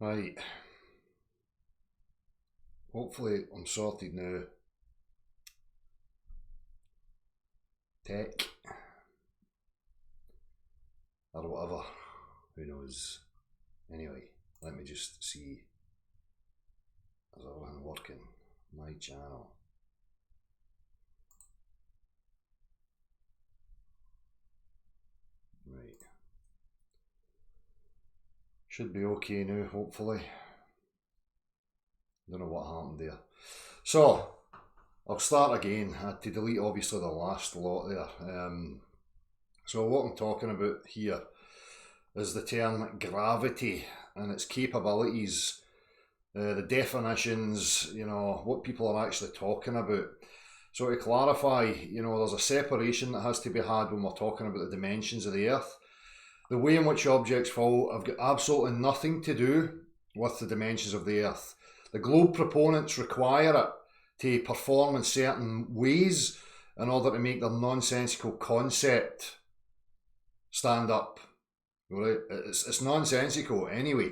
Right, hopefully I'm sorted now. Tech, or whatever, who knows. Anyway, let me just see, is everything working? My channel. Right. Should be okay now, hopefully. Don't know what happened there. So, I'll start again. I had to delete obviously the last lot there. So what I'm talking about here is the term gravity and its capabilities, the definitions, what people are actually talking about. So to clarify, there's a separation that has to be had when we're talking about the dimensions of the Earth. The way in which objects fall have got absolutely nothing to do with the dimensions of the Earth. The globe proponents require it to perform in certain ways in order to make their nonsensical concept stand up. Right? It's nonsensical anyway,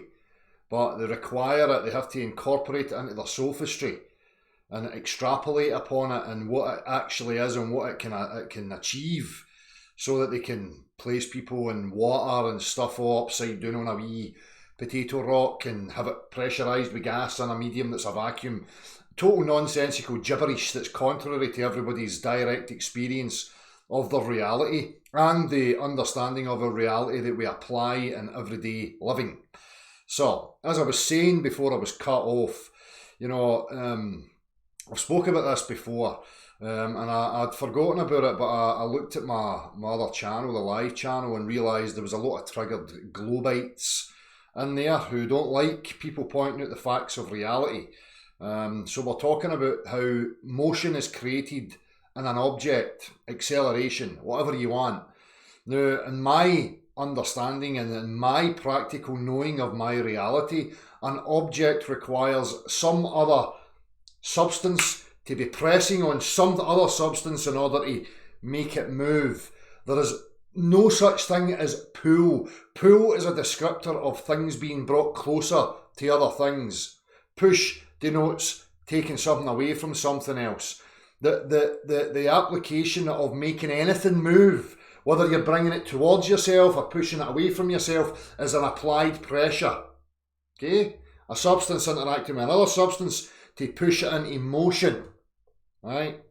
but they require it. They have to incorporate it into their sophistry and extrapolate upon it and what it actually is and what it can achieve, so that they can place people in water and stuff all upside down on a wee potato rock and have it pressurised with gas in a medium that's a vacuum. Total nonsensical gibberish that's contrary to everybody's direct experience of their reality and the understanding of a reality that we apply in everyday living. So, as I was saying before I was cut off, I've spoken about this before, and I'd forgotten about it, but I looked at my other channel, the live channel, and realised there was a lot of triggered globites in there who don't like people pointing out the facts of reality. So we're talking about how motion is created in an object, acceleration, whatever you want. Now, in my understanding and in my practical knowing of my reality, an object requires some other substance to be pressing on some other substance in order to make it move. There is no such thing as pull. Pull is a descriptor of things being brought closer to other things. Push denotes taking something away from something else. The application of making anything move, whether you're bringing it towards yourself or pushing it away from yourself, is an applied pressure. Okay? A substance interacting with another substance to push it into motion. Right?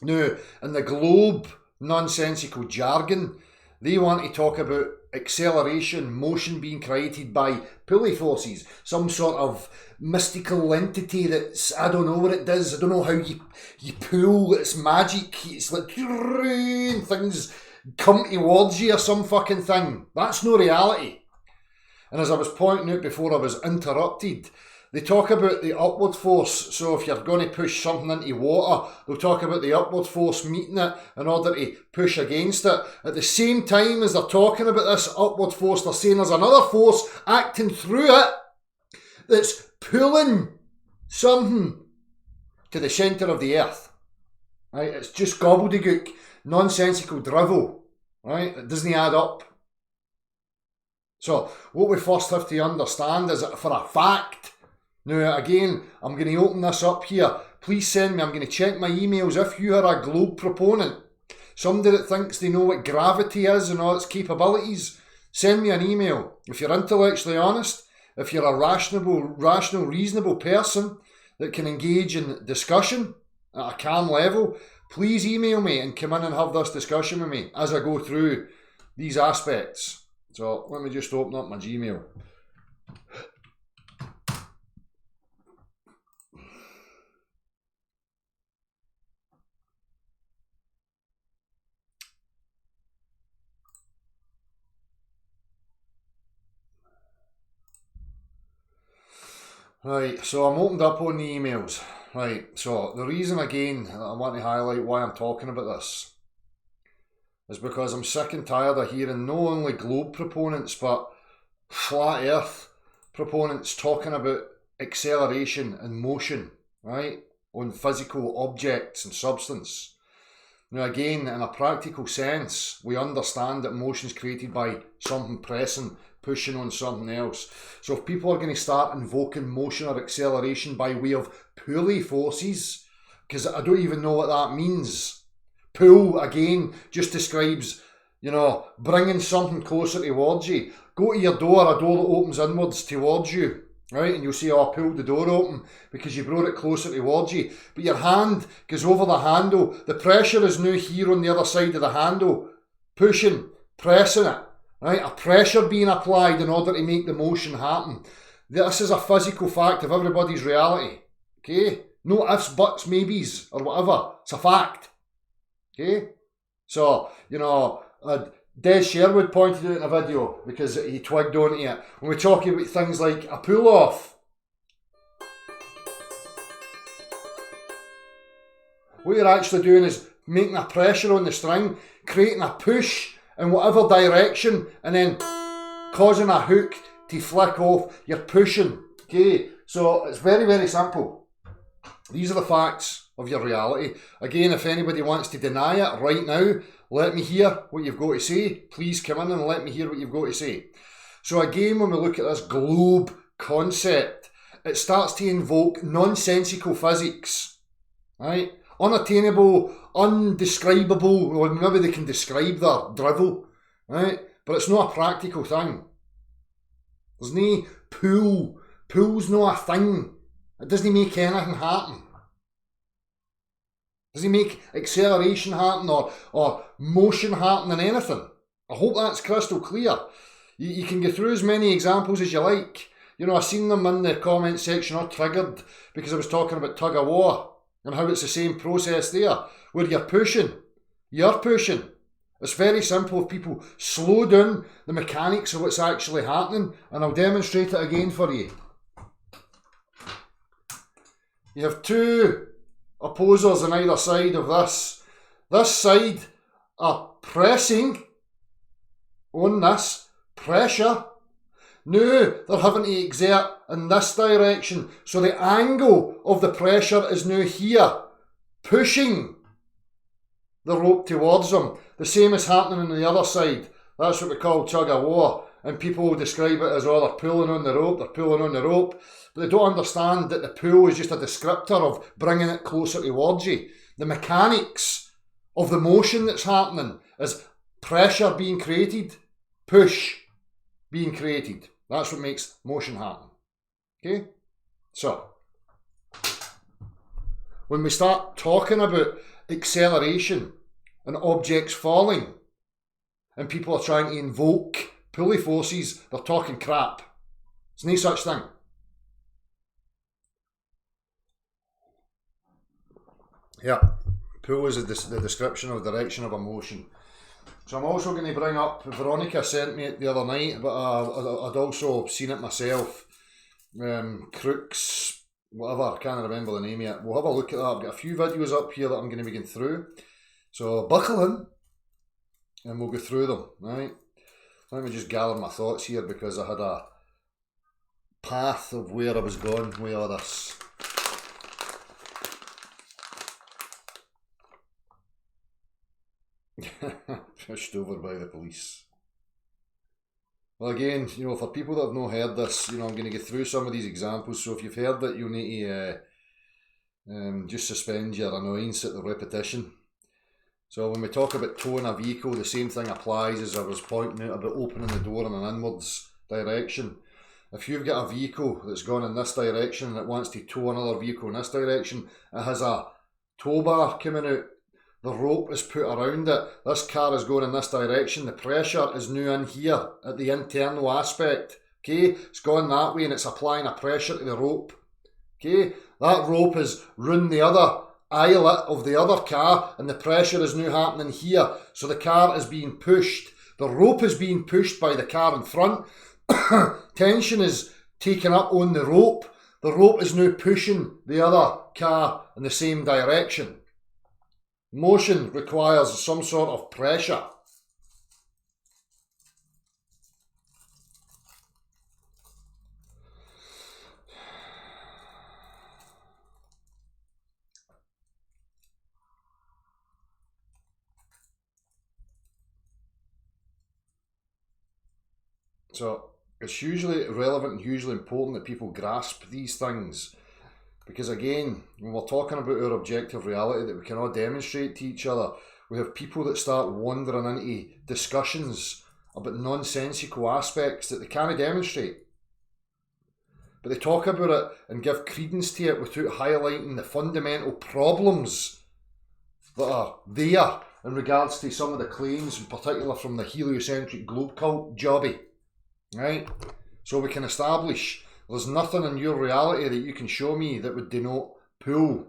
Now, in the globe nonsensical jargon, they want to talk about acceleration, motion being created by pulley forces, some sort of mystical entity that's, I don't know what it does, I don't know how you pull, it's magic, it's like things come towards you or some fucking thing. That's no reality. And as I was pointing out before I was interrupted, they talk about the upward force. So if you're going to push something into water, they'll talk about the upward force meeting it in order to push against it. At the same time as they're talking about this upward force, they're saying there's another force acting through it that's pulling something to the centre of the earth. Right? It's just gobbledygook, nonsensical drivel. Right? It doesn't add up. So what we first have to understand is that for a fact. Now, again, I'm going to open this up here. Please send me, I'm going to check my emails. If you are a globe proponent, somebody that thinks they know what gravity is and all its capabilities, send me an email. If you're intellectually honest, if you're a rational, reasonable person that can engage in discussion at a calm level, please email me and come in and have this discussion with me as I go through these aspects. So let me just open up my Gmail. Right, so I'm opened up on the emails. Right, so the reason again I want to highlight why I'm talking about this is because I'm sick and tired of hearing not only globe proponents but flat earth proponents talking about acceleration and motion, right, on physical objects and substance. Now again, in a practical sense, we understand that motion is created by something pressing, pushing on something else. So if people are going to start invoking motion or acceleration by way of pulley forces, because I don't even know what that means. Pull, again, just describes, bringing something closer towards you. Go to your door, a door that opens inwards towards you, right? And you'll say, oh, I pulled the door open because you brought it closer towards you. But your hand goes over the handle. The pressure is now here on the other side of the handle, pushing, pressing it, right? A pressure being applied in order to make the motion happen. This is a physical fact of everybody's reality, okay? No ifs, buts, maybes, or whatever. It's a fact, okay? So, Des Sherwood pointed out in a video because he twigged onto it. When we're talking about things like a pull-off, what you're actually doing is making a pressure on the string, creating a push in whatever direction, and then causing a hook to flick off. You're pushing, okay? So it's very, very simple. These are the facts of your reality. Again, if anybody wants to deny it right now, let me hear what you've got to say. Please come in and let me hear what you've got to say. So again, when we look at this globe concept, it starts to invoke nonsensical physics, right? Unattainable, undescribable, well, maybe they can describe their drivel, right? But it's not a practical thing. There's no pull. Pull's not a thing. It doesn't make anything happen. Does he make acceleration happen or motion happen in anything? I hope that's crystal clear. You can get through as many examples as you like. I've seen them in the comment section all triggered because I was talking about tug of war and how it's the same process there, where you're pushing. You're pushing. It's very simple if people slow down the mechanics of what's actually happening, and I'll demonstrate it again for you. You have two opposers on either side of this. This side are pressing on this pressure. Now they're having to exert in this direction. So the angle of the pressure is now here, pushing the rope towards them. The same is happening on the other side. That's what we call tug of war. And people will describe it as, oh, they're pulling on the rope, they're pulling on the rope. But they don't understand that the pull is just a descriptor of bringing it closer towards you. The mechanics of the motion that's happening is pressure being created, push being created. That's what makes motion happen. Okay? So, when we start talking about acceleration and objects falling, and people are trying to invoke pulley forces, they're talking crap. There's no such thing. Yeah, pull is the description of direction of a motion. So I'm also going to bring up, Veronica sent me it the other night, but I'd also seen it myself. Crooks, whatever, I can't remember the name yet. We'll have a look at that. I've got a few videos up here that I'm going to be going through. So buckle in and we'll go through them, right? Let me just gather my thoughts here because I had a path of where I was going with all this. Pushed over by the police. Well, again, for people that have not heard this, I'm going to get through some of these examples. So if you've heard it, you'll need to just suspend your annoyance at the repetition. So when we talk about towing a vehicle, the same thing applies as I was pointing out about opening the door in an inwards direction. If you've got a vehicle that's gone in this direction and it wants to tow another vehicle in this direction, it has a tow bar coming out. The rope is put around it. This car is going in this direction. The pressure is now in here at the internal aspect. Okay, it's going that way and it's applying a pressure to the rope. Okay, that rope is round the other eyelet of the other car and the pressure is now happening here. So the car is being pushed. The rope is being pushed by the car in front. Tension is taken up on the rope. The rope is now pushing the other car in the same direction. Motion requires some sort of pressure. So it's hugely relevant and hugely important that people grasp these things. Because again, when we're talking about our objective reality that we can all demonstrate to each other, we have people that start wandering into discussions about nonsensical aspects that they can't demonstrate. But they talk about it and give credence to it without highlighting the fundamental problems that are there in regards to some of the claims, in particular from the heliocentric globe cult jobby. Right? So we can establish there's nothing in your reality that you can show me that would denote pull.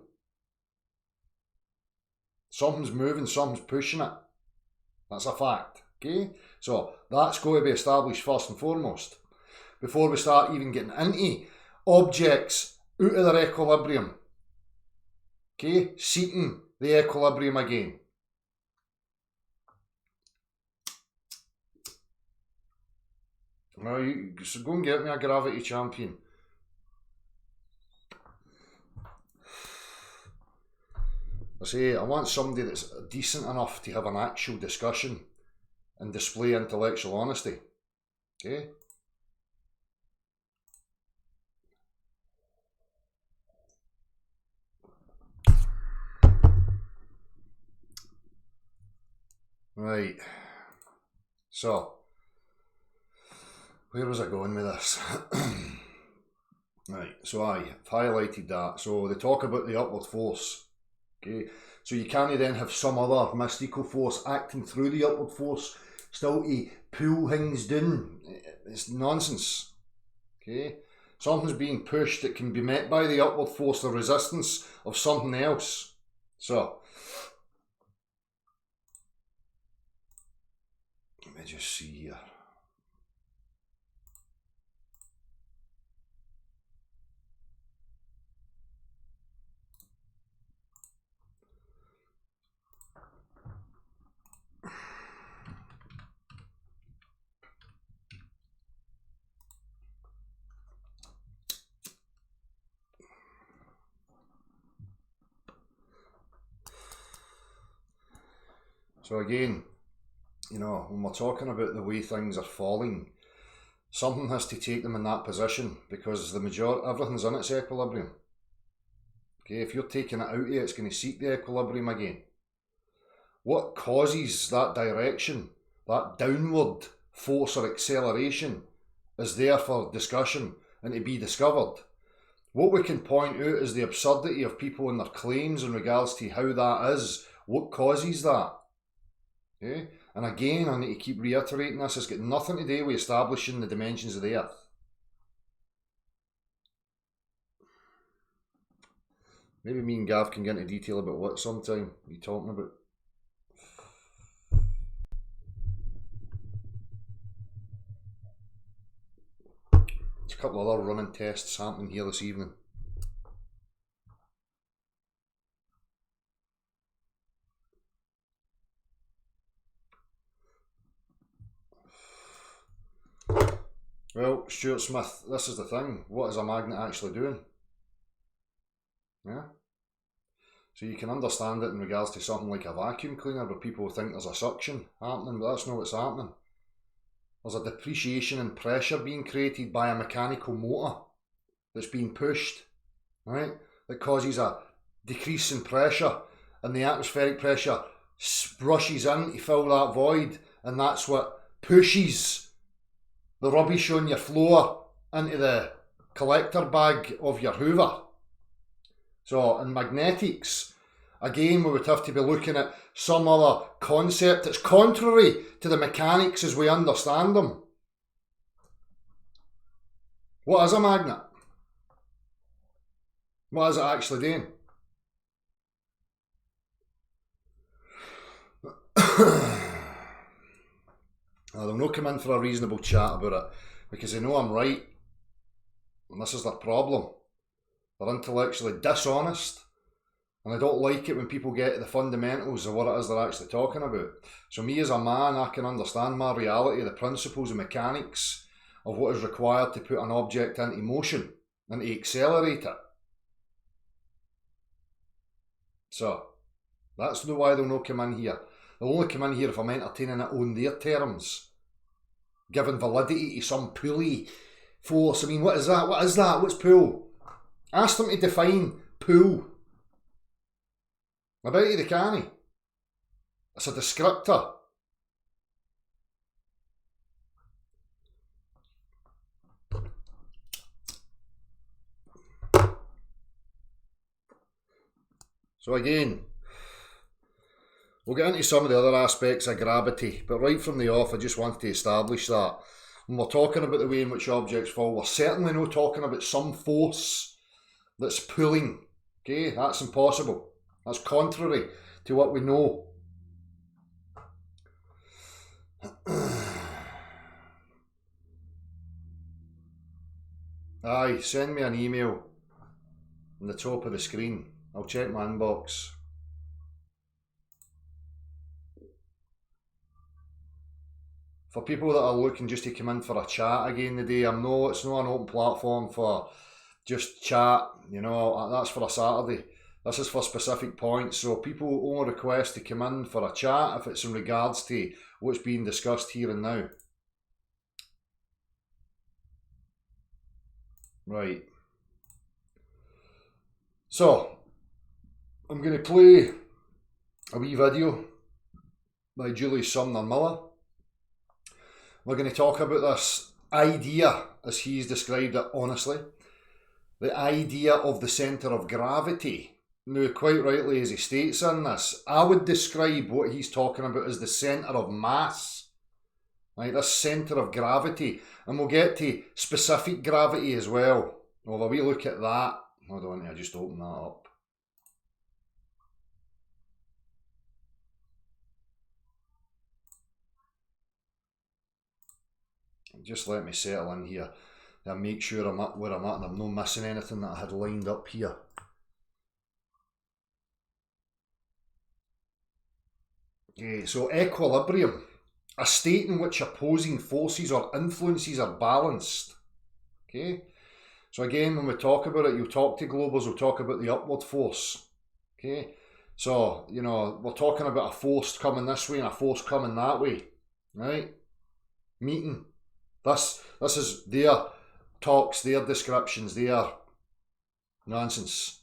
Something's moving, something's pushing it. That's a fact. Okay? So that's going to be established first and foremost, before we start even getting into objects out of their equilibrium. Okay? Seeking the equilibrium again. Well, so go and get me a gravity champion. I say, I want somebody that's decent enough to have an actual discussion and display intellectual honesty. Okay? Right. So, where was I going with this? Right, so I've highlighted that. So they talk about the upward force. Okay, so you can't then have some other mystical force acting through the upward force still to pull things down. It's nonsense. Okay, something's being pushed that can be met by the upward force, the resistance of something else. So let me just see here. So again, you know, when we're talking about the way things are falling, something has to take them in that position because everything's in its equilibrium. Okay, if you're taking it out of it, it's going to seek the equilibrium again. What causes that direction, that downward force or acceleration, is there for discussion and to be discovered. What we can point out is the absurdity of people and their claims in regards to how that is, what causes that. Okay? And again, I need to keep reiterating this, it's got nothing to do with establishing the dimensions of the earth. Maybe me and Gav can get into detail about what sometime you're talking about. There's a couple of other running tests happening here this evening. Well, Stuart Smith, this is the thing. What is a magnet actually doing? Yeah? So you can understand it in regards to something like a vacuum cleaner where people think there's a suction happening, but that's not what's happening. There's a depreciation and pressure being created by a mechanical motor that's being pushed, right? That causes a decrease in pressure, and the atmospheric pressure rushes in to fill that void, and that's what pushes the rubbish on your floor into the collector bag of your Hoover. So in magnetics, again, we would have to be looking at some other concept that's contrary to the mechanics as we understand them. What is a magnet? What is it actually doing? They'll not come in for a reasonable chat about it because they know I'm right, and this is their problem. They're intellectually dishonest, and I don't like it when people get to the fundamentals of what it is they're actually talking about. So me as a man, I can understand my reality, the principles and mechanics of what is required to put an object into motion and to accelerate it. So that's why they'll not come in here. They'll only come in here if I'm entertaining it on their terms. giving validity to some pulley force. I mean, what is that? What is that? What's pull? Ask them to define pull. I bet you they can't. It's a descriptor. So again, we'll get into some of the other aspects of gravity, but right from the off I just wanted to establish that when we're talking about the way in which objects fall, we're certainly not talking about some force that's pulling. Okay, that's impossible. That's contrary to what we know. Aye, send me an email on the top of the screen. I'll check my inbox. For people that are looking just to come in for a chat again today, it's not an open platform for just chat, you know, that's for a Saturday. This is for specific points, so people only request to come in for a chat if it's in regards to what's being discussed here and now. Right. So, I'm going to play a wee video by Julie Sumner Miller. We're going to talk about this idea, as he's described it honestly, the idea of the centre of gravity. Now, quite rightly, as he states in this, I would describe what he's talking about as the centre of mass. Right, this centre of gravity. And we'll get to specific gravity as well. Well, we look at that. Hold on, I just open that up. Just let me settle in here and make sure I'm at where I'm at and I'm not missing anything that I had lined up here. Okay, so equilibrium, a state in which opposing forces or influences are balanced. Okay, so again, when we talk about it, you'll talk to globers, we'll talk about the upward force. Okay, so, you know, we're talking about a force coming this way and a force coming that way, right? Meeting. This is their talks, their descriptions, their nonsense.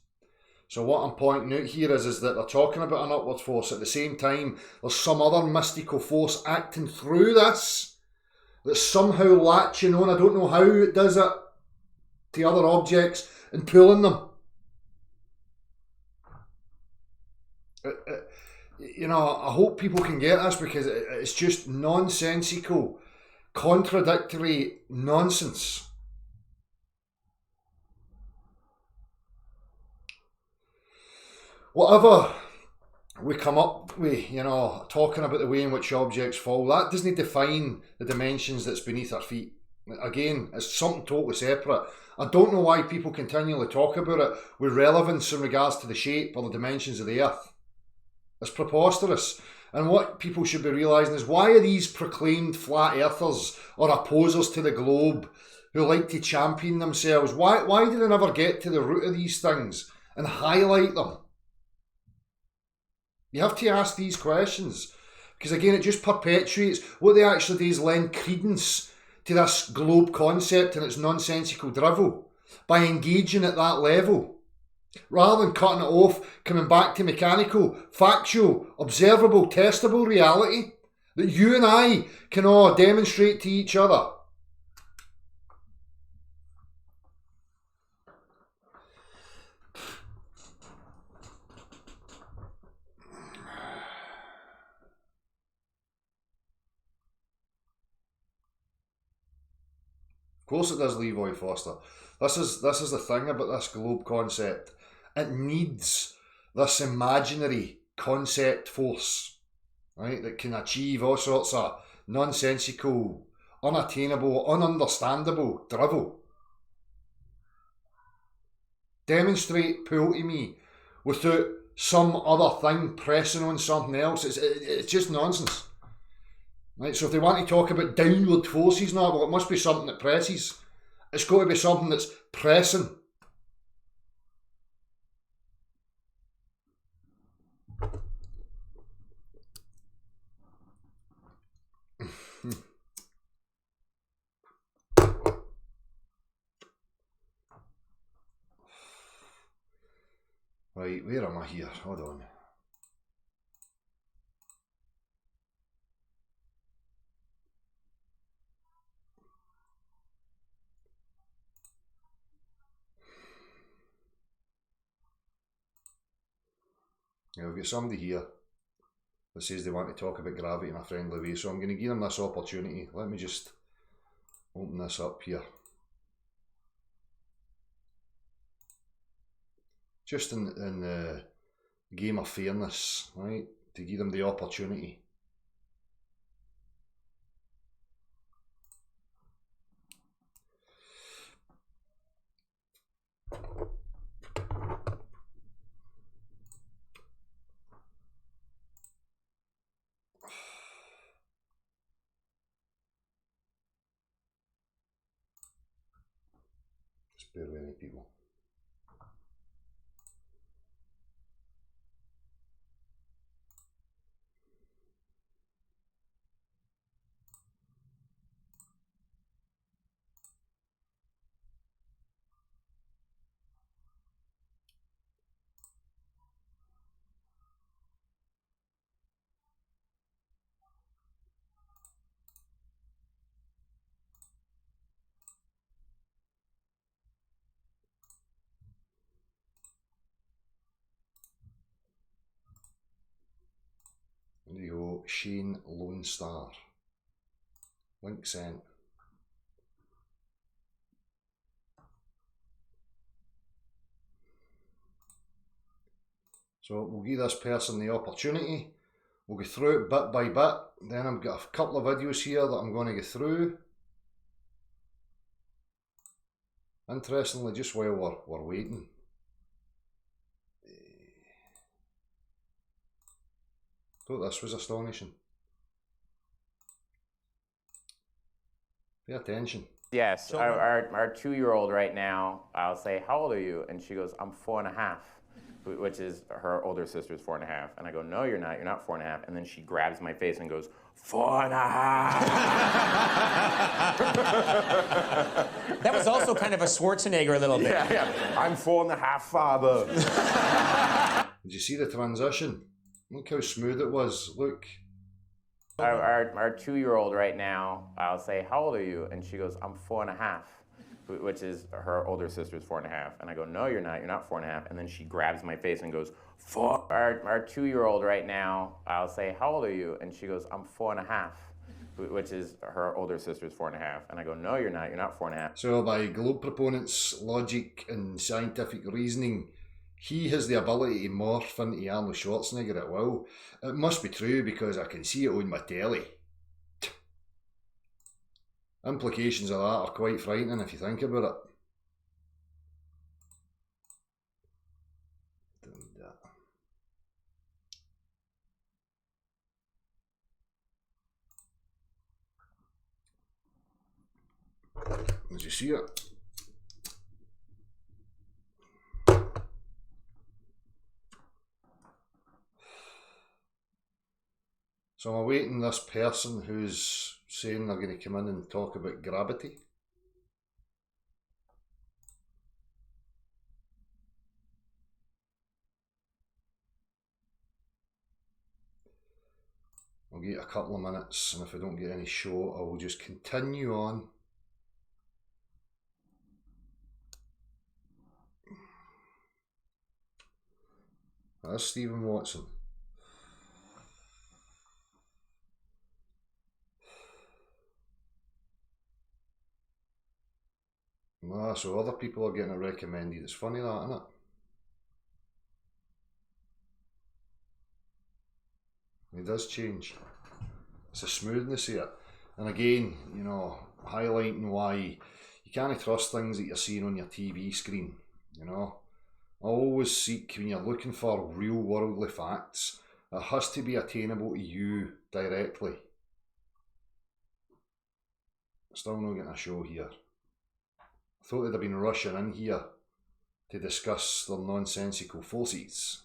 So what I'm pointing out here is that they're talking about an upward force. At the same time, there's some other mystical force acting through this that's somehow latching on. I don't know how it does it to other objects and pulling them. You know, I hope people can get this because it's just nonsensical, contradictory nonsense. Whatever we come up with, you know, talking about the way in which objects fall, that doesn't define the dimensions that's beneath our feet. Again, it's something totally separate. I don't know why people continually talk about it with relevance in regards to the shape or the dimensions of the earth. It's preposterous. And what people should be realising is, why are these proclaimed flat earthers or opposers to the globe who like to champion themselves, why do they never get to the root of these things and highlight them? You have to ask these questions, because again, it just perpetuates what they actually do is lend credence to this globe concept and its nonsensical drivel by engaging at that level, rather than cutting it off, coming back to mechanical, factual, observable, testable reality that you and I can all demonstrate to each other. Of course it does, Leroy Foster. This is the thing about this globe concept. It needs this imaginary concept force, right, that can achieve all sorts of nonsensical, unattainable, ununderstandable drivel. Demonstrate pull to me without some other thing pressing on something else. It's just nonsense. Right, so if they want to talk about downward forces now, well, it must be something that presses. It's got to be something that's pressing. Right, where am I here? Hold on. Yeah, we've got somebody here that says they want to talk about gravity in a friendly way, so I'm going to give them this opportunity. Let me just open this up here. Just in the game of fairness, right, to give them the opportunity. Just bear with me, people. There you go, Shane Lone Star. Link sent. So we'll give this person the opportunity. We'll go through it bit by bit. Then I've got a couple of videos here that I'm going to go through. Interestingly, just while we're waiting. Thought this was astonishing. Pay attention. Yes, our 2-year-old right now, I'll say, how old are you? And she goes, I'm 4.5, which is her older sister's 4.5. And I go, no, you're not 4.5. And then she grabs my face and goes, 4.5. That was also kind of a Schwarzenegger a little bit. Yeah. I'm 4.5, father. Did you see the transition? Look how smooth it was. Look. Our 2-year-old right now, I'll say, how old are you? And she goes, I'm 4.5, which is her older sister's 4.5. And I go, no, you're not 4.5. And then she grabs my face and goes, 4. Our 2-year-old right now, I'll say, how old are you? And she goes, I'm 4.5, which is her older sister's 4.5. And I go, no, you're not 4.5. So by globe proponents' logic and scientific reasoning, he has the ability to morph into Arnold Schwarzenegger at will. It must be true because I can see it on my telly. Implications of that are quite frightening if you think about it. Did you see it? So I'm awaiting this person who's saying they're going to come in and talk about gravity. I'll get a couple of minutes, and if I don't get any show, I will just continue on. That's Stephen Watson. Ah, so other people are getting it recommended. It's funny that, isn't it? It does change. It's a smoothness here. And again, you know, highlighting why you can't trust things that you're seeing on your TV screen, you know. Always seek, when you're looking for real worldly facts, it has to be attainable to you directly. Still not getting a show here. I thought they'd have been rushing in here to discuss their nonsensical forces.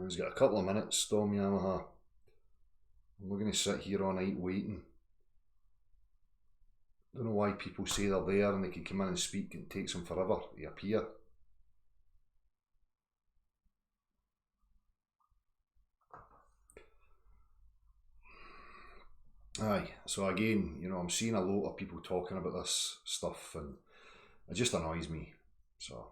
He's got a couple of minutes, Storm Yamaha. I'm not going to sit here all night waiting. I don't know why people say they're there and they can come in and speak and it takes them forever to appear. Aye, so again, I'm seeing a lot of people talking about this stuff and it just annoys me. So.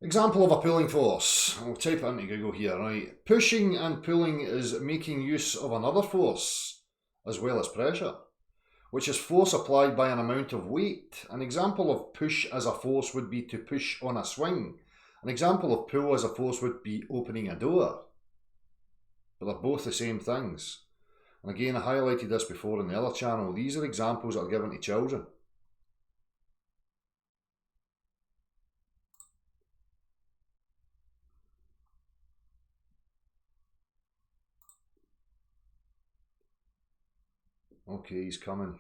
Example of a pulling force. I'll type it into Google here, right? Pushing and pulling is making use of another force as well as pressure, which is force applied by an amount of weight. An example of push as a force would be to push on a swing. An example of pull as a force would be opening a door. But they're both the same things. And again, I highlighted this before in the other channel. These are examples that are given to children. Okay, he's coming.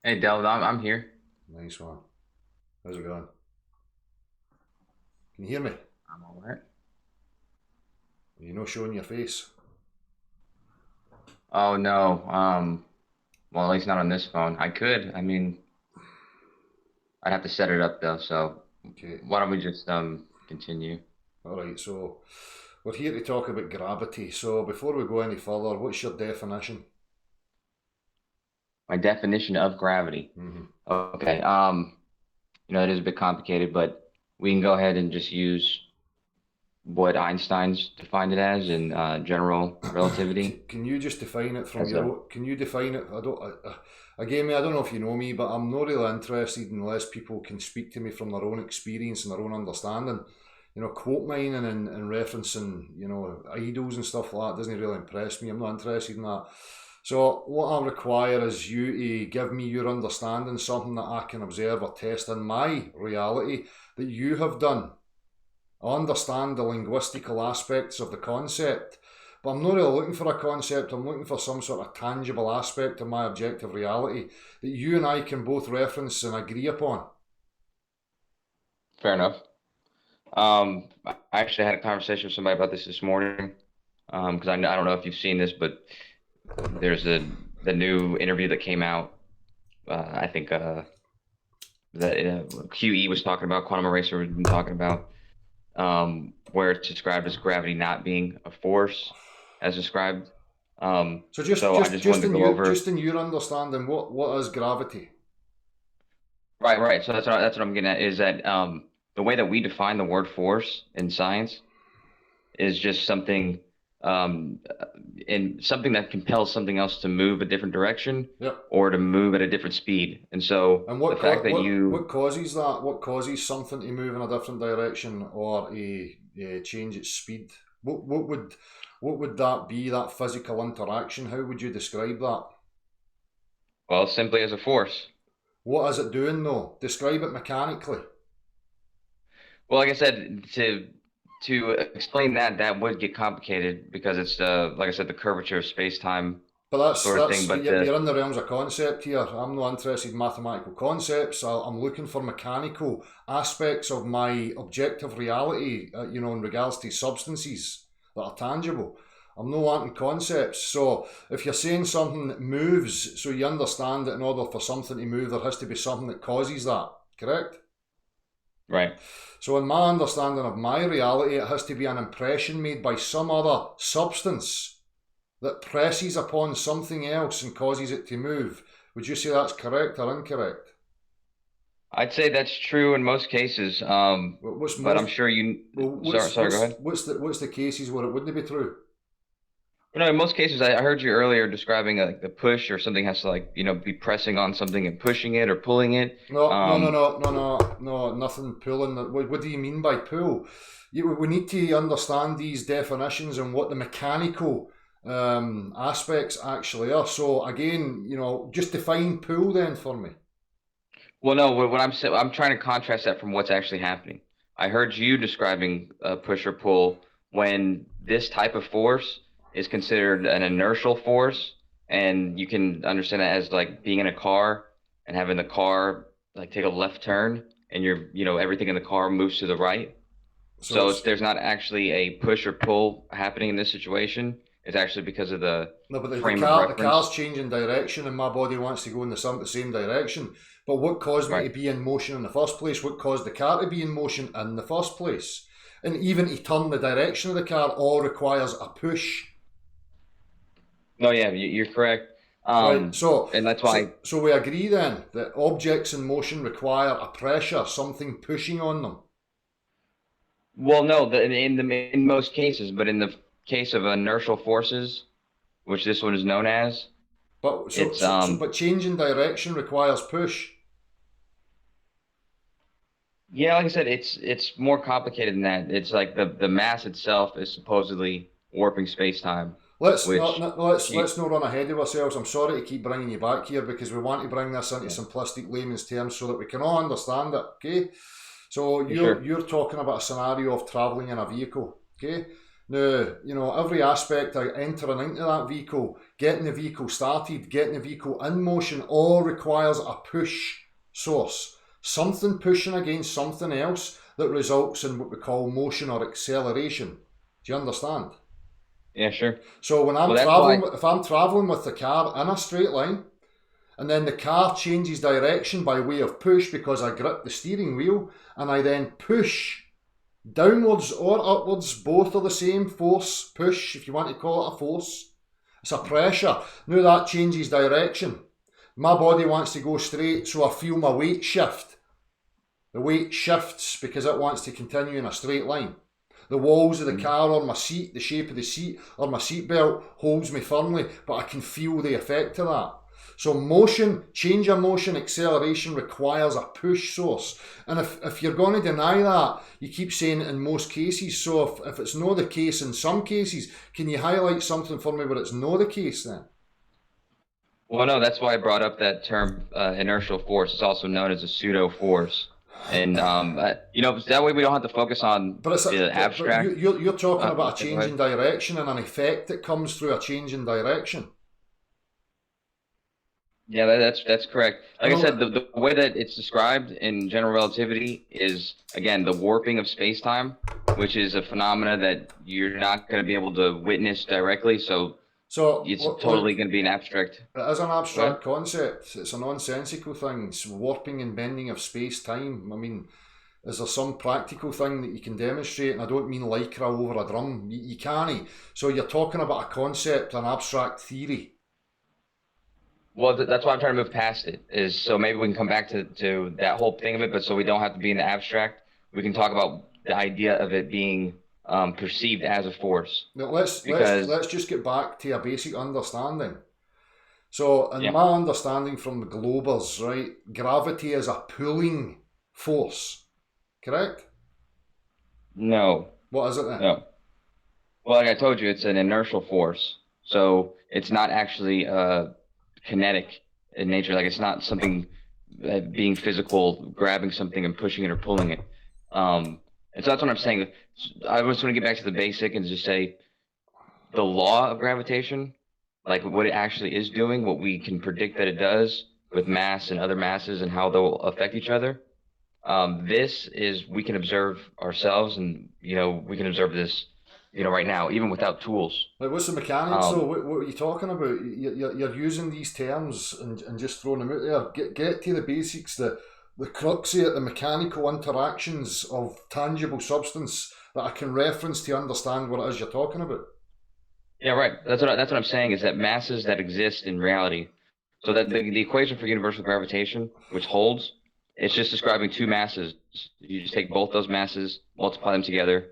Hey, Del, I'm here. Nice one. How's it going? Can you hear me? I'm all right. Are you not showing your face? Oh, no. Well, at least not on this phone. I could. I mean, I'd have to set it up, though, so Okay. why don't we just continue? Alright, so we're here to talk about gravity. So before we go any further, what's your definition? My definition of gravity. Okay. It is a bit complicated, but we can go ahead and just use what Einstein's defined it as in general relativity. Can you just define it from your own? Can you define it? Again, I don't know if you know me, but I'm not really interested unless people can speak to me from their own experience and their own understanding. Quote mining and referencing, idols and stuff like that doesn't really impress me. I'm not interested in that. So what I require is you to give me your understanding, something that I can observe or test in my reality that you have done. I understand the linguistical aspects of the concept, but I'm not really looking for a concept. I'm looking for some sort of tangible aspect of my objective reality that you and I can both reference and agree upon. Fair enough. I actually had a conversation with somebody about this morning, because I don't know if you've seen this, but there's the new interview that came out. I think that QE was talking about, Quantum Eraser was talking about, where it's described as gravity not being a force, as described. So I just wanted to go over. Just in your understanding, what is gravity? Right. So that's what I'm getting at, is that the way that we define the word force in science is just something something that compels something else to move a different direction, Yep. or to move at a different speed. And so what causes that? What causes something to move in a different direction or a change its speed? What would that be? That physical interaction? How would you describe that? Well, simply as a force. What is it doing though? Describe it mechanically. Well, like I said, to explain that would get complicated, because it's like I said, the curvature of space-time sort of thing. But you're in the realms of concept here. I'm not interested in mathematical concepts. I'm looking for mechanical aspects of my objective reality, in regards to substances that are tangible. I'm not wanting concepts. So if you're saying something that moves, so you understand that in order for something to move, there has to be something that causes that, correct? Right. So in my understanding of my reality, it has to be an impression made by some other substance that presses upon something else and causes it to move. Would you say that's correct or incorrect? I'd say that's true in most cases, but I'm sure you. Sorry, go ahead. What's the cases where it wouldn't be true? No, in most cases, I heard you earlier describing like the push, or something has to be pressing on something and pushing it or pulling it. No, nothing pulling. What do you mean by pull? We need to understand these definitions and what the mechanical aspects actually are. So again, just define pull then for me. Well, no, what I'm saying, I'm trying to contrast that from what's actually happening. I heard you describing push or pull when this type of force is considered an inertial force, and you can understand that as like being in a car and having the car like take a left turn, and everything in the car moves to the right. So So it's there's not actually a push or pull happening in this situation. It's actually because of the no, but frame of the car's reference. changing direction, and my body wants to go in the same direction. But what caused me Right. to be in motion in the first place? What caused the car to be in motion in the first place? And even to turn the direction of the car all requires a push. No, yeah, you're correct. Right, And that's why. so we agree then that objects in motion require a pressure, something pushing on them. Well, no, in most cases, but in the case of inertial forces, which this one is known as, But it's but changing direction requires push. yeah, like I said, it's more complicated than that. It's like the mass itself is supposedly warping space-time, which Let's not run ahead of ourselves. I'm sorry to keep bringing you back here because we want to bring this into yeah, simplistic layman's terms so that we can all understand it. Okay, so for sure. you're talking about a scenario of travelling in a vehicle. Okay, now every aspect of entering into that vehicle, getting the vehicle started, getting the vehicle in motion, all requires a push source, something pushing against something else that results in what we call motion or acceleration. Do you understand? Yeah, sure. So when Well, that's why. if I'm traveling with the car in a straight line, and then the car changes direction by way of push because I grip the steering wheel, and I then push downwards or upwards, both are the same force, push, if you want to call it a force. It's a pressure. Now that changes direction. My body wants to go straight, so I feel my weight shift. The weight shifts because it wants to continue in a straight line. The walls of the car or my seat, the shape of the seat or my seatbelt holds me firmly, but I can feel the effect of that. So motion, change of motion, acceleration requires a push source. And if you're going to deny that, you keep saying in most cases. So if it's not the case in some cases, can you highlight something for me where it's not the case then? Well, no, that's why I brought up that term, inertial force. It's also known as a pseudo force, and that way we don't have to focus on the But abstract. you're talking about a Go change in ahead. direction and an effect that comes through a change in direction. Yeah, that's correct. Like I No, said, the way that it's described in general relativity is, again, the warping of space-time, which is a phenomena that you're not going to be able to witness directly, so it's totally look, going to be an abstract. it is an Go ahead. abstract concept. It's a nonsensical thing. It's warping and bending of space time. I mean, is there some practical thing that you can demonstrate? And I don't mean lycra over a drum. You can't. So you're talking about a concept, an abstract theory. Well, that's why I'm trying to move past it, is so maybe we can come back to that whole thing of it, but so we don't have to be in the abstract, we can talk about the idea of it being perceived as a force. Now Because, let's just get back to a basic understanding. So, in yeah, my understanding from the Globers, right, gravity is a pulling force, correct? no, What is it then? no. Well, like I told you, it's an inertial force, so it's not actually kinetic in nature. Like it's not something being physical, grabbing something and pushing it or pulling it. And so that's what I'm saying. I just want to get back to the basic and just say the law of gravitation, like what it actually is doing, what we can predict that it does with mass and other masses and how they'll affect each other. This is we can observe ourselves, and we can observe this, right now, even without tools. Like, what's the mechanics? So, Um, what are you talking about? You're using these terms and just throwing them out there. Get to the basics, the crux of it, the mechanical interactions of tangible substance that I can reference to understand what it is you're talking about. Yeah, right. That's what I'm saying is that masses that exist in reality. So that the equation for universal gravitation, which holds, it's just describing two masses. You just take both those masses, multiply them together,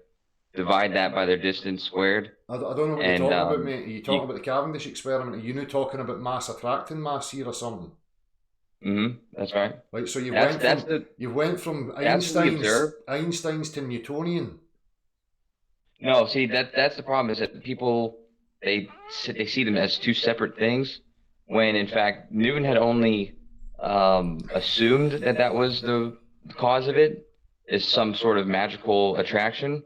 divide that by their distance squared, I don't know what you're and talking about, mate. Are you talking you. about the Cavendish experiment? Are you now talking about mass attracting mass here or something? That's right. Right. So you went from That's what we observe. Einstein's to Newtonian. No, see that's the problem is that people they see them as two separate things, when in fact Newton had only assumed that was the cause of it, is some sort of magical attraction,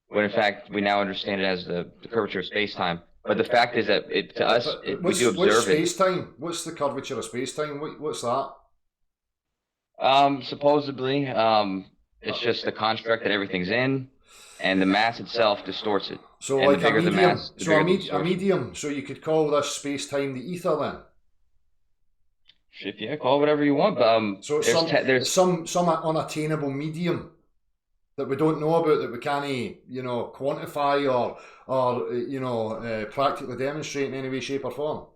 when in fact we now understand it as the curvature of space-time. But the fact is that to us, we do What's observe it. space-time? What's the curvature of space-time? What's that? Supposedly, it's just the construct that everything's in, and the mass itself distorts it. So And like the bigger the mass, the bigger the a distortion. medium. So you could call this space-time the ether then. If you call it whatever you want, but So it's there's some unattainable medium that we don't know about, that we can't quantify or practically demonstrate in any way, shape, or form.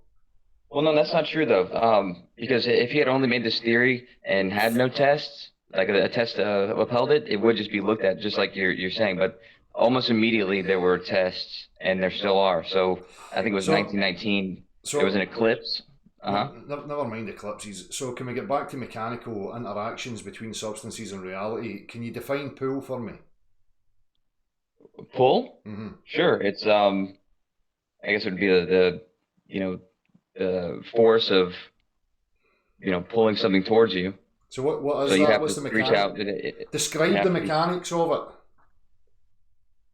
Well, no, that's not true though. Because if he had only made this theory and had no tests, like a test upheld it, it would just be looked at just like you're saying. But almost immediately there were tests, and there still are. So I think it was 1919. There was an eclipse. Never mind eclipses. So can we get back to mechanical interactions between substances and reality? Can you define pull for me? Pull? Mm-hmm. Sure. It's I guess it would be the force of pulling something towards you. So what is so you that? have What's to the reach mechanic? out. Describe the mechanics of it.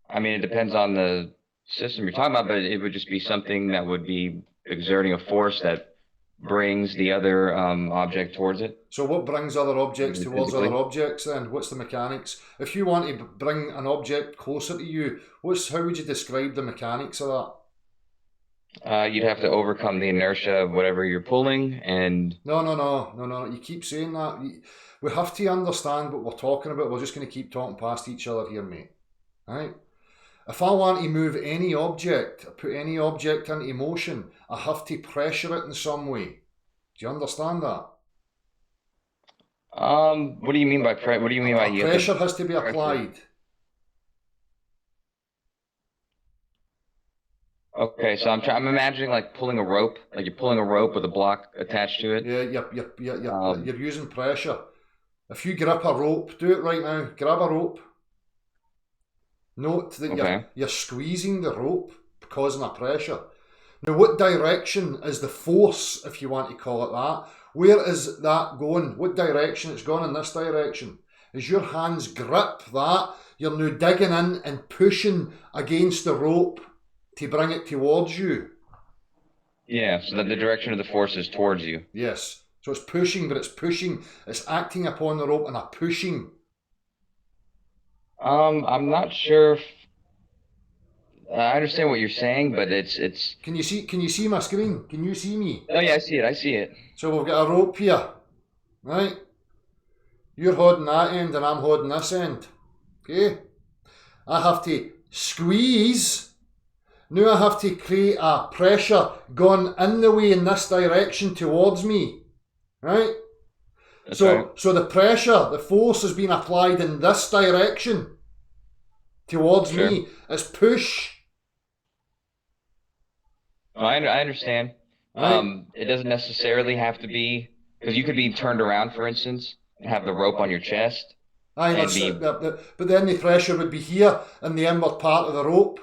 I mean, it depends on the system you're talking about, but it would just be something that would be exerting a force that brings the other object towards it. So what brings other objects towards physically. other objects then? What's the mechanics? If you want to bring an object closer to you, how would you describe the mechanics of that? You'd have to overcome the inertia of whatever you're pulling, and No. You keep saying that. We have to understand what we're talking about. We're just going to keep talking past each other here, mate. Right? If I want to move any object, put any object into motion, I have to pressure it in some way. Do you understand that? What do you mean by what do you mean by pressure has to be applied? Okay, so I'm imagining like pulling a rope, like you're pulling a rope with a block attached to it. Yeah, you're using pressure. If you grip a rope, do it right now. Grab a rope. Note that you're squeezing the rope, causing a pressure. Now, what direction is the force, if you want to call it that? Where is that going? What direction? It's gone in this direction. As your hands grip that, you're now digging in and pushing against the rope to bring it towards you. Yeah, so that the direction of the force is towards you. Yes. So it's pushing, but it's acting upon the rope and a pushing. I'm not sure if I understand what you're saying, but it's. Can you see my screen? Can you see me? Oh yeah, I see it. So we've got a rope here, right? You're holding that end and I'm holding this end. Okay? I have to squeeze. Now I have to create a pressure going in the way in this direction towards me. Right? That's right. So the pressure, the force is being applied in this direction towards me. It's push. I understand. Right. It doesn't necessarily have to be, because you could be turned around, for instance, and have the rope on your chest. But then the pressure would be here in the inward part of the rope,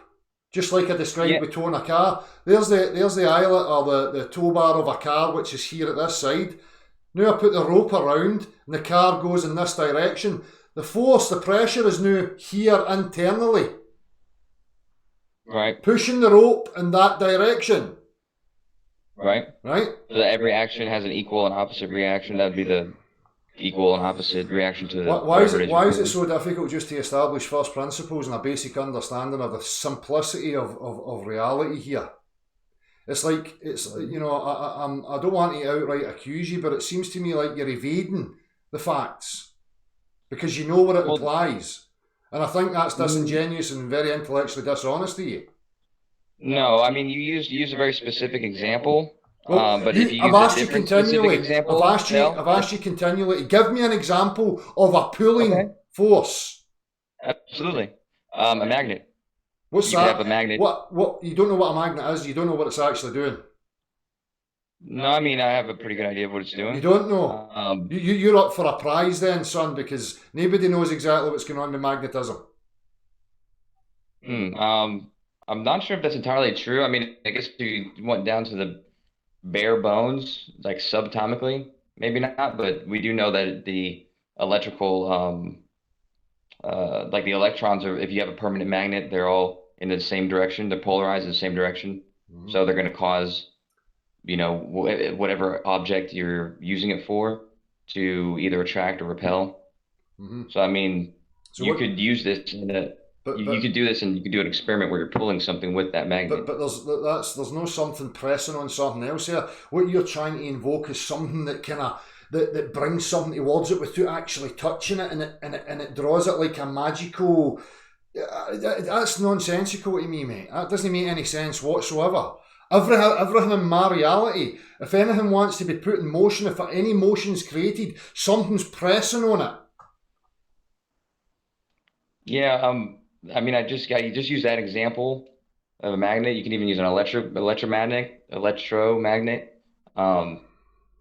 just like I described with towing a car. There's the eyelet or the tow bar of a car, which is here at this side. Now I put the rope around and the car goes in this direction. The force, the pressure is now here internally. Right. Pushing the rope in that direction. Right. Right? So that every action has an equal and opposite reaction. That would be the equal and opposite reaction to the... Why is it so difficult just to establish first principles and a basic understanding of the simplicity of reality here? It's like, I don't want to outright accuse you, but it seems to me like you're evading the facts because you know what it implies. And I think that's disingenuous and very intellectually dishonest of you. No, I mean, you used a very specific example. But if you I've use asked a you different continually. specific example... I've asked you continually to give me an example of a pulling force. Absolutely. A magnet. What's you that? Have a magnet. What? You don't know what a magnet is. You don't know what it's actually doing. No, I mean, I have a pretty good idea of what it's doing. You don't know. You're up for a prize then, son, because nobody knows exactly what's going on with magnetism. I'm not sure if that's entirely true. I mean, I guess if you went down to the bare bones, like subatomically, maybe not, but we do know that the electrical, like the electrons are, if you have a permanent magnet, they're all in the same direction. They're polarized in the same direction. So they're going to cause, whatever object you're using it for to either attract or repel. So I mean, So you could use this you could do this, and you could do an experiment where you're pulling something with that magnet. But there's no something pressing on something else here. What you're trying to invoke is something that kind of that brings something towards it without actually touching it, and it draws it like a magical. That's nonsensical to me, mate. That doesn't make any sense whatsoever. Everything in my reality, if anything wants to be put in motion, if any motion's created, something's pressing on it. Yeah, I mean, you just use that example of a magnet. You can even use an electromagnet,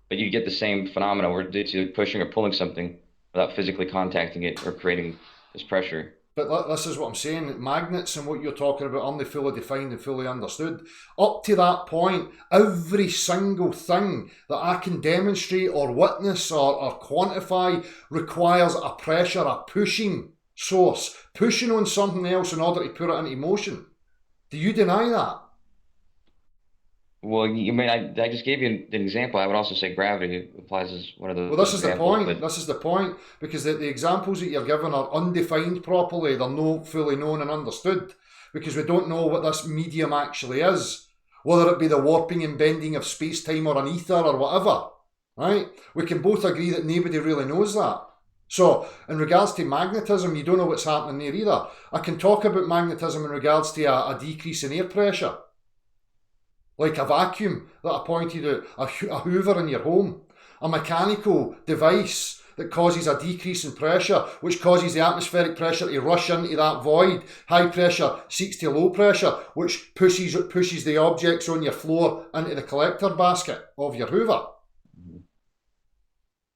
but you get the same phenomena where it's either pushing or pulling something without physically contacting it or creating this pressure. But this is what I'm saying. Magnets and what you're talking about aren't fully defined and fully understood. Up to that point, every single thing that I can demonstrate or witness or quantify requires a pressure, a pushing source, pushing on something else in order to put it into motion. Do you deny that? Well, I mean, I just gave you an example. I would also say gravity applies as one of the. Well, this is the point. But This is the point, because the examples that you're given are undefined properly. They're not fully known and understood, because we don't know what this medium actually is, whether it be the warping and bending of space-time or an ether or whatever, right? We can both agree that nobody really knows that. So, in regards to magnetism, you don't know what's happening there either. I can talk about magnetism in regards to a decrease in air pressure, like a vacuum that I pointed out, a hoover in your home, a mechanical device that causes a decrease in pressure, which causes the atmospheric pressure to rush into that void. High pressure seeks to low pressure, which pushes the objects on your floor into the collector basket of your hoover.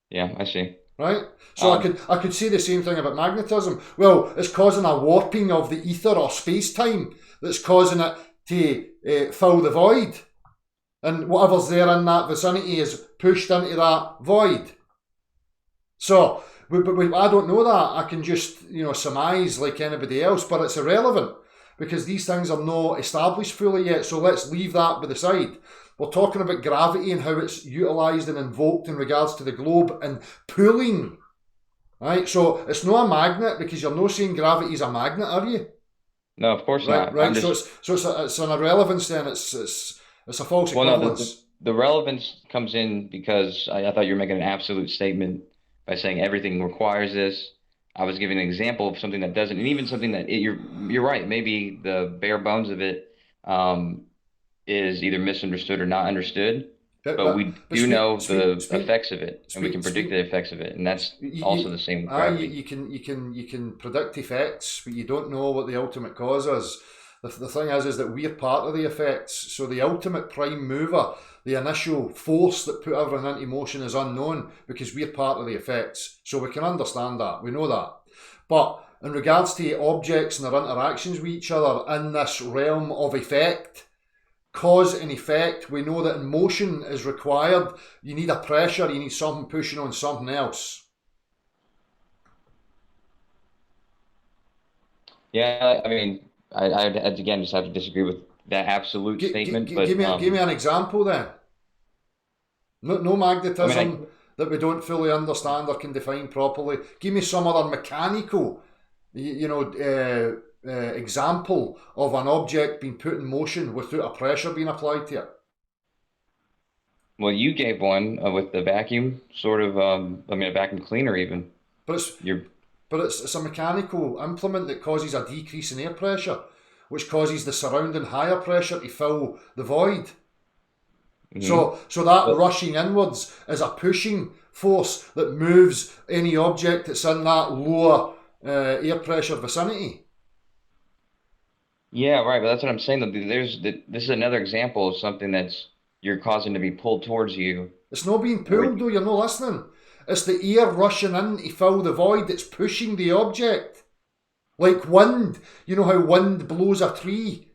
Yeah, I see. Right? So I could say the same thing about magnetism. Well, it's causing a warping of the ether or space-time that's causing it to fill the void. And whatever's there in that vicinity is pushed into that void. So, but I don't know that. I can just, surmise like anybody else, but it's irrelevant because these things are not established fully yet. So let's leave that by the side. We're talking about gravity and how it's utilised and invoked in regards to the globe and pulling. Right? So it's not a magnet, because you're not saying gravity is a magnet, are you? No, of course not. Right. It's an irrelevance then. It's a false equivalence. No, the relevance comes in because I thought you were making an absolute statement by saying everything requires this. I was giving an example of something that doesn't, and even something that you're right. Maybe the bare bones of it is either misunderstood or not understood. But we do know the effects of it, and we can predict the effects of it, and that's also the same with gravity. You can predict effects, but you don't know what the ultimate cause is. The thing is that we're part of the effects. So the ultimate prime mover, the initial force that put everything into motion, is unknown because we're part of the effects. So we can understand that. We know that. But in regards to objects and their interactions with each other in this realm of effect, cause and effect, we know that in motion is required. You need a pressure, you need something pushing on something else. Yeah, I mean, I'd again just have to disagree with that absolute statement. Give me an example then. No magnetism that we don't fully understand or can define properly. Give me some other mechanical, example of an object being put in motion without a pressure being applied to it. Well, you gave one with the vacuum, sort of. A vacuum cleaner even. But it's a mechanical implement that causes a decrease in air pressure, which causes the surrounding higher pressure to fill the void. Mm-hmm. So that rushing inwards is a pushing force that moves any object that's in that lower air pressure vicinity. Yeah, right. But that's what I'm saying. This is another example of something that's you're causing to be pulled towards you. It's not being pulled, though. You're not listening. It's the air rushing in to fill the void that's pushing the object. Like wind. You know how wind blows a tree?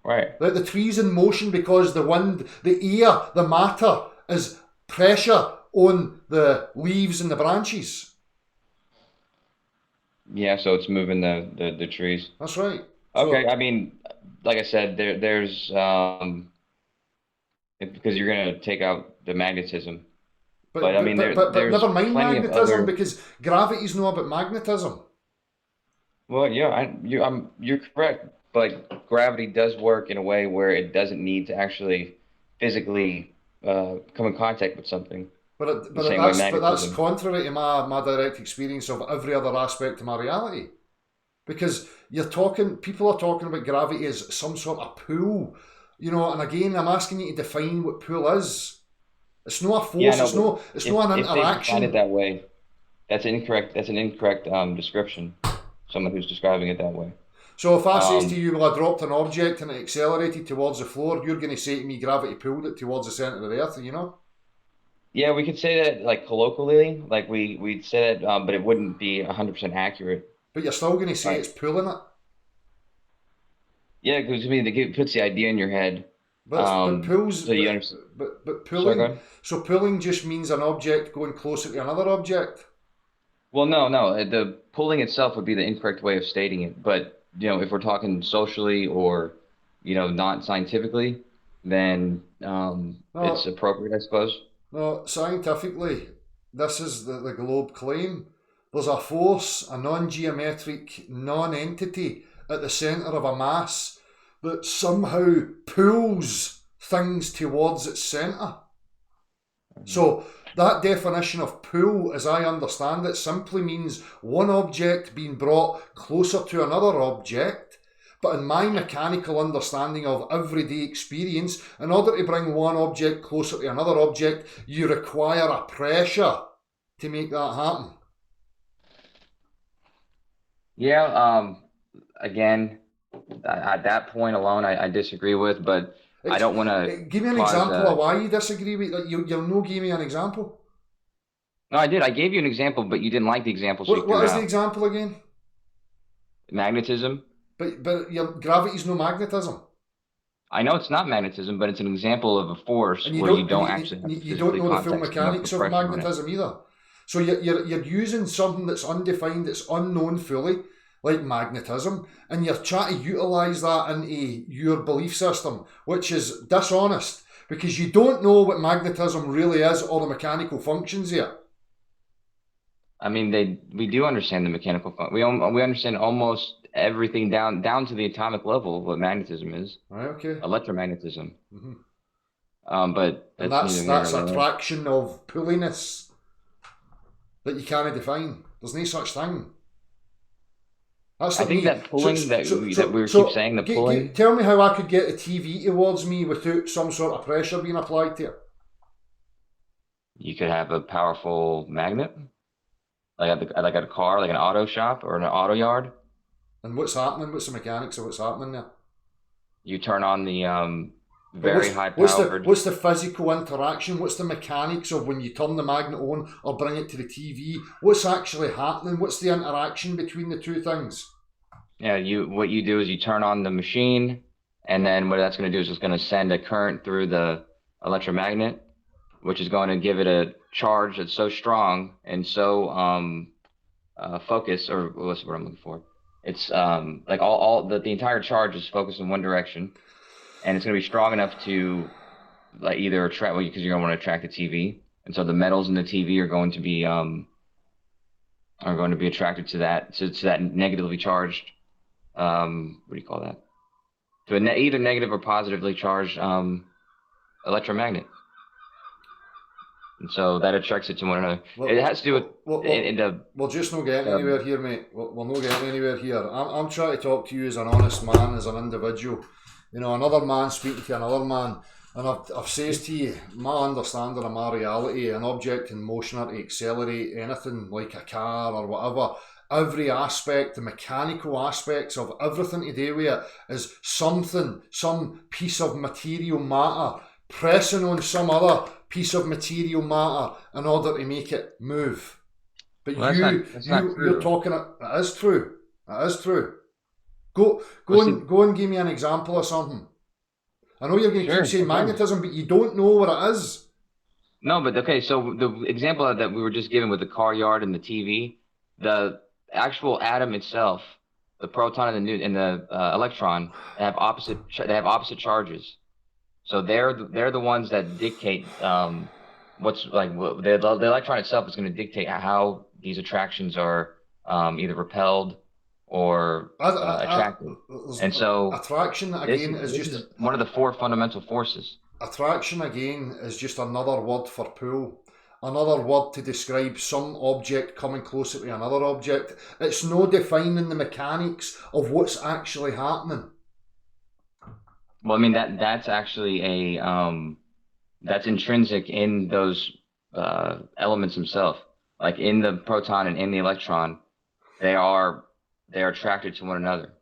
Right. Like the tree's in motion because the wind, the air, the matter is pressure on the leaves and the branches. Yeah, so it's moving the trees. That's right. Okay, So, I mean, like I said, there's because you're gonna take out the magnetism, but I mean but there's never mind plenty of magnetism other. because gravity's not about magnetism. Well, yeah, you're correct, but gravity does work in a way where it doesn't need to actually physically come in contact with something the same way But that's magnetism. contrary to my direct experience of every other aspect of my reality. Because people are talking about gravity as some sort of pull, and again, I'm asking you to define what pull is. It's not a Yeah, force. no, but It's not an if they've defined it interaction. that way, that's incorrect. That's an incorrect description. Someone who's describing it that way. So if I says to Um, you, well, I dropped an object and it accelerated towards the floor, you're going to say to me, gravity pulled it towards the centre of the earth, yeah, we could say that like colloquially, like we'd say that, but it wouldn't be 100% accurate. But you're still going to say Right. it's pulling it. Yeah, because I mean, it puts the idea in your head. But pulls, So you understand. but Sorry, go pulling. ahead. So pulling just means an object going closer to another object. Well, no. The pulling itself would be the incorrect way of stating it. But if we're talking socially or not scientifically, then it's No, appropriate, I suppose. no. Scientifically, this is the globe claim. There's a force, a non-geometric non-entity at the centre of a mass that somehow pulls things towards its centre. So that definition of pull, as I understand it, simply means one object being brought closer to another object. But in my mechanical understanding of everyday experience, in order to bring one object closer to another object, you require a pressure to make that happen. Yeah. Again, at that point alone, I disagree with, but I don't want to Give me an cause example of why you disagree with that. You'll no give me an example. No, I did. I gave you an example, but you didn't like the example, so you threw What it is the out. example again? Magnetism. But your gravity's no magnetism. I know it's not magnetism, but it's an example of a force And where you don't actually have to you don't physically know the full contact something else mechanics with of pressure on it. magnetism either. So you're using something that's undefined, that's unknown fully, like magnetism, and you're trying to utilise that into your belief system, which is dishonest because you don't know what magnetism really is or the mechanical functions here. I mean, we do understand the mechanical fun. We understand almost everything down to the atomic level of what magnetism is, Right? Okay. electromagnetism. hmm But And that's neither here that's nor there. attraction of pulliness that you can't define. There's no such thing. That's I like think me. that pulling that we keep saying the pulling. Tell me how I could get the TV towards me without some sort of pressure being applied to it. You could have a powerful magnet, like at a car, like an auto shop or an auto yard. And what's happening? What's the mechanics of what's happening there? You turn on the But very high powered. what's the physical interaction? What's the mechanics of when you turn the magnet on or bring it to the TV? What's actually happening? What's the interaction between the two things? Yeah, what you do is you turn on the machine, and then what that's going to do is it's going to send a current through the electromagnet, which is going to give it a charge that's so strong and so focused, or what's the word I'm looking for? It's like all the entire charge is focused in one direction, and it's going to be strong enough to like either attract, well, because you're going to want to attract the TV, and so the metals in the TV are going to be attracted to that negatively charged what do you call that? To either negative or positively charged electromagnet. And so that attracts it to one another. It has to do with We're just not getting anywhere here, mate. We're not getting anywhere here. I'm trying to talk to you as an honest man, as an individual. Another man speaking to another man. And I've says to you, my understanding of my reality, an object in motion or to accelerate anything like a car or whatever, every aspect, the mechanical aspects of everything to do with it is something, some piece of material matter pressing on some other piece of material matter in order to make it move. But well, that's not true. You're talking. It is true. It is true. Go and give me an example of something. I know you're going to keep saying magnetism, but you don't know what it is. No, but okay. So the example that we were just given with the car yard and the TV, the actual atom itself the proton and the electron, they have opposite charges. So they're the ones that dictate what's like the electron itself is going to dictate how these attractions are either repelled or attracted. And so attraction again is just one of the four fundamental forces. Attraction again is just another word for pull. Another word to describe some object coming closer to another object. It's no defining the mechanics of what's actually happening. Well, I mean that's actually that's intrinsic in those elements themselves. Like in the proton and in the electron, they are attracted to one another,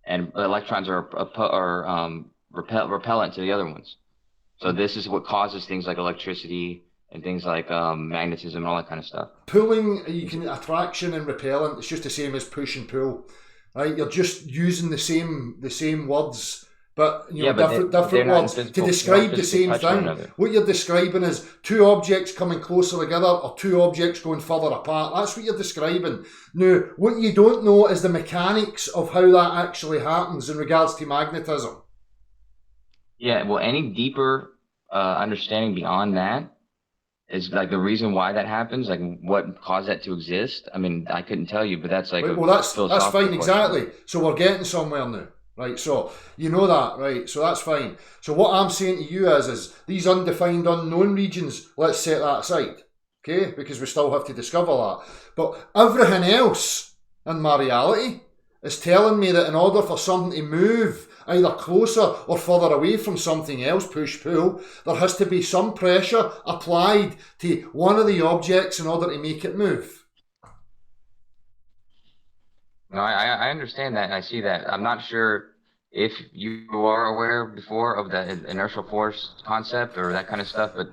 and the electrons are repellent to the other ones. So this is what causes things like electricity and things like magnetism and all that kind of stuff. Pulling, attraction and repellent, it's just the same as push and pull, right? You're just using the same words, but different words to describe the same thing. What you're describing is two objects coming closer together or two objects going further apart. That's what you're describing. Now, what you don't know is the mechanics of how that actually happens in regards to magnetism. Yeah, well, any deeper understanding beyond that is like the reason why that happens, like what caused that to exist. I mean, I couldn't tell you, but that's like that's fine, exactly. So we're getting somewhere now, right? So you know that, right? So that's fine. So what I'm saying to you is these undefined, unknown regions. Let's set that aside, okay? Because we still have to discover that. But everything else in my reality is telling me that in order for something to move either closer or further away from something else, push-pull, there has to be some pressure applied to one of the objects in order to make it move. No, I understand that and I see that. I'm not sure if you are aware before of the inertial force concept or that kind of stuff, but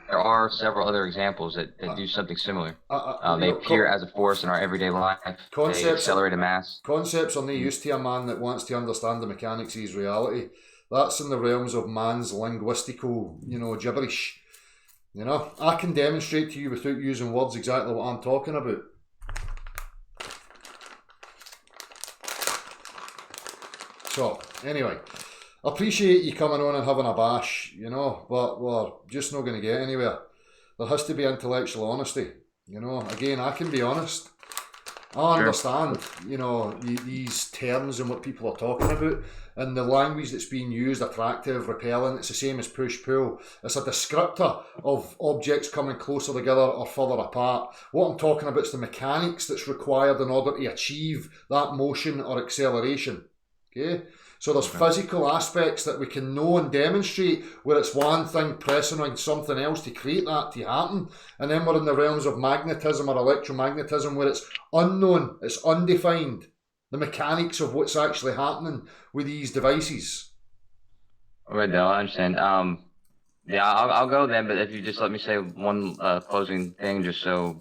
there are several other examples that do something similar. They appear as a force in our everyday life. They accelerate a mass. Concepts are no use to a man that wants to understand the mechanics of his reality. That's in the realms of man's linguistical, gibberish. I can demonstrate to you without using words exactly what I'm talking about. So, anyway, I appreciate you coming on and having a bash, but we're just not going to get anywhere. There has to be intellectual honesty, Again, I can be honest. I understand, these terms and what people are talking about, and the language that's being used, attractive, repellent, it's the same as push-pull. It's a descriptor of objects coming closer together or further apart. What I'm talking about is the mechanics that's required in order to achieve that motion or acceleration. Okay, so there's physical aspects that we can know and demonstrate where it's one thing pressing on something else to create that to happen, and then we're in the realms of magnetism or electromagnetism where it's unknown, it's undefined, the mechanics of what's actually happening with these devices. All right, Dale, I understand. Yeah, I'll go then, but if you just let me say one closing thing, just so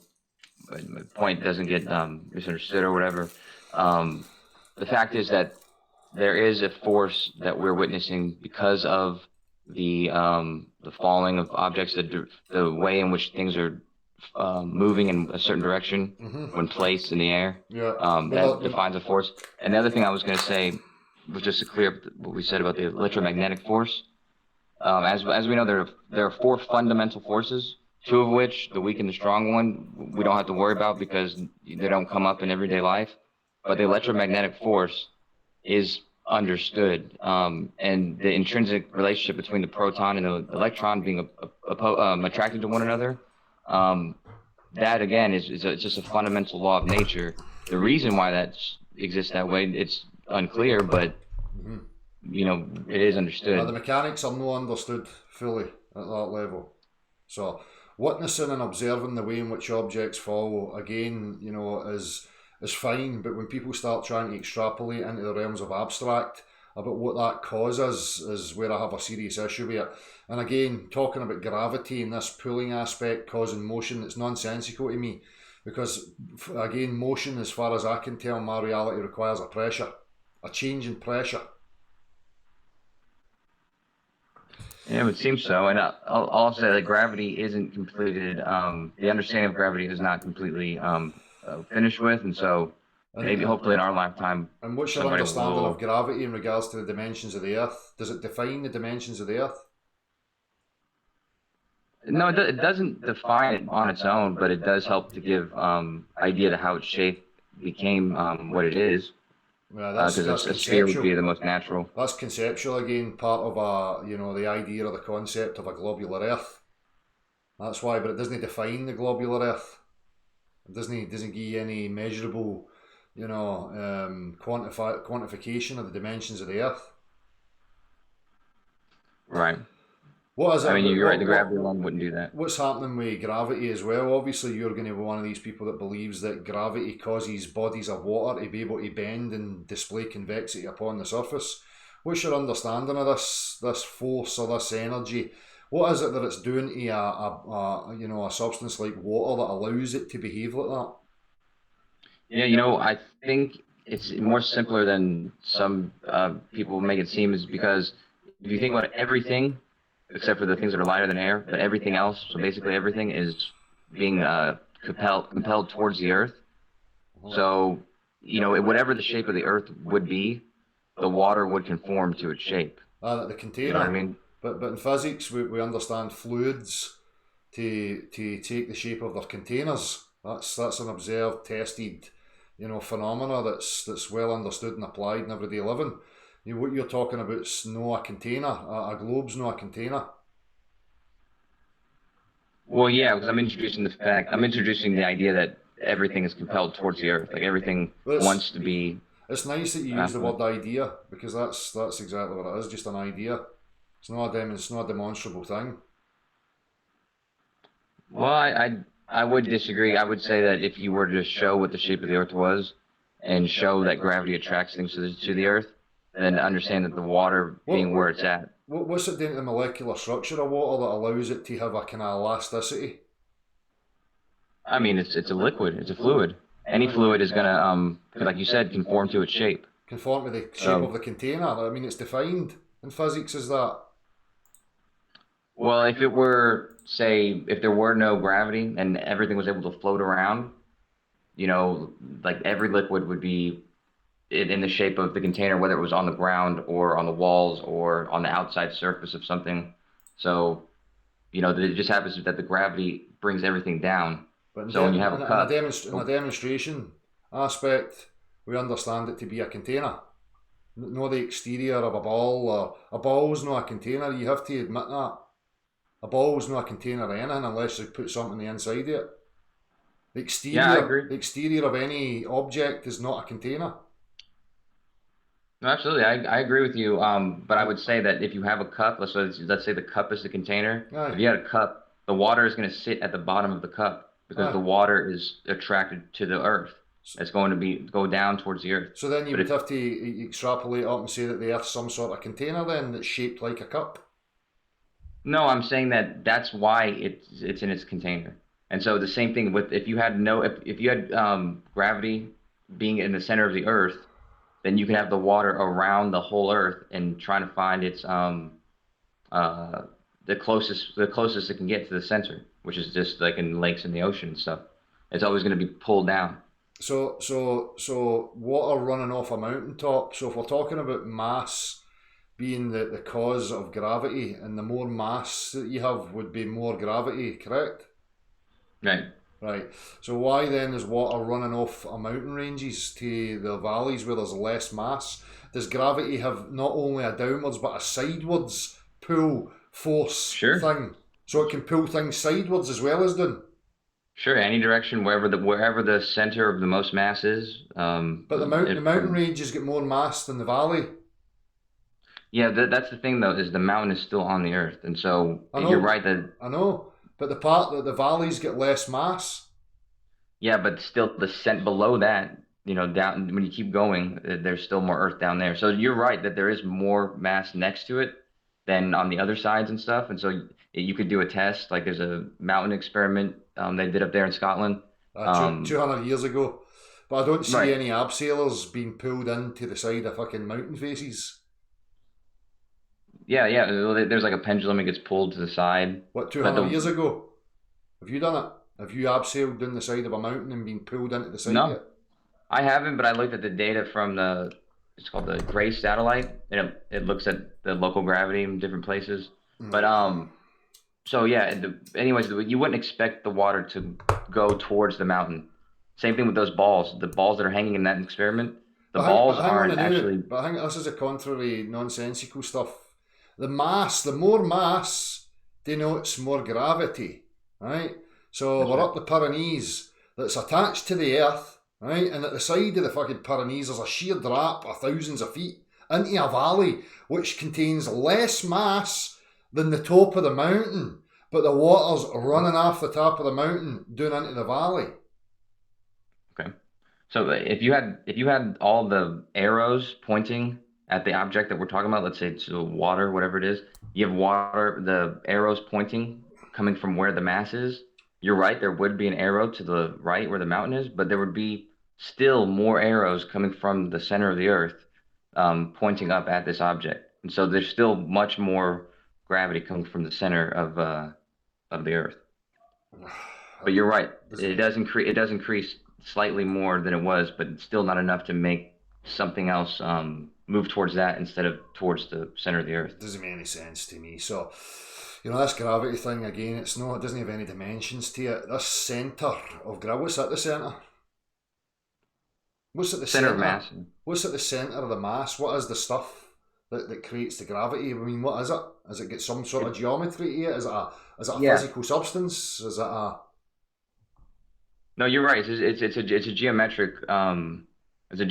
my point doesn't get misunderstood or whatever. The fact is that there is a force that we're witnessing because of the falling of objects, the way in which things are moving in a certain direction when placed in the air. That defines a force. And the other thing I was going to say was just to clear up what we said about the electromagnetic force. As we know, there are four fundamental forces, two of which, the weak and the strong one, we don't have to worry about because they don't come up in everyday life. But the electromagnetic force is understood, and the intrinsic relationship between the proton and the electron being attracted to one another, that again is just a fundamental law of nature. The reason why that exists that way, it's unclear, but it is understood. The mechanics are not understood fully at that level. So witnessing and observing the way in which objects fall, again, is fine, but when people start trying to extrapolate into the realms of abstract about what that causes is where I have a serious issue with it. And again, talking about gravity and this pulling aspect causing motion, it's nonsensical to me, because again, motion, as far as I can tell, my reality requires a change in pressure. Yeah, it seems so. And I'll say that gravity isn't completed. The understanding of gravity is not completely finished with, and so maybe hopefully in our lifetime, And what's your somebody understanding of will. gravity in regards to the dimensions of the Earth? Does it define the dimensions of the Earth? No, it doesn't define it on its own, but it does help to give idea to how its shape became what it is. Yeah, Because that's a sphere would be conceptual. the most natural. That's conceptual again, part of the idea or the concept of a globular Earth. That's why, but it doesn't define the globular Earth. It doesn't give you any measurable, quantification of the dimensions of the Earth. Right. What is it? I mean, you're right. The gravity What, alone wouldn't do that. what's happening with gravity as well? Obviously, you're going to be one of these people that believes that gravity causes bodies of water to be able to bend and display convexity upon the surface. What's your understanding of this force or this energy? What is it that it's doing to a substance like water that allows it to behave like that? Yeah, I think it's more simpler than some people make it seem, is because if you think about everything, except for the things that are lighter than air, but everything else, so basically everything is being compelled towards the Earth. So, whatever the shape of the Earth would be, the water would conform to its shape. The container. You know what I mean? But in physics, we understand fluids to take the shape of their containers. That's an observed, tested, phenomena that's well understood and applied in everyday living. What you're talking about is no a container. A globe's no a container. Well, yeah, because I'm introducing the idea that everything is compelled towards the Earth. Like everything wants to be. It's nice that you use the word idea, because that's exactly what it is. Just an idea. It's not a demonstrable thing. Well, I would disagree. I would say that if you were to show what the shape of the Earth was, and show that gravity attracts things to the Earth, then understand that the water being where it's at. What's it doing to the molecular structure of water that allows it to have a kind of elasticity? I mean, it's a liquid. It's a fluid. Any fluid is gonna, like you said, conform to its shape. Conform to the shape of the container. I mean, it's defined in physics as that. Well, if it were, say, if there were no gravity and everything was able to float around, like every liquid would be in the shape of the container, whether it was on the ground or on the walls or on the outside surface of something. So, it just happens that the gravity brings everything down. But so when you have a cup, in a demonstration aspect, we understand it to be a container. Not the exterior of a ball. Or a ball's not a container. You have to admit that. A ball's not a container of anything unless you put something on the inside of it. Yeah, I agree. The exterior of any object is not a container. No, absolutely, I agree with you. But I would say that if you have a cup, let's say the cup is the container. Aye. If you had a cup, the water is going to sit at the bottom of the cup because the water is attracted to the Earth. It's going to go down towards the Earth. So then you would have to extrapolate up and say that the Earth's some sort of container then that's shaped like a cup. No, I'm saying that's why it's in its container. And so the same thing with if you had gravity being in the center of the Earth, then you can have the water around the whole Earth and trying to find its the closest it can get to the center, which is just like in lakes and the ocean and stuff. It's always going to be pulled down. So water running off a mountaintop. So if we're talking about mass being the cause of gravity, and the more mass that you have would be more gravity, correct? Right. So why then is water running off a mountain ranges to the valleys where there's less mass? Does gravity have not only a downwards but a sidewards pull force thing? So it can pull things sidewards as well as doing? Sure, any direction, wherever the center of the most mass is. But the mountain ranges get more mass than the valley. Yeah, that's the thing though, is the mountain is still on the Earth, and so you're right that. I know. But the part that the valleys get less mass. Yeah, but still the descent below that, down when you keep going, there's still more Earth down there. So you're right that there is more mass next to it than on the other sides and stuff. And so you could do a test, like there's a mountain experiment they did up there in Scotland. 200 years ago. But I don't see any abseilers being pulled into the side of fucking mountain faces. Yeah. There's like a pendulum, it gets pulled to the side. What, 200 years ago? Have you done it? Have you abseiled down the side of a mountain and been pulled into the side of it? I haven't, but I looked at the data from it's called the Gray satellite, and it looks at the local gravity in different places. But so yeah. Anyways, you wouldn't expect the water to go towards the mountain. Same thing with those balls. The balls that are hanging in that experiment, the But balls hang on aren't a minute. actually. But I think this is a contrary, nonsensical stuff. The more mass denotes more gravity, right? So That's we're right. up the Pyrenees that's attached to the Earth, right? And at the side of the fucking Pyrenees, there's a sheer drop of thousands of feet into a valley which contains less mass than the top of the mountain, but the water's running off the top of the mountain down into the valley. Okay. So if you had all the arrows pointing at the object that we're talking about, let's say it's water, whatever it is, you have water, the arrows pointing coming from where the mass is. You're right, there would be an arrow to the right where the mountain is, but there would be still more arrows coming from the center of the Earth, pointing up at this object. And so there's still much more gravity coming from the center of the Earth. But you're right. It does increase slightly more than it was, but it's still not enough to make something else move towards that instead of towards the center of the Earth. Doesn't make any sense to me. So, this gravity thing again, it doesn't have any dimensions to it. This centre of gravity, what's at the centre? What's at the Center centre? of mass. What's at the centre of the mass? What is the stuff that creates the gravity? I mean, what is it? Has it got some sort of geometry to it? Is it a Yeah. physical substance? Is it a No, you're right. It's a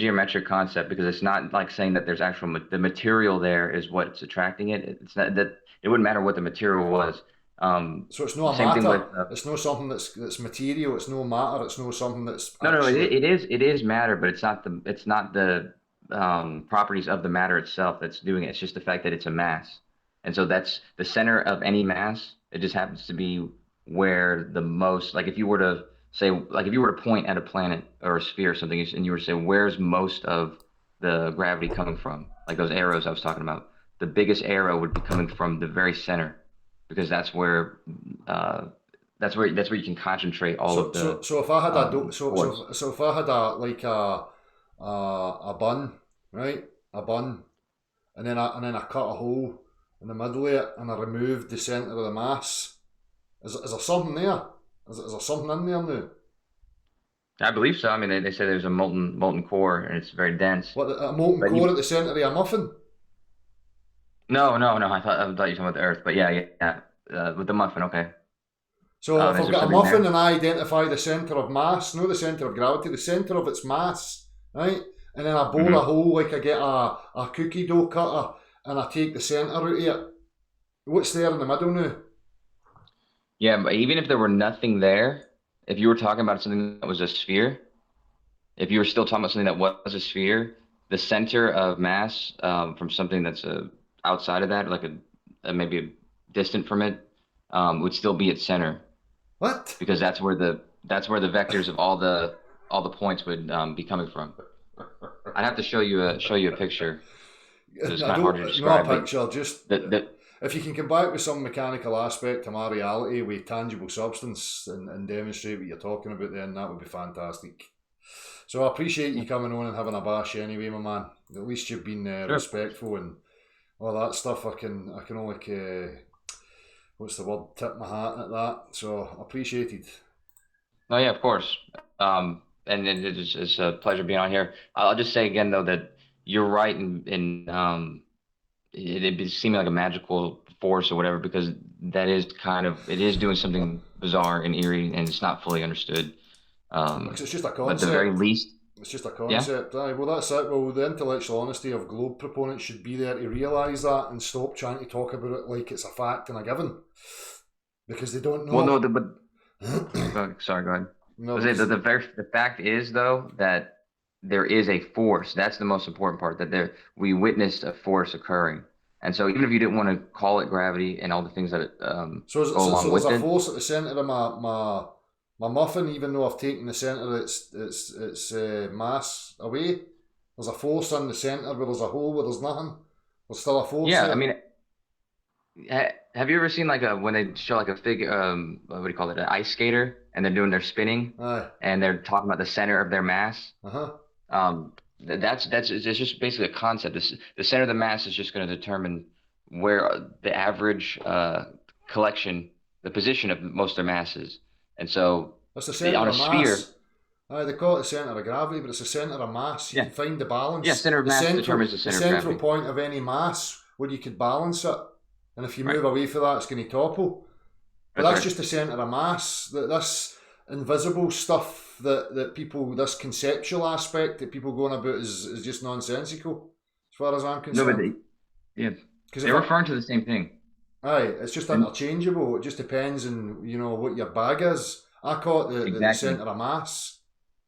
geometric concept because it's not like saying that there's the material there is what's attracting it. It's not that it wouldn't matter what the material was. So it's not a Same thing matter. with It's not something that's material. It's no matter. It's not something that's no, actually. it is matter, but it's not the properties of the matter itself that's doing it. It's just the fact that it's a mass, and so that's the center of any mass. It just happens to be where the most, like if you were to say, like if you were to point at a planet or a sphere or something, and you were to say, where's most of the gravity coming from? Like those arrows I was talking about, the biggest arrow would be coming from the very center, because that's where you can concentrate all of the. So if I had force. so if I had a bun, right, a bun, and then I cut a hole in the middle of it and I removed the centre of the mass, is there something there? Is there something in there now? I believe so. I mean, they say there's a molten core and it's very dense. What, a molten But core at the centre of a muffin? No. I thought you were talking about the Earth, but yeah. With the muffin, okay. So if Is I've there got a something muffin there? and I identify the centre of mass, not the centre of gravity, the centre of its mass, right? And then I bore a hole like I get a cookie dough cutter and I take the centre out of it. What's there in the middle now? Yeah, but even if there were nothing there, if you were talking about something that was a sphere, if you were still talking about something that was a sphere, the center of mass from something that's outside of that, like maybe distant from it, would still be its center, What? because that's where the vectors of all the points would be coming from. I'd have to show you a picture. It's kind of hard to describe. No picture, just The if you can come back with some mechanical aspect to my reality with tangible substance and demonstrate what you're talking about, then that would be fantastic. So I appreciate you coming on and having a bash anyway, my man. At least you've been Sure. respectful and all that stuff. I can only what's the word? Tip my hat at that. So appreciated. No, yeah, of course. And it's a pleasure being on here. I'll just say again though that you're right in it seeming like a magical force or whatever, because it is doing something bizarre and eerie and it's not fully understood. Because it's just a But at the very concept. least, It's just a yeah, concept. Aye, well, that's it. Well, the intellectual honesty of globe proponents should be there to realise that and stop trying to talk about it like it's a fact and a given. Because they don't know. well, no, sorry, go ahead. No, I was saying that the fact is though that there is a force. That's the most important part. That we witnessed a force occurring, and so even if you didn't want to call it gravity and all the things that so, go along there's with a it, force at the centre of my muffin, even though I've taken the centre of its mass away. There's a force in the centre where there's a hole where there's nothing. There's still a force yeah. there. I mean, have you ever seen like when they show like a figure, what do you call it, an ice skater, and they're doing their spinning, Aye. and they're talking about the center of their mass? Uh-huh. That's it's just basically a concept. The center of the mass is just going to determine where the average collection, the position of most of their mass is. And so That's the centre on a of sphere, mass. They call it the centre of gravity, but it's the centre of mass. You yeah, can find the balance. yeah, center of mass determines the center of central gravity. point of any mass where you could balance it. And if you Right. move away from that, it's going to topple. But that's just the centre of mass. This invisible stuff that people, this conceptual aspect that people go on about is just nonsensical, as far as I'm No, concerned. yeah, 'Cause they're referring to the same thing. aye, it's just interchangeable. It just depends on what your bag is. I call it the Exactly. centre of mass.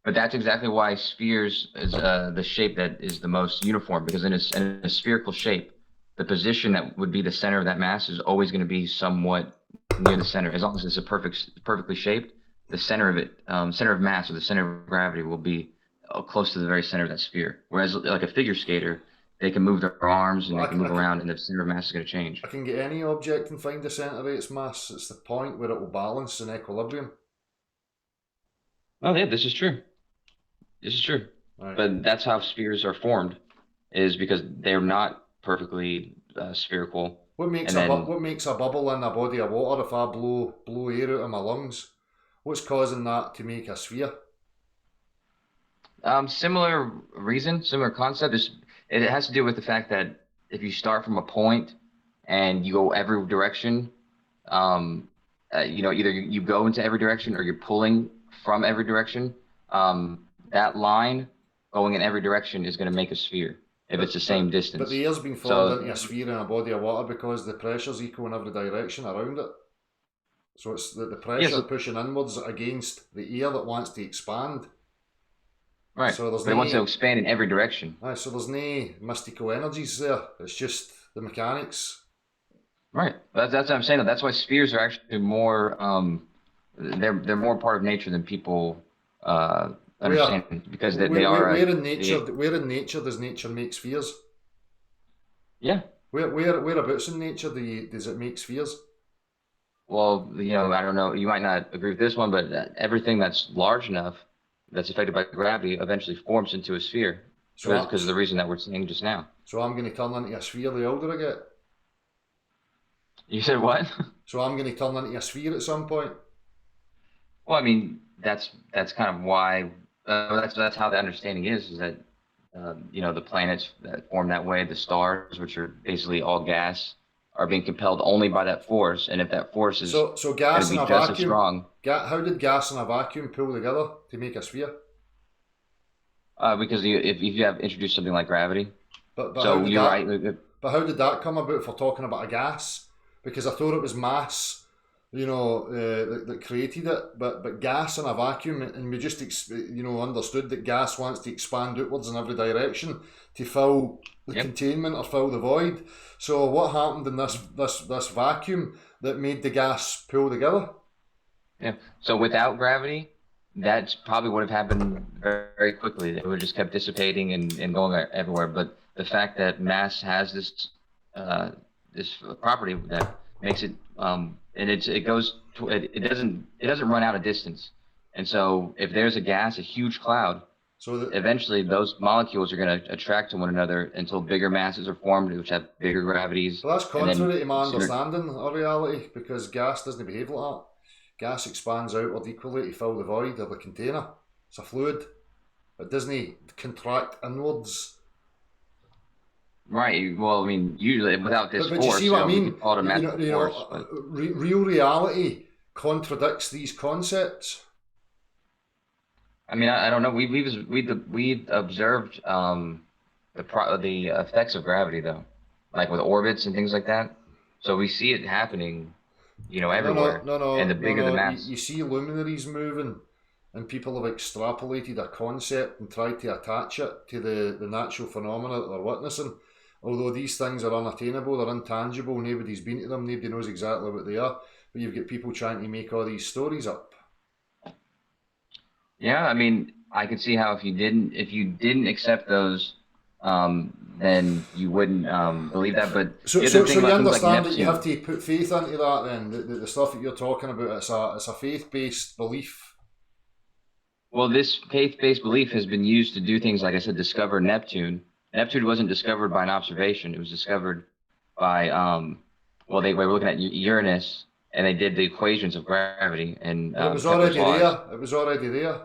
But that's exactly why spheres is the shape that is the most uniform, because in a spherical shape, the position that would be the center of that mass is always going to be somewhat near the center. As long as it's perfectly shaped, the center of it, center of mass or the center of gravity will be close to the very center of that sphere. Whereas like a figure skater, they can move their arms and they can move around, and the center of mass is going to change. I can get any object and find the centre of its mass. It's the point where it will balance in equilibrium. Oh yeah, this is true. This is true. Right. But that's how spheres are formed, is because they're not perfectly spherical. What makes what makes a bubble in a body of water if I blow air out of my lungs? What's causing that to make a sphere? Similar reason, similar concept. It has to do with the fact that if you start from a point and you go every direction, either you go into every direction or you're pulling from every direction. That line going in every direction is going to make a sphere if it's the same distance. But the air's been formed into a sphere in a body of water because the pressure's equal in every direction around it. So it's the pressure pushing inwards against the air that wants to expand. Right. So it wants to expand in every direction. Right. So there's no mystical energies there. It's just the mechanics. Right. That's what I'm saying. That's why spheres are actually more. They're more part of nature than people understand, because they are. Where in nature does nature make spheres? Yeah. Whereabouts in nature does it make spheres? Well, I don't know. You might not agree with this one, but everything that's large enough that's affected by gravity eventually forms into a sphere. Because of the reason that we're saying just now. So I'm going to turn into a sphere the older I get. You said what? So I'm going to turn into a sphere at some point. Well, I mean, that's kind of why. That's how the understanding is that the planets that form that way, the stars, which are basically all gas, are being compelled only by that force, and if that force is so gas in a just vacuum, as strong. How did gas in a vacuum pull together to make a sphere? Because if you have introduced something like gravity, but so you're right. But how did that come about for talking about a gas? Because I thought it was mass, that created it. But gas in a vacuum, and we just understood that gas wants to expand outwards in every direction to fill the containment or fill the void. So what happened in this vacuum that made the gas pull together? Yeah. So without gravity, that probably would have happened very, very quickly. It would have just kept dissipating and going everywhere. But the fact that mass has this property that makes it and it goes to, it doesn't run out of distance. And so if there's a huge cloud, so eventually those molecules are going to attract to one another until bigger masses are formed, which have bigger gravities. Well, that's contrary to my understanding of reality, because gas doesn't behave like that. Gas expands outward equally to fill the void of the container. It's a fluid. It doesn't contract inwards. Right. Well, I mean, usually without this force, you see what I mean? Automatic force. Real reality contradicts these concepts. I mean, I don't know. We've observed the effects of gravity, though, like with orbits and things like that. So we see it happening, everywhere. No. And the bigger the mass. You see luminaries moving, and people have extrapolated a concept and tried to attach it to the natural phenomena that they're witnessing. Although these things are unattainable, they're intangible, nobody's been to them, nobody knows exactly what they are. But you've got people trying to make all these stories up. Yeah, I mean, I could see how if you didn't accept those, then you wouldn't believe that. But so you understand that you have to put faith into that. Then the stuff that you're talking about, it's a faith-based belief. Well, this faith-based belief has been used to do things like I said, discover Neptune. Neptune wasn't discovered by an observation; it was discovered by well, they were looking at Uranus, and they did the equations of gravity and But it was Kepler's already laws. there. It was already there.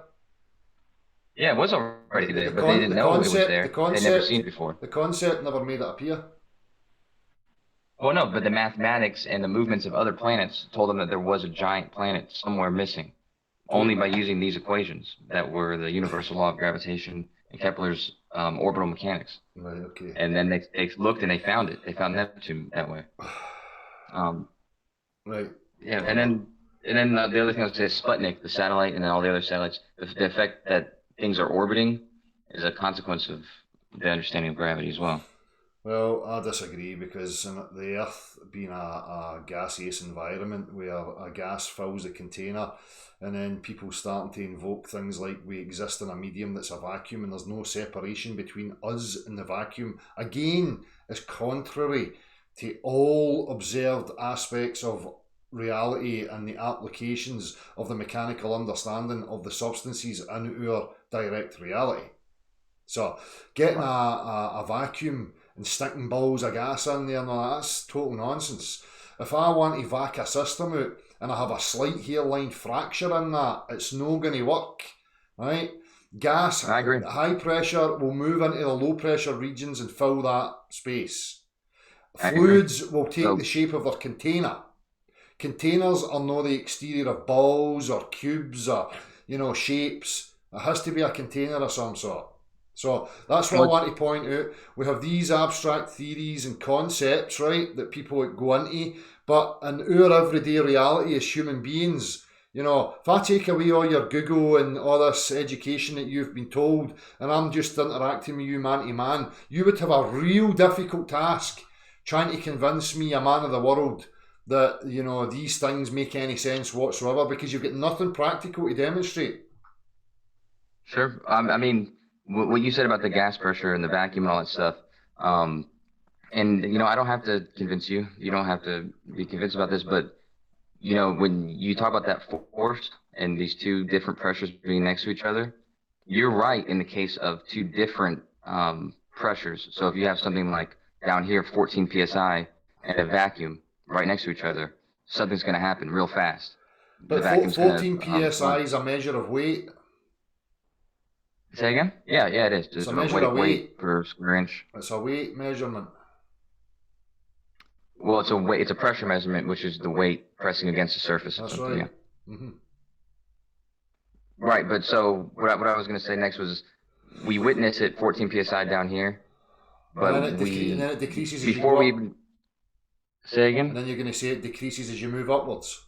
Yeah, it was already there, but they The didn't know it was concept, the there. They'd never concept, seen it before. the concept never made it appear. Oh no, but the mathematics and the movements of other planets told them that there was a giant planet somewhere missing, only by using these equations that were the universal law of gravitation and Kepler's orbital mechanics. Right. Okay. And then they looked and they found it. They found Neptune that way. Right. Yeah, and then the other thing I was going to say, Sputnik, the satellite, and then all the other satellites, the effect that things are orbiting is a consequence of the understanding of gravity as well. Well, I disagree because the Earth being a gaseous environment where a gas fills the container and then people starting to invoke things like we exist in a medium that's a vacuum and there's no separation between us and the vacuum, again, is contrary to all observed aspects of reality and the applications of the mechanical understanding of the substances in our direct reality. So getting a vacuum and sticking balls of gas in there, no, that's total nonsense. If I want to vac a system out and I have a slight hairline fracture in that, it's no going to work, right? Gas, I agree. high pressure will move into the low pressure regions and fill that space. Fluids will take the shape of their container. Containers are not the exterior of balls or cubes or, shapes. It has to be a container of some sort. So that's what I want to point out. We have these abstract theories and concepts, right, that people go into, but in our everyday reality as human beings, if I take away all your Google and all this education that you've been told, and I'm just interacting with you man to man, you would have a real difficult task trying to convince me, a man of the world, that, these things make any sense whatsoever, because you've got nothing practical to demonstrate. Sure. I mean, what you said about the gas pressure and the vacuum and all that stuff, and, I don't have to convince you. You don't have to be convinced about this, but, when you talk about that force and these two different pressures being next to each other, you're right in the case of two different pressures. So if you have something like down here, 14 psi, and a vacuum right next to each other, something's going to happen real fast. But 14 psi is a measure of weight. Say again? Yeah, it is. It's a measure of weight per square inch. It's a weight measurement. Well, it's a pressure measurement, which is the weight pressing against the surface. That's right. Yeah. Mm-hmm. Right, but so what I was going to say next was we witness it 14 psi down here, but and then it decreases before we even say again. And then you're going to say it decreases as you move upwards.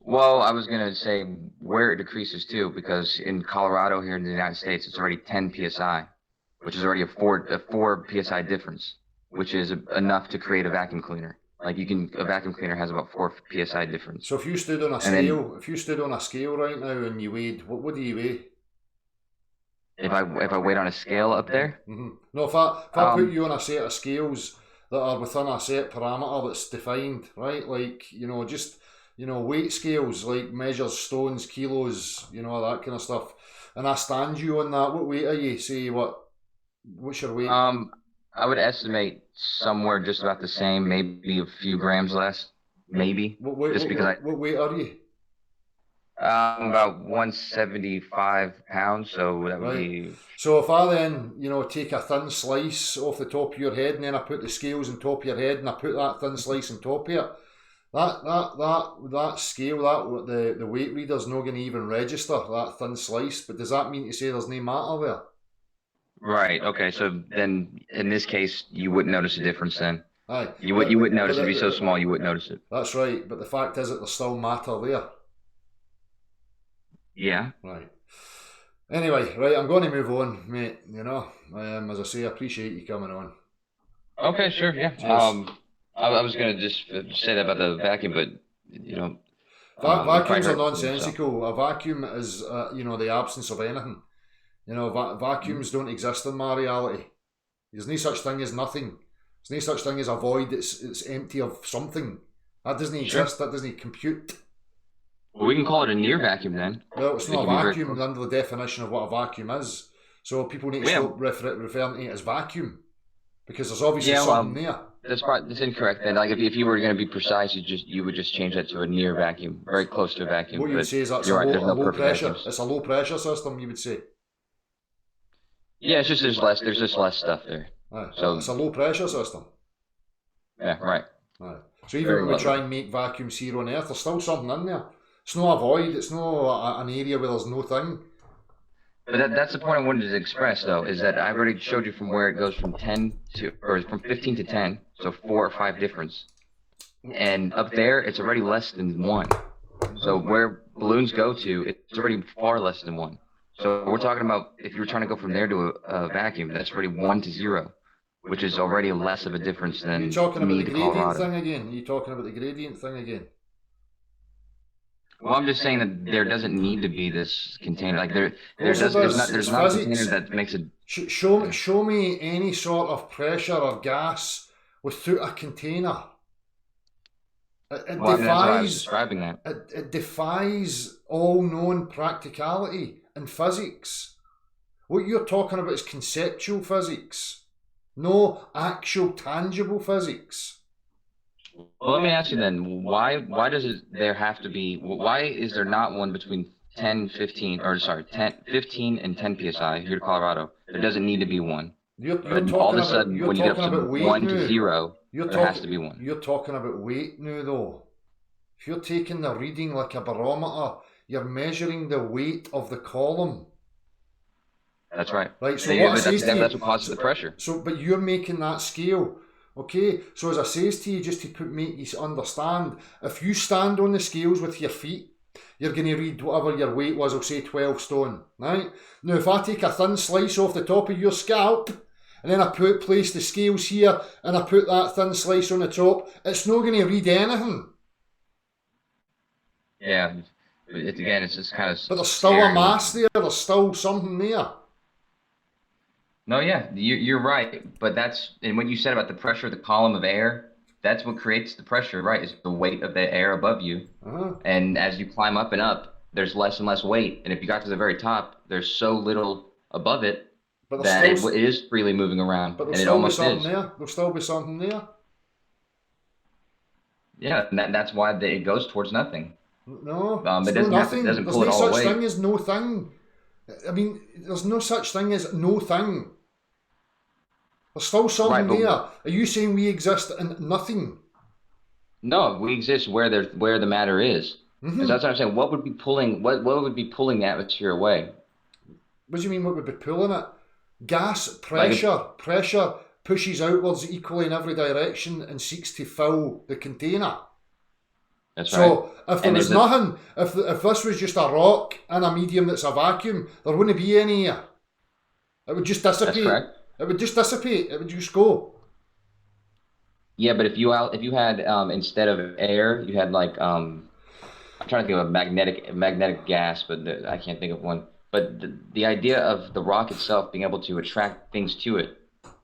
Well, I was going to say where it decreases too, because in Colorado here in the United States, it's already 10 psi, which is already a 4 psi difference, which is enough to create a vacuum cleaner. Like a vacuum cleaner has about 4 psi difference. So if you stood on a scale, right now and you weighed, what do you weigh? If I weighed on a scale up there? Mm-hmm. No, if I put you on a set of scales that are within a set parameter that's defined, right? Like, weight scales, like measures stones, kilos, that kind of stuff. And I stand you on that. What weight are you? Say what's your weight? I would estimate somewhere just about the same, maybe a few grams less, maybe. What weight are you? About 175 pounds, so that would be... So if I then, take a thin slice off the top of your head and then I put the scales on top of your head and I put that thin slice on top of it, that scale, the weight reader's not going to even register that thin slice, but does that mean to say there's no matter there? Right, okay, so then in this case, you wouldn't notice a difference then. Aye. You wouldn't notice it. It'd be so small you wouldn't notice it. That's right, but the fact is that there's still matter there. Yeah. Right. Anyway, right, I'm going to move on, mate, as I say, I appreciate you coming on. Okay, sure, yeah. Cheers. I was going to just say that about the vacuum, but, vacuums are nonsensical. A vacuum is, the absence of anything. Vacuums don't exist in my reality. There's no such thing as nothing. There's no such thing as a void that's empty of something. That doesn't exist. That doesn't compute. Well, we can call it a near vacuum then. Well, it's It not a can be very vacuum close. under the definition of what a vacuum is. So people need to Yeah. stop referring to it as vacuum, because there's obviously Yeah, something well, there. that's incorrect. Then, like, if you were going to be precise, you would just change that to a near vacuum, very close to a vacuum. What you would say is that's you're a right. low, There's a no low perfect pressure. vacuums. It's a low pressure system, you would say. Yeah, it's just there's just less stuff there. So it's a low pressure system. Yeah, right. Aye. So even when we try and make vacuums here on Earth, there's still something in there. It's not a void. It's not an area where there's no thing. But that's the point I wanted to express, though, is that I've already showed you from where it goes from 10 to, or from 15 to 10, so 4 or 5 difference. And up there, it's already less than 1. So where balloons go to, it's already far less than 1. So we're talking about if you're trying to go from there to a vacuum, that's already 1 to 0, which is already less of a difference than You're talking about me the to gradient Colorado. thing again. You're talking about the gradient thing again. Well, I'm just saying that there doesn't need to be this container. Like there's not a container that makes it. Show me any sort of pressure or gas without a container. It Well, I mean, that's why I was defies describing that. it defies all known practicality in physics. What you're talking about is conceptual physics, no actual tangible physics. Well, let me ask you then, why does there have to be, why is there not one between 15 and 10 psi here to Colorado? There doesn't need to be one. But all of a sudden, when you get up to 1 to 0, there has to be one. You're talking about weight now, though. If you're taking the reading like a barometer, you're measuring the weight of the column. That's right. Right. So that's what causes the pressure. So, but you're making that scale. Okay, so as I says to you, just to make you understand, if you stand on the scales with your feet, you're going to read whatever your weight was, I'll say 12 stone, right? Now, if I take a thin slice off the top of your scalp, and then I place the scales here, and I put that thin slice on the top, it's not going to read anything. Yeah, it's just kind of. But there's still a mass there, there's still something there. No, yeah, you're right, but and what you said about the pressure of the column of air, that's what creates the pressure, right? Is the weight of the air above you. And as you climb up and up, there's less and less weight, and if you got to the very top, there's so little above it that it is freely moving around, and it almost is. There'll still be something there. Yeah, and that's why it goes towards nothing. No, it doesn't pull it all away. There's no such thing as no thing. I mean, there's no such thing as no thing. There's still something there. Are you saying we exist in nothing? No, we exist where the matter is. Mm-hmm. That's what I'm saying. What would be pulling the atmosphere away? What do you mean? What would be pulling it? Gas pressure. Pressure pushes outwards equally in every direction and seeks to fill the container. That's so right. If there was nothing, if this was just a rock in a medium that's a vacuum, there wouldn't be any here. It would just dissipate. That's correct. It would just dissipate. It would just go. Yeah, but if you had instead of air, you had like I'm trying to think of a magnetic gas, but I can't think of one. But the idea of the rock itself being able to attract things to it,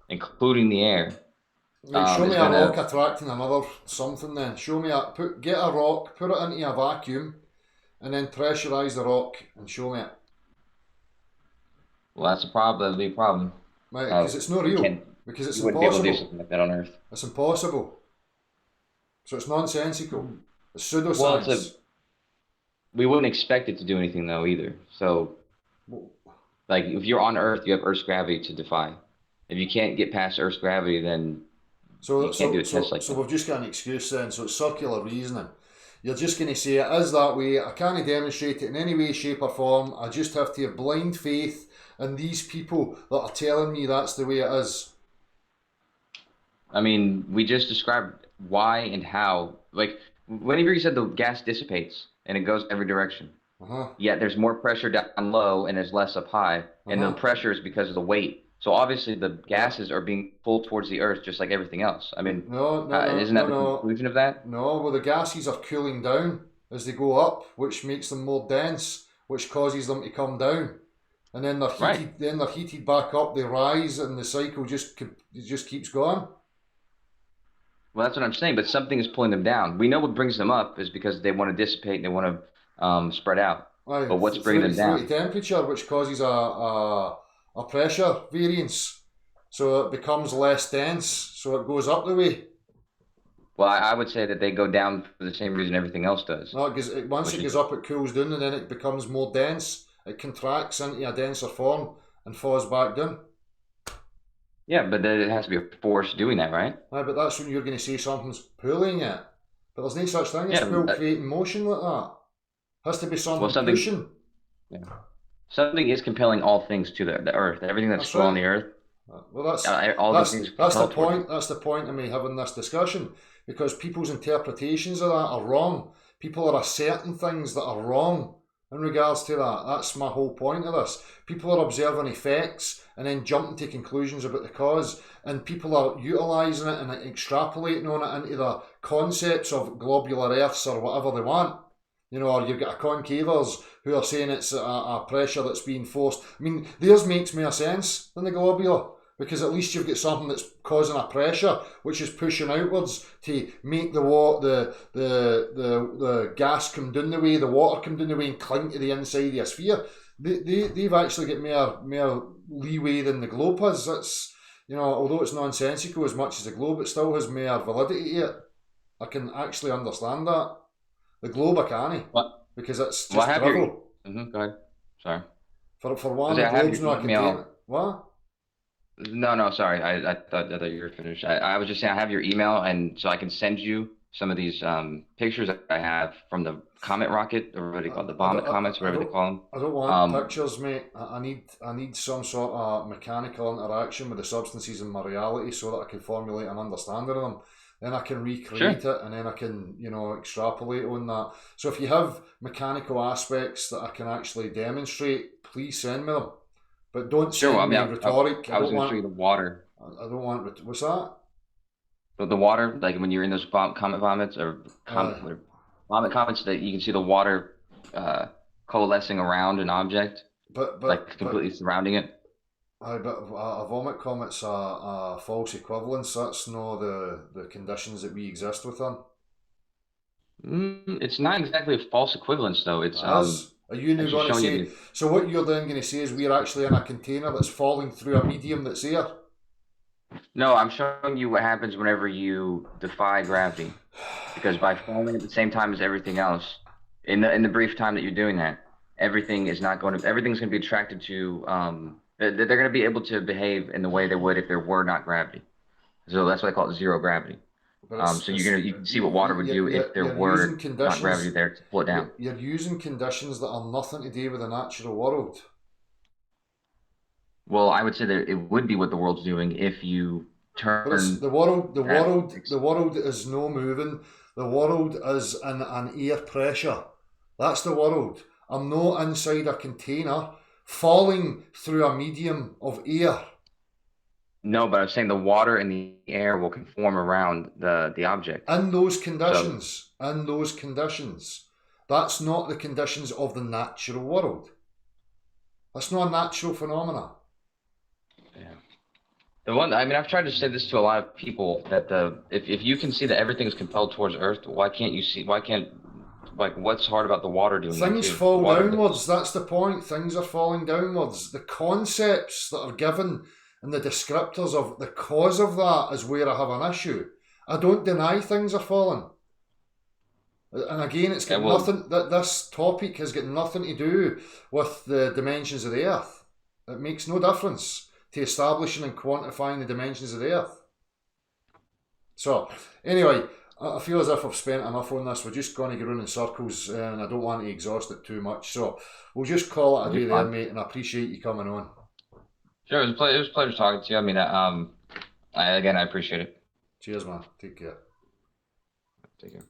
including the air. Show me a rock attracting another something. Then show me get a rock, put it into a vacuum, and then pressurize the rock and show me it. Well, that's a problem. That'd be a problem. Right, because it's not real. Because it's impossible. Be able to do something like that on Earth. It's impossible. So it's nonsensical. It's pseudoscience. Well, we wouldn't expect it to do anything though either. So, like if you're on Earth, you have Earth's gravity to defy. If you can't get past Earth's gravity, then you can't do a test like that. So we've just got an excuse then. So it's circular reasoning. You're just going to say it is that way. I can't demonstrate it in any way, shape or form. I just have to have blind faith in these people that are telling me that's the way it is. I mean, we just described why and how. Like, whenever you said the gas dissipates and it goes every direction, yet there's more pressure down low and there's less up high, and the pressure is because of the weight. So obviously the gases are being pulled towards the Earth just like everything else. I mean, isn't that the conclusion of that? No, well the gases are cooling down as they go up, which makes them more dense, which causes them to come down. And then they're heated. Right. Then they're heated back up. They rise, and the cycle just keeps going. Well, that's what I'm saying. But something is pulling them down. We know what brings them up is because they want to dissipate. And they want spread out. Aye, But what's bringing them through down? temperature, which causes a pressure variance, so it becomes less dense, so it goes up the way. Well, I would say that they go down for the same reason everything else does. No, once it goes up, it cools down, and then it becomes more dense. It contracts into a denser form and falls back down. Yeah, but then it has to be a force doing that, right? Aye, but that's when you're going to say something's pulling it. But there's no such thing as Yeah, pull creating motion like that. Has to be something something- pushing. Yeah. Something is compelling all things to the earth. Everything that's still on the earth. Well, that's these that's the compel towards point. it. That's the point of me having this discussion, because people's interpretations of that are wrong. People are asserting things that are wrong in regards to that. That's my whole point of this. People are observing effects and then jumping to conclusions about the cause, and people are utilising it and extrapolating on it into the concepts of globular Earths or whatever they want. You know, or you've got a concavers who are saying it's a pressure that's being forced. I mean, theirs makes more sense than the globular, because at least you've got something that's causing a pressure which is pushing outwards to make the gas come down the way, the water come down the way and cling to the inside of a sphere. They've actually got more leeway than the globe has. That's, you know, although it's nonsensical as much as the globe, it still has more validity to it. I can actually understand that. The globe I can't, What? because it's just Well, I have drivel. Go ahead. Sorry. For one, I the have globe's your not email. contained. What? No, sorry. I thought you were finished. I was just saying I have your email, and so I can send you some of these pictures that I have from the comet rocket, or what do you call it, the vomit comets, whatever they call them. I don't want pictures, mate. I need some sort of mechanical interaction with the substances in my reality so that I can formulate an understanding of them. Then I can recreate it, and then I can, you know, extrapolate on that. So if you have mechanical aspects that I can actually demonstrate, please send me them. But don't send me rhetoric. I was going to show you the water. I don't want. What's that? The water, like when you're in those comet vomits or vomit comets, that you can see the water coalescing around an object, like completely surrounding it. Aye, but a vomit comet's a false equivalence. That's not the conditions that we exist within. It's not exactly a false equivalence, though. It's Are you now going to say? So what you're then going to say is we're actually in a container that's falling through a medium that's air? No, I'm showing you what happens whenever you defy gravity, because by falling at the same time as everything else, in the brief time that you're doing that, everything's going to be attracted to. They're going to be able to behave in the way they would if there were not gravity. So that's why I call it zero gravity. So you can see what water would do if there were not gravity there to pull it down. You're using conditions that are nothing to do with the natural world. Well, I would say that it would be what the world's doing if you turn. But the world is no moving. The world is in an air pressure. That's the world. I'm not inside a container falling through a medium of air. No, but I'm saying the water and the air will conform around the object. In those conditions, that's not the conditions of the natural world. That's not a natural phenomena. Yeah. I've tried to say this to a lot of people that if you can see that everything is compelled towards Earth, what's hard about the water doing that? Things fall downwards. That's the point. Things are falling downwards. The concepts that are given and the descriptors of the cause of that is where I have an issue. I don't deny things are falling. And again, it's got nothing. This topic has got nothing to do with the dimensions of the Earth. It makes no difference to establishing and quantifying the dimensions of the Earth. So, anyway, I feel as if I've spent enough on this. We're just going to go around in circles, and I don't want to exhaust it too much. So, we'll just call it a day there, mate. And I appreciate you coming on. Sure, it was a pleasure talking to you. I mean, I appreciate it. Cheers, man. Take care. Take care.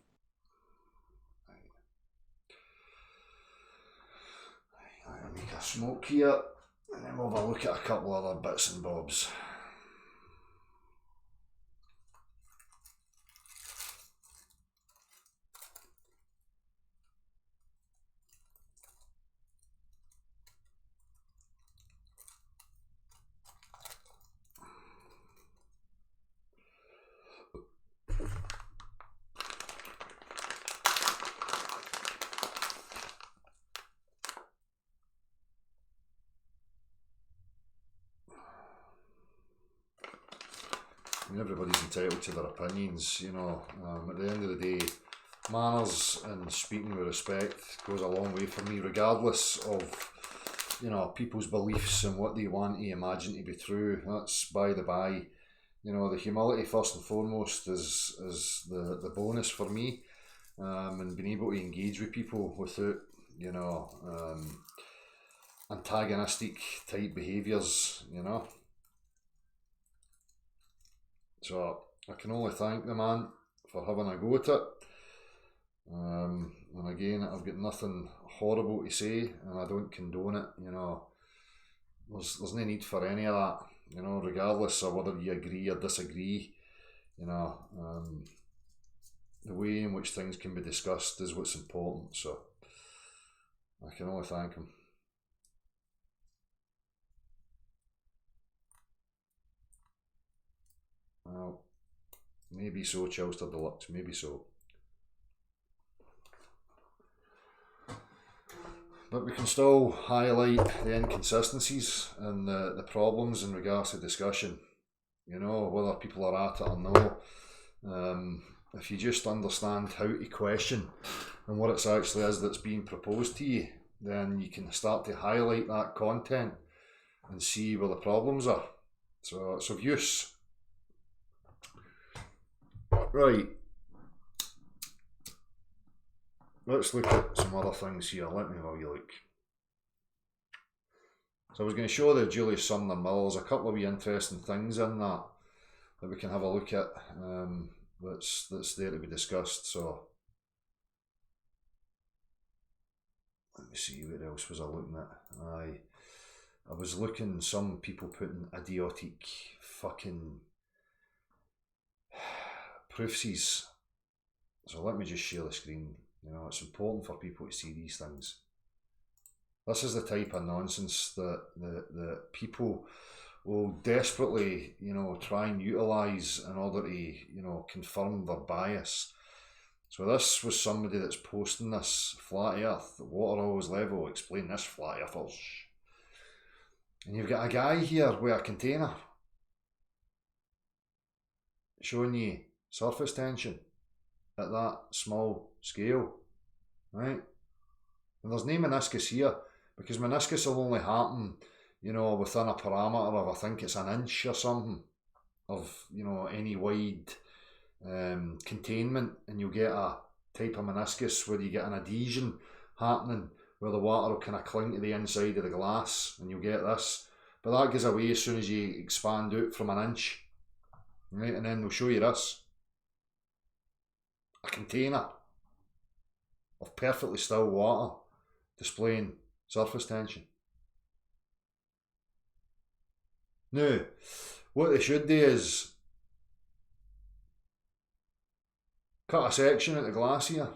I'll make a smoke here, and then we'll have a look at a couple other bits and bobs. everybody's entitled to their opinions, you know. At the end of the day, manners and speaking with respect goes a long way for me, regardless of, you know, people's beliefs and what they want to imagine to be true. That's by the by. You know, the humility first and foremost is the bonus for me, and being able to engage with people without, you know, antagonistic type behaviours, you know. So I can only thank the man for having a go at it. And again, I've got nothing horrible to say, and I don't condone it, you know. There's no need for any of that, you know, regardless of whether you agree or disagree, you know. The way in which things can be discussed is what's important, so I can only thank him. Well, maybe so, Chelsea Deluxe, maybe so. But we can still highlight the inconsistencies and the problems in regards to discussion. You know, whether people are at it or no. If you just understand how to question and what it actually is that's being proposed to you, then you can start to highlight that content and see where the problems are. So it's of use. Right. Let's look at some other things here. Let me have a wee look. So I was going to show the Julius Sumner Mill. There's a couple of wee interesting things in that we can have a look at. That's there to be discussed. So let me see, what else was I looking at? I was looking, some people putting idiotic fucking proofsies. So let me just share the screen. You know, it's important for people to see these things. This is the type of nonsense that the people will desperately, you know, try and utilise in order to, you know, confirm their bias. So this was somebody that's posting this flat earth, water always level, explain this flat earthers. And you've got a guy here with a container showing you surface tension at that small scale, right? And there's no meniscus here, because meniscus will only happen, you know, within a parameter of, I think it's an inch or something, of, you know, any wide containment, and you'll get a type of meniscus where you get an adhesion happening, where the water will kind of cling to the inside of the glass, and you'll get this. But that goes away as soon as you expand out from an inch, right? And then they'll show you this. A container of perfectly still water displaying surface tension. Now, what they should do is cut a section at the glass here,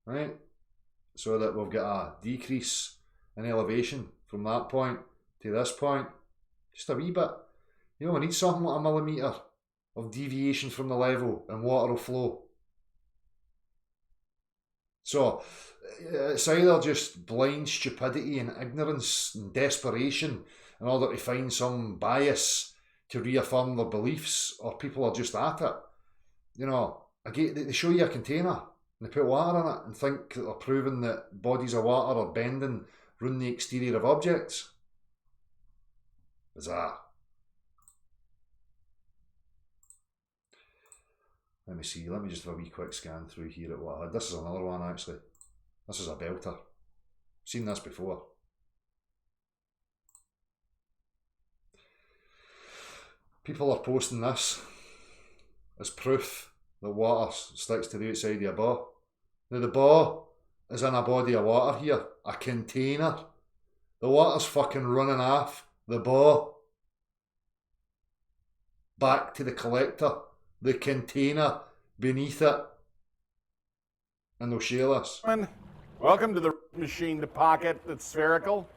right? So that we've got a decrease in elevation from that point to this point. Just a wee bit. You know, we need something like a millimetre of deviation from the level, and water will flow. So it's either just blind stupidity and ignorance and desperation in order to find some bias to reaffirm their beliefs, or people are just at it. You know, again, they show you a container and they put water in it and think that they're proving that bodies of water are bending around the exterior of objects. Bizarre. Let me see, let me just have a wee quick scan through here at what I had. This is another one actually. This is a belter. Seen this before. People are posting this as proof that water sticks to the outside of a ball. Now the ball is in a body of water here, a container. The water's fucking running off the ball back to the collector, the container beneath it, and they'll share this. Welcome to the machined pocket that's spherical.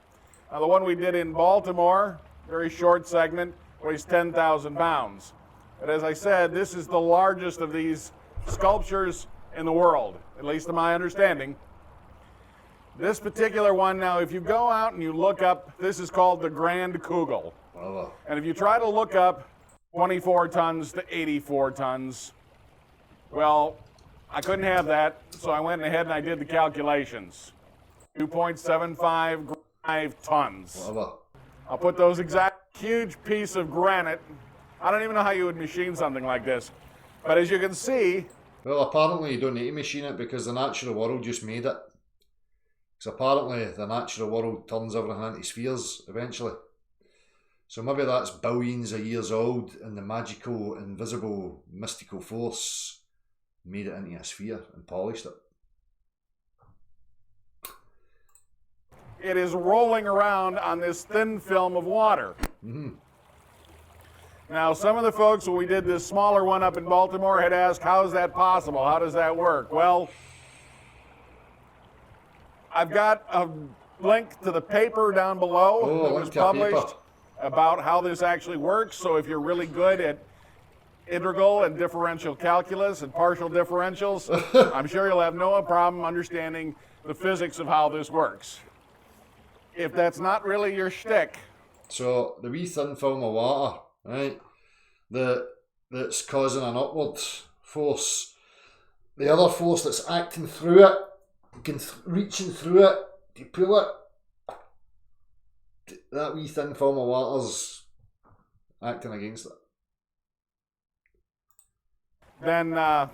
The one we did in Baltimore, very short segment, weighs 10,000 pounds. But as I said, this is the largest of these sculptures in the world, at least to my understanding. This particular one, now, if you go out and you look up, this is called the Grand Kugel. Bravo. And if you try to look up 24 tons to 84 tons. Well, I couldn't have that, so I went ahead and I did the calculations. 2.75 tons. Whatever. I'll put those exact huge piece of granite. I don't even know how you would machine something like this. But as you can see... Well, apparently you don't need to machine it because the natural world just made it. Because apparently the natural world turns everything into spheres eventually. So maybe that's billions of years old and the magical, invisible, mystical force made it into a sphere and polished it. It is rolling around on this thin film of water. Mm-hmm. Now, some of the folks, when we did this smaller one up in Baltimore, had asked, how is that possible? How does that work? Well, I've got a link to the paper down below that was published about how this actually works. So if you're really good at integral and differential calculus and partial differentials, I'm sure you'll have no problem understanding the physics of how this works. If that's not really your shtick. So the wee thin film of water, right, that's causing an upward force. The other force that's acting through it, reaching through it to pull it. That wee thin film of water's acting against it. Then to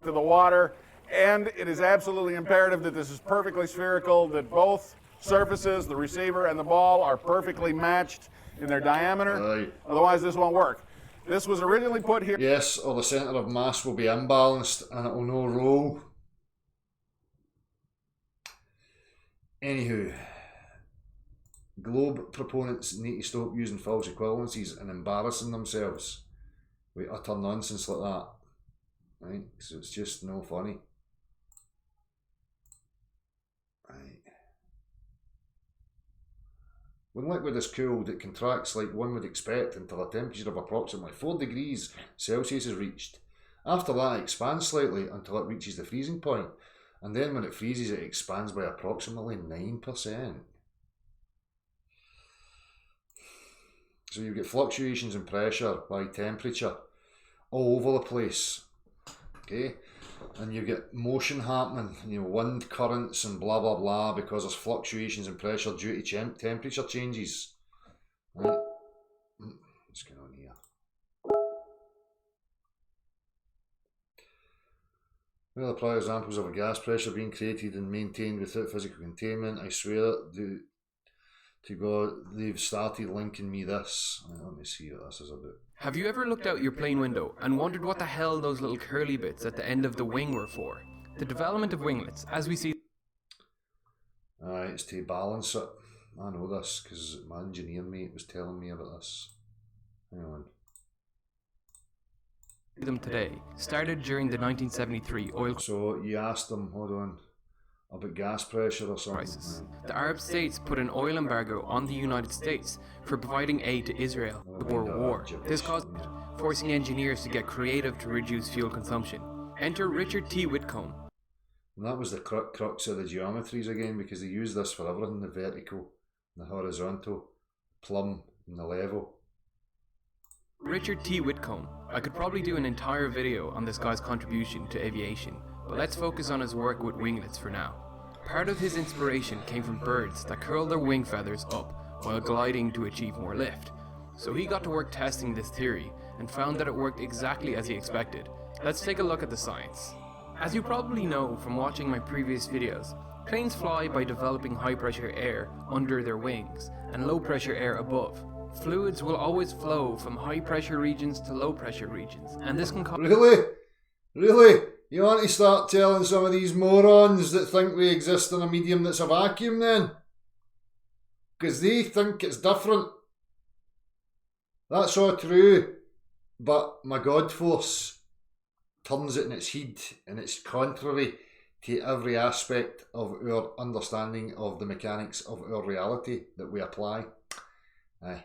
the water, and it is absolutely imperative that this is perfectly spherical, that both surfaces, the receiver and the ball, are perfectly matched in their diameter. Right. Otherwise this won't work. This was originally put here. Yes, or the centre of mass will be imbalanced and it will no roll. Anywho, globe proponents need to stop using false equivalencies and embarrassing themselves with utter nonsense like that. Right? So it's just no funny. Right. When liquid is cooled, it contracts like one would expect until a temperature of approximately 4 degrees Celsius is reached. After that, it expands slightly until it reaches the freezing point, and then when it freezes, it expands by approximately 9%. So you get fluctuations in pressure by temperature all over the place. Okay, and you get motion happening, wind currents and blah blah blah because there's fluctuations in pressure due to temperature changes. Right. What's going on here? Well, the prior examples of a gas pressure being created and maintained without physical containment, I swear to God, they've started linking me this. Let me see what this is about. Have you ever looked out your plane window and wondered what the hell those little curly bits at the end of the wing were for? The development of winglets, as we see it's to balance it. I know this because my engineer mate was telling me about this. Hang on. them today, started during the 1973 oil So you asked them, hold on, about gas pressure or something. crisis. The Arab states put an oil embargo on the United States for providing aid to Israel in the World War. This caused forcing engineers to get creative to reduce fuel consumption. Enter Richard T. Whitcomb. And that was the crux of the geometries again, because they use this for everything, the vertical, the horizontal, plumb, and the level. Richard T. Whitcomb. I could probably do an entire video on this guy's contribution to aviation, but let's focus on his work with winglets for now. Part of his inspiration came from birds that curl their wing feathers up while gliding to achieve more lift. So he got to work testing this theory and found that it worked exactly as he expected. Let's take a look at the science. As you probably know from watching my previous videos, planes fly by developing high pressure air under their wings and low pressure air above. Fluids will always flow from high pressure regions to low pressure regions, and this can cause... Really? Really? You want to start telling some of these morons that think we exist in a medium that's a vacuum then? Because they think it's different. That's all true. But my God force turns it in its head, and it's contrary to every aspect of our understanding of the mechanics of our reality that we apply. Aye.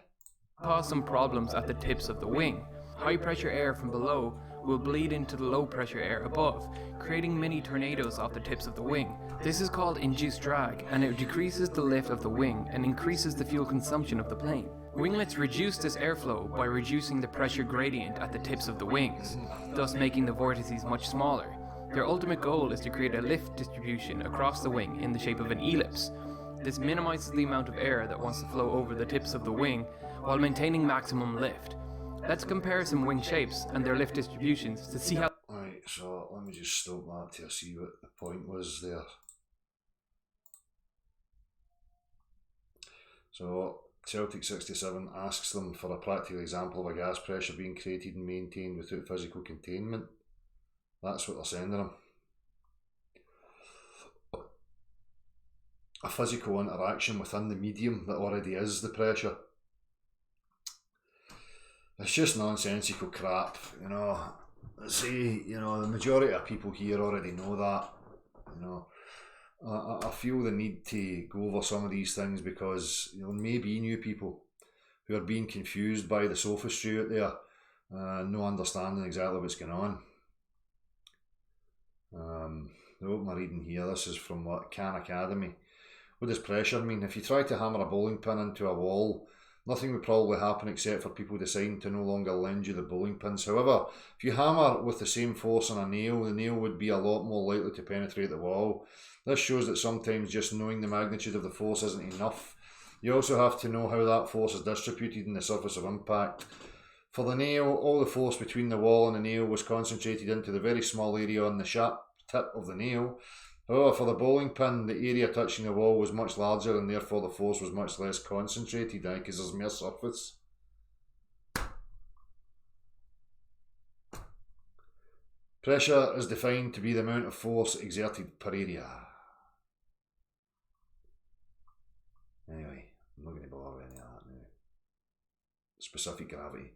cause some problems at the tips of the wing. high pressure air from below will bleed into the low pressure air above, creating mini tornadoes off the tips of the wing. This is called induced drag, and it decreases the lift of the wing and increases the fuel consumption of the plane. Winglets reduce this airflow by reducing the pressure gradient at the tips of the wings, thus making the vortices much smaller. Their ultimate goal is to create a lift distribution across the wing in the shape of an ellipse. This minimizes the amount of air that wants to flow over the tips of the wing while maintaining maximum lift. Let's compare some wing shapes and their lift distributions to see how... Right, so let me just stop that to see what the point was there. So Celtic 67 asks them for a practical example of a gas pressure being created and maintained without physical containment. That's what they're sending them. A physical interaction within the medium that already is the pressure. It's just nonsensical crap, you know. See, you know, the majority of people here already know that, you know. I feel the need to go over some of these things because there may be new people who are being confused by the sophistry out there, no understanding exactly what's going on. The open reading here, this is from what, Khan Academy. What does pressure mean? If you try to hammer a bowling pin into a wall, nothing would probably happen except for people deciding to no longer lend you the bowling pins. However, if you hammer with the same force on a nail, the nail would be a lot more likely to penetrate the wall. This shows that sometimes just knowing the magnitude of the force isn't enough. You also have to know how that force is distributed in the surface of impact. For the nail, all the force between the wall and the nail was concentrated into the very small area on the sharp tip of the nail. However, for the bowling pin, the area touching the wall was much larger and therefore the force was much less concentrated, because there's more surface. Pressure is defined to be the amount of force exerted per area. Anyway, I'm not going to bother with any of that now. Specific gravity.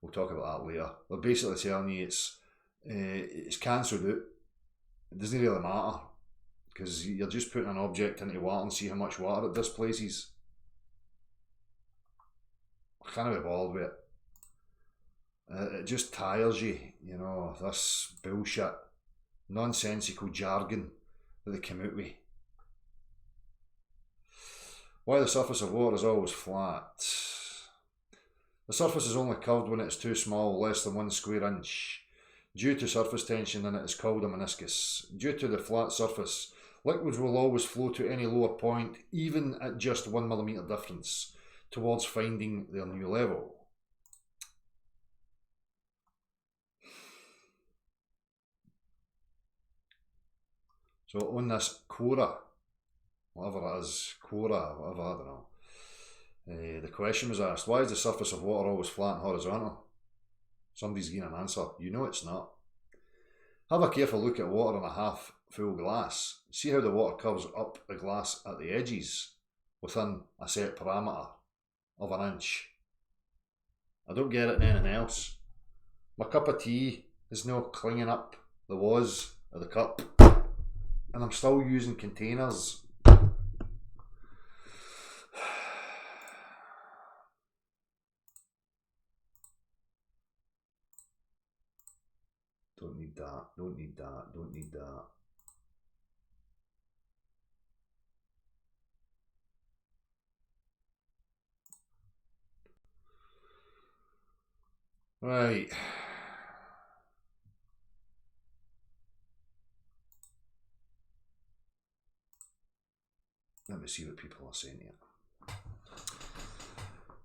We'll talk about that later. They're basically telling you it's cancelled out. It doesn't really matter because you're just putting an object into water and see how much water it displaces. I can't be bothered with it. It just tires you, you know, this bullshit, nonsensical jargon that they come out with. Why the surface of water is always flat. The surface is only curved when it is too small, less than 1 square inch. Due to surface tension, and it is called a meniscus. Due to the flat surface, liquids will always flow to any lower point, even at just 1 millimeter difference, towards finding their new level. So on this Quora, whatever it is, Quora, whatever, I don't know. The question was asked, why is the surface of water always flat and horizontal? Somebody's getting an answer. You know it's not. Have a careful look at water in a half full glass. See how the water curves up the glass at the edges within a set parameter of 1 inch. I don't get it in anything else. My cup of tea is now clinging up the was of the cup and I'm still using containers. Don't need that, don't need that, don't need that. Right. Let me see what people are saying here.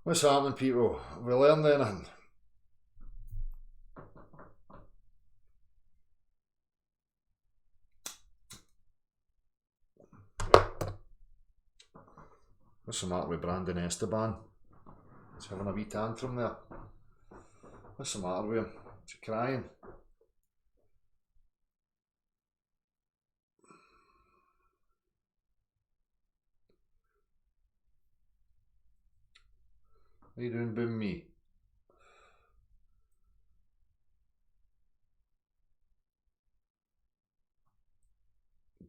What's happening, people? Have we learned anything? What's the matter with Brandon Esteban? He's having a wee tantrum there. What's the matter with him? Is he crying? What are you doing, boom me?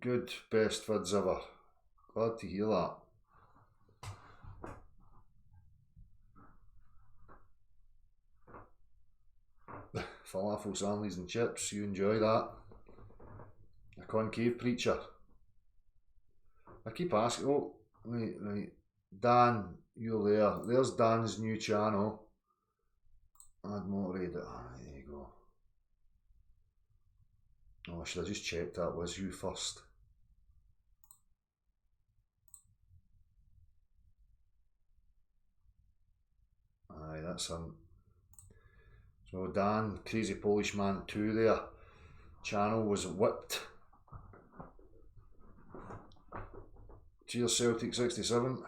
Good, best vids ever. Glad to hear that. falafel sandwiches and chips. You enjoy that. A concave preacher. I keep asking. Oh, right. Dan, you're there. There's Dan's new channel. Add moderator. There you go. Oh, should I just check that was you first? Aye, that's him. So Dan, Crazy Polish Man 2 there. Channel was whipped. Cheers Celtic 67.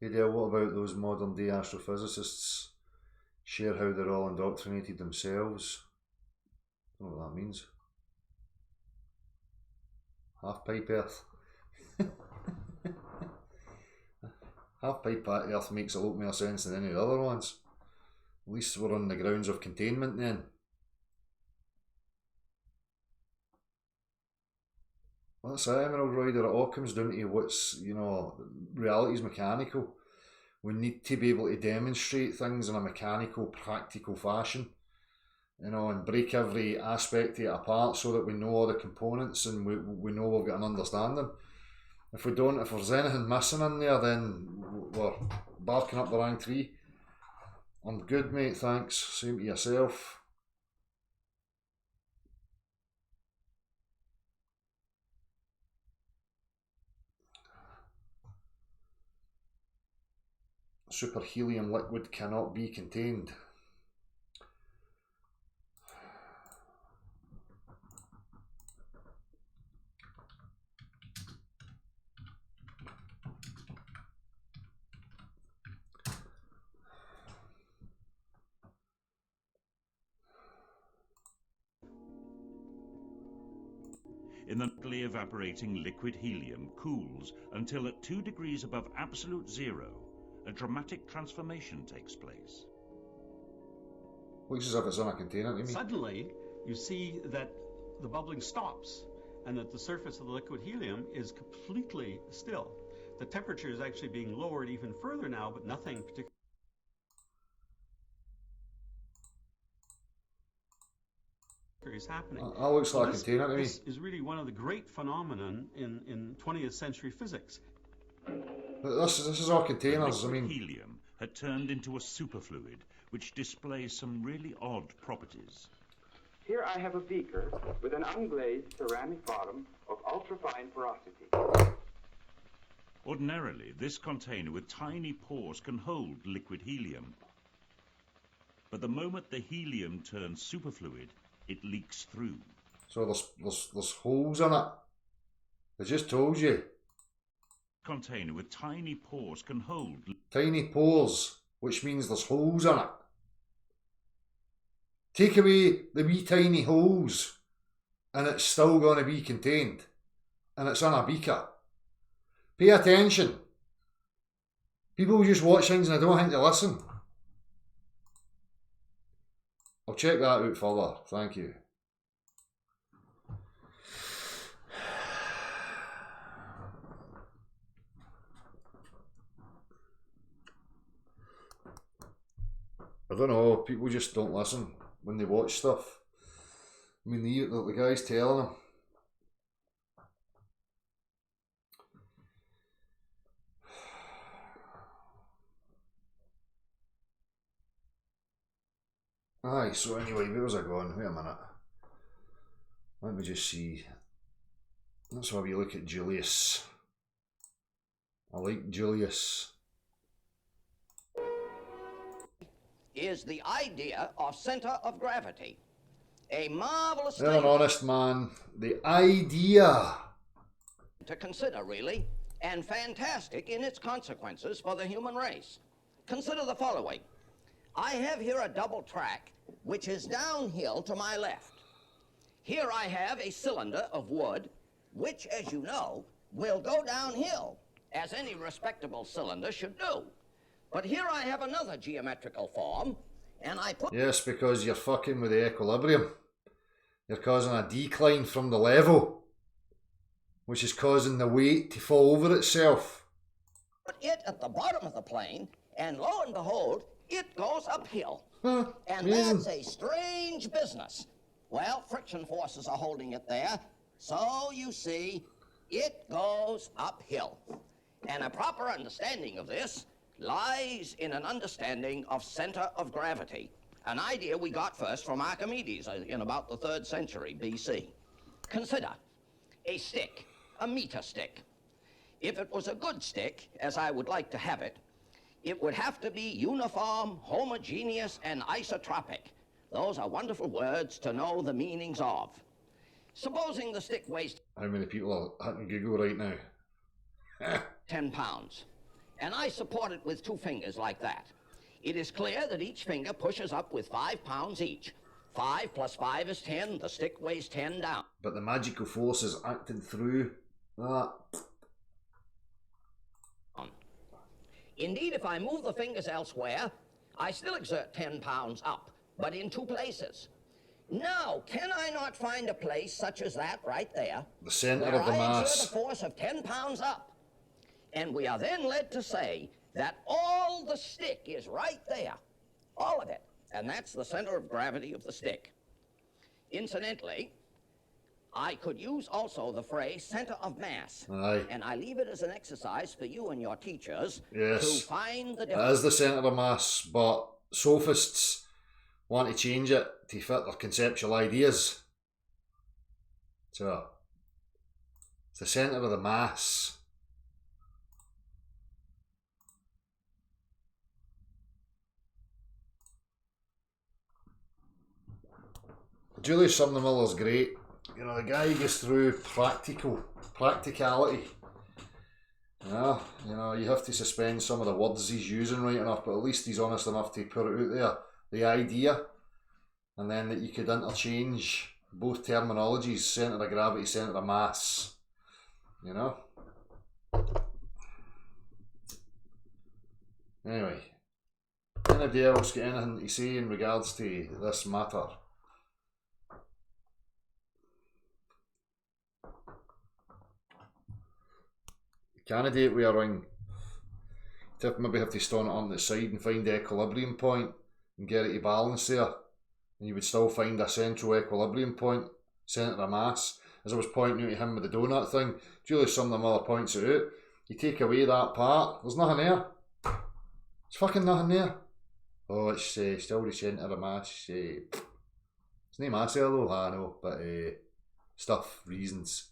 Hey Dale, what about those modern day astrophysicists? Share how they're all indoctrinated themselves. I don't know what that means. Half pipe Earth. Half pipe Earth makes a lot more sense than any of the other ones. At least we're on the grounds of containment then. Well, that's it, Emerald Rider. It all comes down to what's, you know, reality's mechanical. We need to be able to demonstrate things in a mechanical, practical fashion, you know, and break every aspect of it apart so that we know all the components and we know we've got an understanding. If we don't, if there's anything missing in there, then we're barking up the wrong tree. I'm good, mate, thanks. Same to yourself. Super helium liquid cannot be contained. In the naturally evaporating liquid helium cools until at 2 degrees above absolute zero, a dramatic transformation takes place. Looks as if it's in a container to me. Suddenly, you see that the bubbling stops and that the surface of the liquid helium is completely still. The temperature is actually being lowered even further now, but nothing particularly is happening. That looks like a this, container to me. This is really one of the great phenomenon in 20th century physics. But this is all containers, I mean. Helium had turned into a superfluid which displays some really odd properties. Here I have a beaker with an unglazed ceramic bottom of ultrafine porosity. Ordinarily, this container with tiny pores can hold liquid helium. But the moment the helium turns superfluid, it leaks through. So there's holes in it. I just told you. Container with tiny pores can hold. Tiny pores, which means there's holes in it. Take away the wee tiny holes and it's still going to be contained. And it's in a beaker. Pay attention. People just watch things and I don't think they listen. I'll check that out further. Thank you. I don't know, people just don't listen when they watch stuff. I mean, the guy's telling them. Aye, so anyway, where was I going? Wait a minute. Let me just see. Let's have a look at Julius. I like Julius. Is the idea of center of gravity. A marvelous They're thing an honest man. The idea. to consider, really, and fantastic in its consequences for the human race. Consider the following. I have here a double track, which is downhill to my left. Here I have a cylinder of wood, which, as you know, will go downhill, as any respectable cylinder should do. But here I have another geometrical form, and I put... Yes, because you're fucking with the equilibrium. You're causing a decline from the level, which is causing the weight to fall over itself. it at the bottom of the plane, and lo and behold, it goes uphill. Huh, And amazing. that's a strange business. Well, friction forces are holding it there, so you see, it goes uphill. And a proper understanding of this lies in an understanding of center of gravity, an idea we got first from Archimedes in about the 3rd century BC. Consider a stick, a meter stick. If it was a good stick, as I would like to have it, it would have to be uniform, homogeneous, and isotropic. Those are wonderful words to know the meanings of. Supposing the stick weighs How many people are hitting Google right now? 10 pounds, and I support it with 2 fingers like that. It is clear that each finger pushes up with 5 pounds each. 5 plus 5 is 10, the stick weighs 10 down. But the magical force is acting through that. Indeed, if I move the fingers elsewhere, I still exert 10 pounds up, but in 2 places. Now, can I not find a place such as that right there, The centre where of the I mass. exert a force of 10 pounds up? And we are then led to say that all the stick is right there, all of it, and that's the center of gravity of the stick. Incidentally, I could use also the phrase center of mass. Aye. And I leave it as an exercise for you and your teachers Yes. to find the It difference. is the centre of mass, but sophists want to change it to fit their conceptual ideas. So, it's the centre of the mass. Julius Sumnermiller's great. You know, the guy gets through practicality. Yeah, you know, you have to suspend some of the words he's using right enough, but at least he's honest enough to put it out there, the idea, and then that you could interchange both terminologies, centre of gravity, centre of mass, you know? Anyway, anybody else got anything to say in regards to this matter? Candidate with a ring. You'd maybe have to stand it on the side and find the equilibrium point and get it to balance there. And you would still find a central equilibrium point, centre of mass. As I was pointing out to him with the donut thing, Julius Sumnermiller points it out. You take away that part, there's nothing there. There's fucking nothing there. Oh, it's still the centre of mass. It's no mass there though, I know, but stuff, reasons.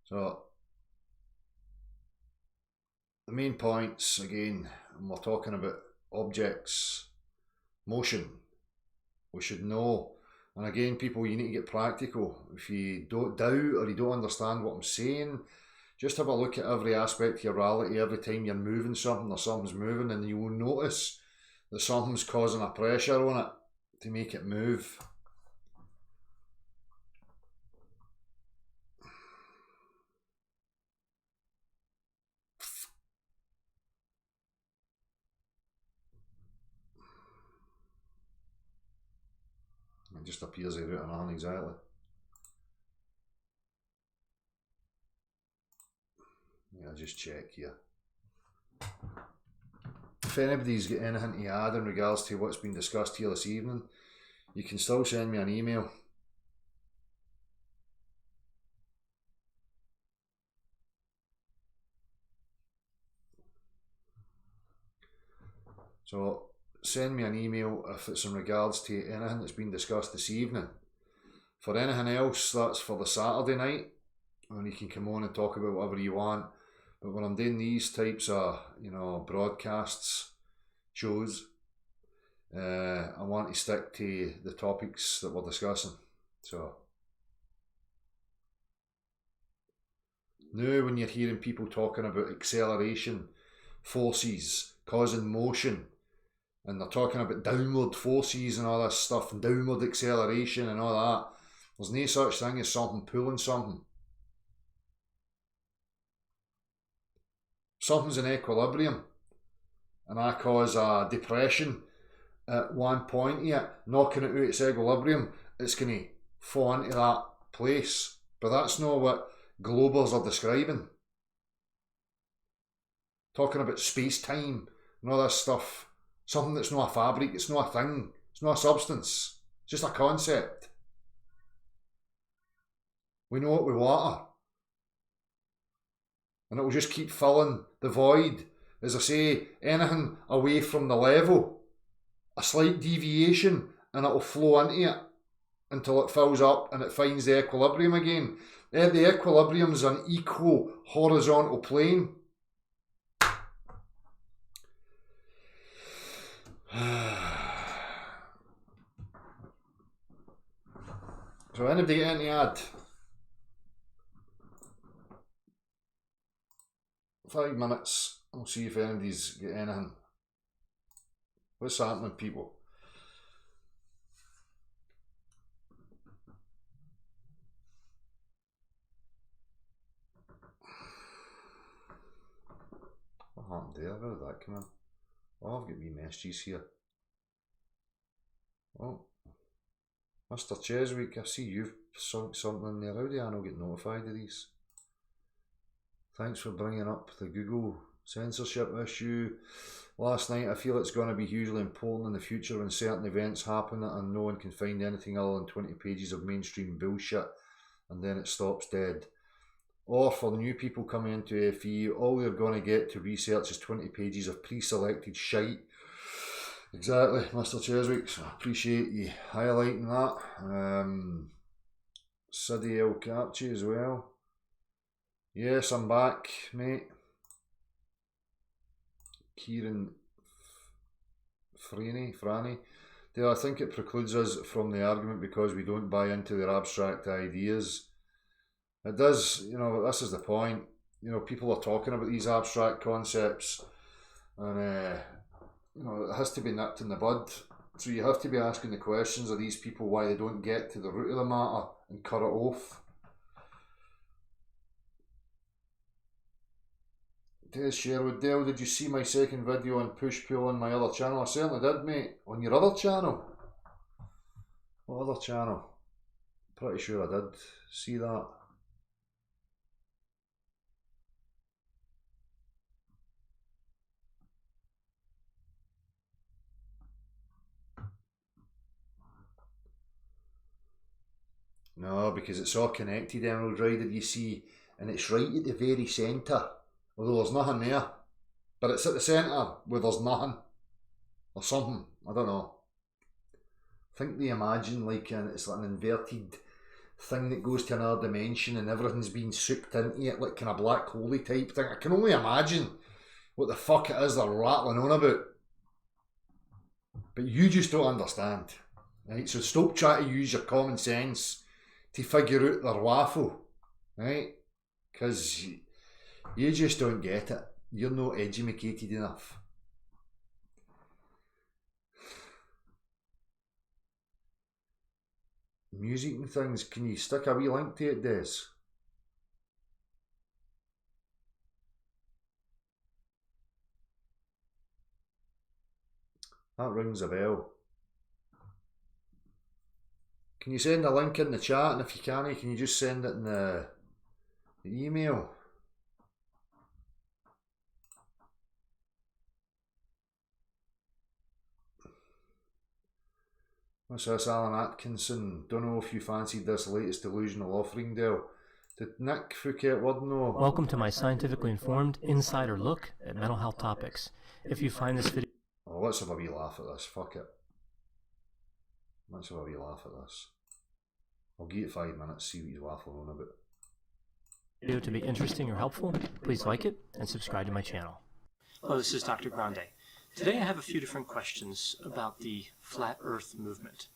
So, the main points, again, and we're talking about objects, motion, we should know. And again, people, you need to get practical. If you don't doubt or you don't understand what I'm saying, just have a look at every aspect of your reality. Every time you're moving something or something's moving, and you will notice that something's causing a pressure on it to make it move. It just appears out of nothing exactly. Yeah, I'll just check here. If anybody's got anything to add in regards to what's been discussed here this evening, you can still send me an email. So send me an email if it's in regards to anything that's been discussed this evening. For anything else, that's for the Saturday night, and you can come on and talk about whatever you want. But when I'm doing these types of, you know, broadcasts, shows, I want to stick to the topics that we're discussing. So now when you're hearing people talking about acceleration, forces causing motion, and they're talking about downward forces and all this stuff, and downward acceleration and all that, there's no such thing as something pulling something. Something's in equilibrium, and that cause a depression at one point here, knocking it out its equilibrium, it's going to fall into that place. But that's not what globers are describing. Talking about space-time and all this stuff. Something that's not a fabric, it's not a thing, it's not a substance, it's just a concept. We know it with water. And it will just keep filling the void. As I say, anything away from the level, a slight deviation, and it will flow into it until it fills up and it finds the equilibrium again. The equilibrium is an equal horizontal plane. So anybody got any add? 5 minutes. We'll see if anybody's got anything. What's happening, people? What happened there? Where did that come in? Oh, I've got wee messages here. Oh, Mr. Cheswick, I see you've sunk something in there. How do I not get notified of these? Thanks for bringing up the Google censorship issue. Last night, I feel it's going to be hugely important in the future when certain events happen and no one can find anything other than 20 pages of mainstream bullshit and then it stops dead. Or for new people coming into FE, all they're going to get to research is 20 pages of pre-selected shite. Exactly, Mr. Cheswick. I appreciate you highlighting that. Siddy El Capchi as well. Yes, I'm back, mate. Kieran Franny. I think it precludes us from the argument because we don't buy into their abstract ideas. It does, you know, this is the point. You know, people are talking about these abstract concepts and, you know, it has to be nipped in the bud. So you have to be asking the questions of these people why they don't get to the root of the matter and cut it off. Des Sherwood, Dale, did you see my second video on push-pull on my other channel? I certainly did, mate. On your other channel? What other channel? Pretty sure I did see that. No, because it's all connected, Emerald Rider, you see, and it's right at the very centre, although there's nothing there. But it's at the centre where there's nothing, or something, I don't know. I think they imagine like it's like an inverted thing that goes to another dimension and everything's being sucked into it, like kind of black hole type thing. I can only imagine what the fuck it is they're rattling on about. But you just don't understand, right? So stop trying to use your common sense to figure out their waffle, right? Because you just don't get it. You're not educated enough. Music and things, can you stick a wee link to it, Des? That rings a bell. Can you send a link in the chat, and if you can't, can you just send it in the email? What's this, Alan Atkinson? Don't know if you fancied this latest delusional offering, Dale. Did Nick Phuket Word know? Welcome to my scientifically informed insider look at mental health topics. If you find this video... Oh, let's have a wee laugh at this, fuck it. Let's have a wee laugh at this. I'll give it 5 minutes, see what he's waffling on about. Video to be interesting or helpful, please like it and subscribe to my channel. Hello, this is Dr. Grande. Today I have a few different questions about the Flat Earth movement.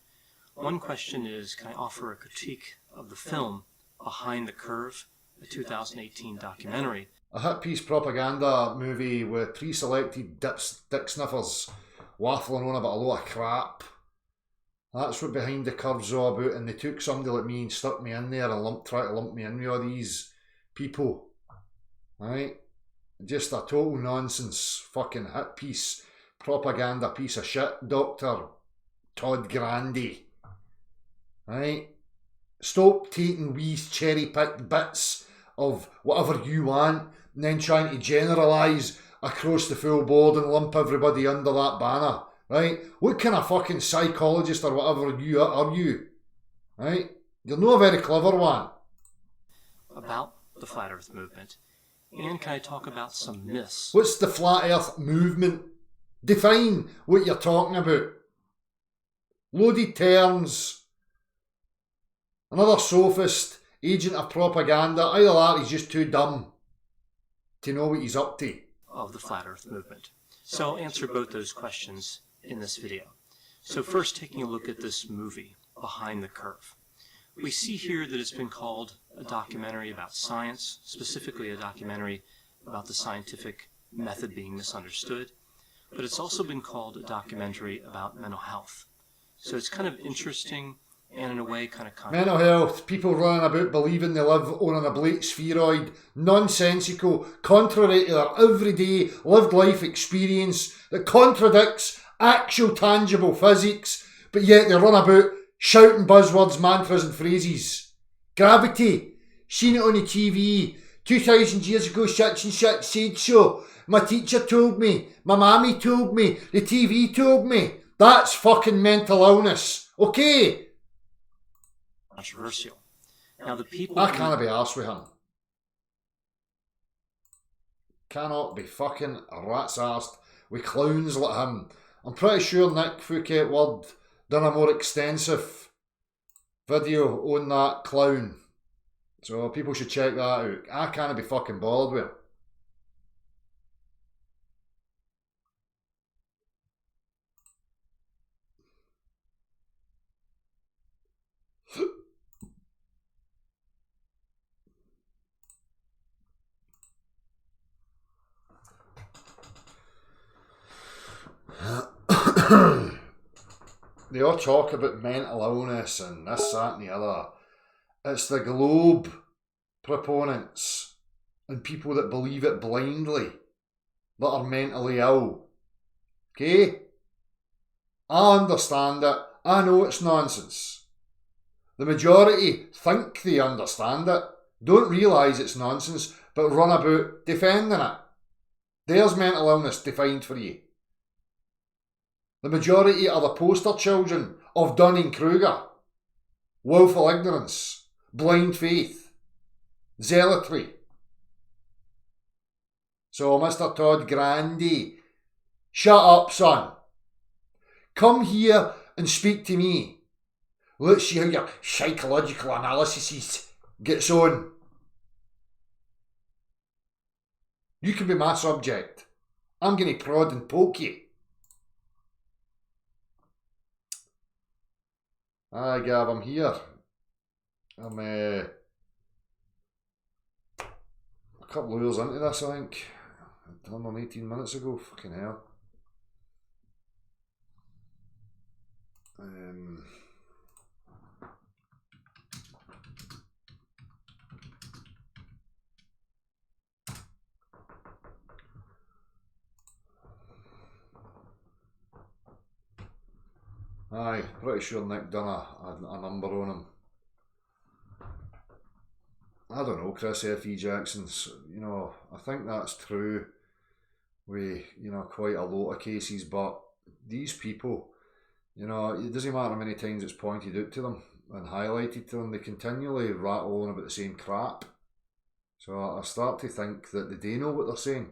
One question is, can I offer a critique of the film Behind the Curve, a 2018 documentary? A hit piece propaganda movie with pre-selected dick sniffers waffling on about a lot of crap. That's what Behind the Curve's all about, and they took somebody like me and stuck me in there and tried to lump me in with all these people. Right? Just a total nonsense fucking hit piece, propaganda piece of shit, Dr. Todd Grandy. right? Stop taking wee cherry-picked bits of whatever you want and then trying to generalise across the full board and lump everybody under that banner, right? What kind of fucking psychologist or whatever you are you, right? You're not a very clever one. About the Flat Earth movement, and can I talk about some myths? What's the Flat Earth movement? Define what you're talking about. Loaded terms. Another sophist, agent of propaganda. Either that, he's just too dumb to know what he's up to. Of the Flat Earth movement. So I'll answer both those questions in this video. So first, taking a look at this movie, Behind the Curve. We see here that it's been called a documentary about science, specifically a documentary about the scientific method being misunderstood, but it's also been called a documentary about mental health. So it's kind of interesting and in a way kind of mental health, people running about believing they live on an oblate spheroid, nonsensical, contrary to their everyday lived life experience that contradicts actual tangible physics, but yet they run about shouting buzzwords, mantras and phrases. Gravity, seen it on the TV, 2,000 years ago, such and such said so. My teacher told me, my mammy told me, the TV told me. That's fucking mental illness, okay? Controversial. Now the people... I can't be arsed with him. Cannot be fucking rat's arsed with clowns like him. I'm pretty sure Nick Phuket Word done a more extensive video on that clown. So people should check that out. I can't be fucking bothered with him. They all talk about mental illness and this, that and the other. It's the globe proponents and people that believe it blindly that are mentally ill. Okay? I understand it. I know it's nonsense. The majority think they understand it, don't realise it's nonsense, but run about defending it. There's mental illness defined for you. The majority are the poster children of Dunning-Kruger. Willful ignorance, blind faith, zealotry. So, Mr. Todd Grandy, shut up, son. Come here and speak to me. Let's see how your psychological analysis gets on. You can be my subject. I'm going to prod and poke you. Aye, Gav, I'm here. I'm a couple of hours into this, I think. I done on 18 minutes ago. Fucking hell. Aye, pretty sure Nick done a number on him. I don't know, Chris F.E. Jackson's, you know, I think that's true with, you know, quite a lot of cases, but these people, you know, it doesn't matter how many times it's pointed out to them and highlighted to them, they continually rattle on about the same crap. So I start to think that they do know what they're saying.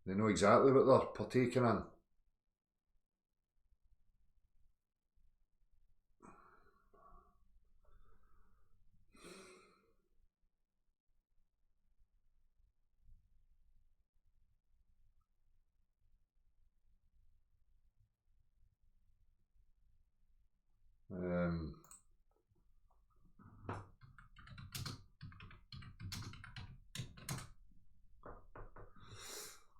They know exactly what they're partaking in.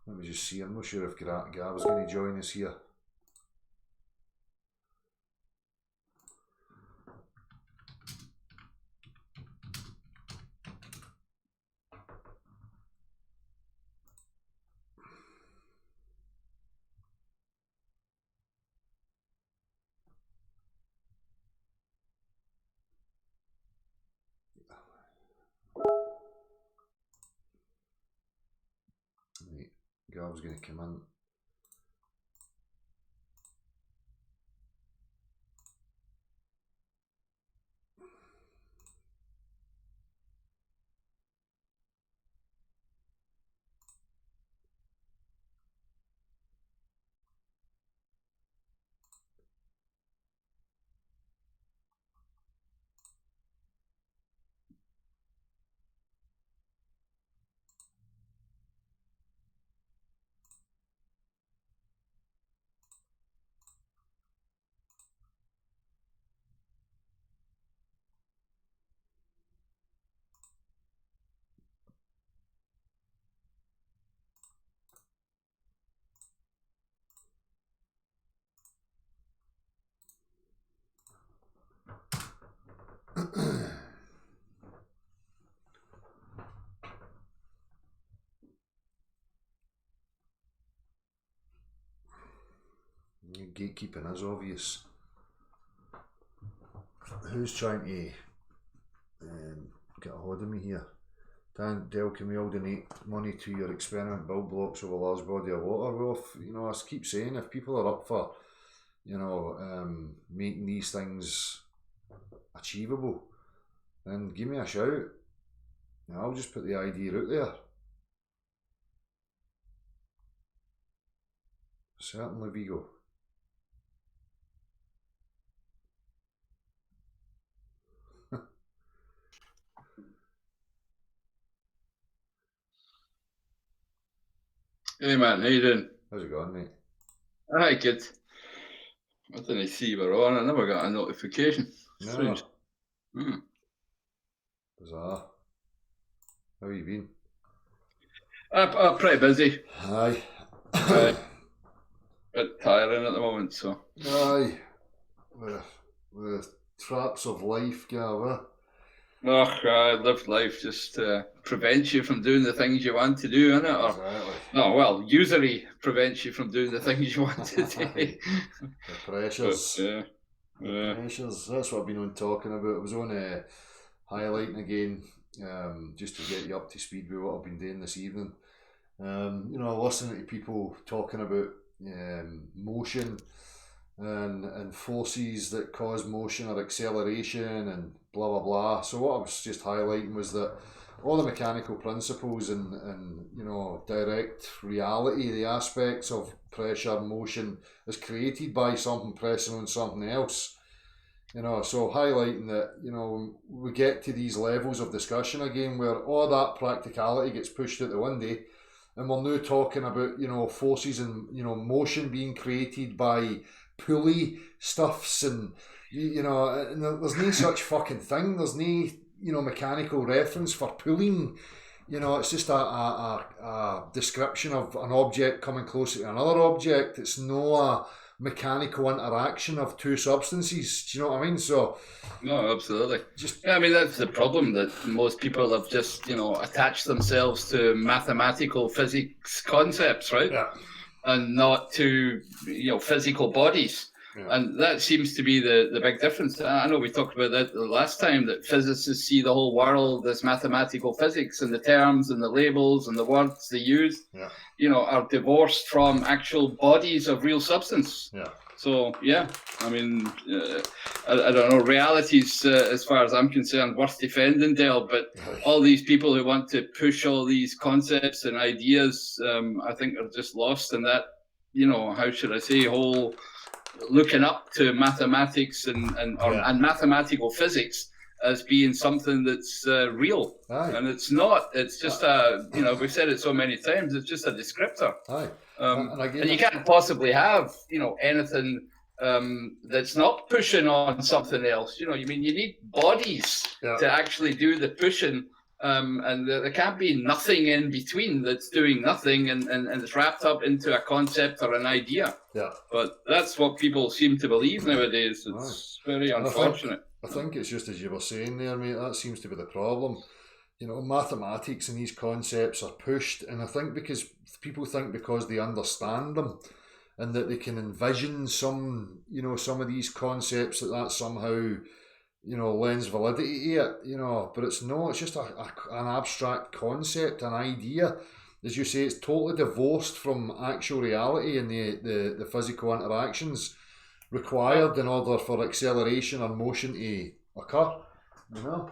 Let me just see, I'm not sure if Gav's going to join us here. Gav's going to come in. Gatekeeping is obvious. Who's trying to get a hold of me here? Dale, can we all donate money to your experiment build blocks of a large body of water? Well, I keep saying, if people are up for, making these things achievable, then give me a shout. I'll just put the idea out there. Certainly, Vigo. Hey man, how you doing? How's it going, mate? Aye, good. I didn't see you were on. I never got a notification. No. Strange. Bizarre. How you been? I'm pretty busy. Aye. Bit tiring at the moment, so. Aye. The traps of life, Gav. Oh, I live life just prevents you from doing the things you want to do, innit? Or, Exactly. no, well, usually prevents you from doing the things you want to do. The pressures. But, the pressures. That's what I've been on talking about. I was on highlighting again, just to get you up to speed with what I've been doing this evening. Listening to people talking about motion and forces that cause motion or acceleration and blah blah blah. So what I was just highlighting was that all the mechanical principles and direct reality, the aspects of pressure, motion, is created by something pressing on something else. So highlighting that, we get to these levels of discussion again where all that practicality gets pushed out the window, and we're now talking about, forces and, motion being created by pulley stuffs and, and there's no such fucking thing. There's no, mechanical reference for pulling. It's just a description of an object coming closer to another object. It's no a mechanical interaction of two substances. Do you know what I mean? So, no, absolutely. That's the problem, that most people have just, attached themselves to mathematical physics concepts, right? Yeah. And not to, physical bodies. Yeah. And that seems to be the big difference. I know we talked about that the last time, that physicists see the whole world as mathematical physics, and the terms and the labels and the words they use, are divorced from actual bodies of real substance. Yeah. So, I don't know, reality's, as far as I'm concerned, worth defending, Dale, but all these people who want to push all these concepts and ideas, I think are just lost in that, how should I say, whole looking up to mathematics and mathematical physics as being something that's real. Aye. And it's not. It's just we've said it so many times, it's just a descriptor. Aye. And you can't possibly have, anything that's not pushing on something else. You need bodies to actually do the pushing. And there can't be nothing in between that's doing nothing and it's wrapped up into a concept or an idea. Yeah. But that's what people seem to believe nowadays. It's very unfortunate. I think it's just as you were saying there, mate, that seems to be the problem. Mathematics and these concepts are pushed, and I think because people think because they understand them and that they can envision some of these concepts, that somehow lends validity to it, but it's not. It's just an abstract concept, an idea as you say, it's totally divorced from actual reality and the physical interactions required in order for acceleration or motion to occur, you know?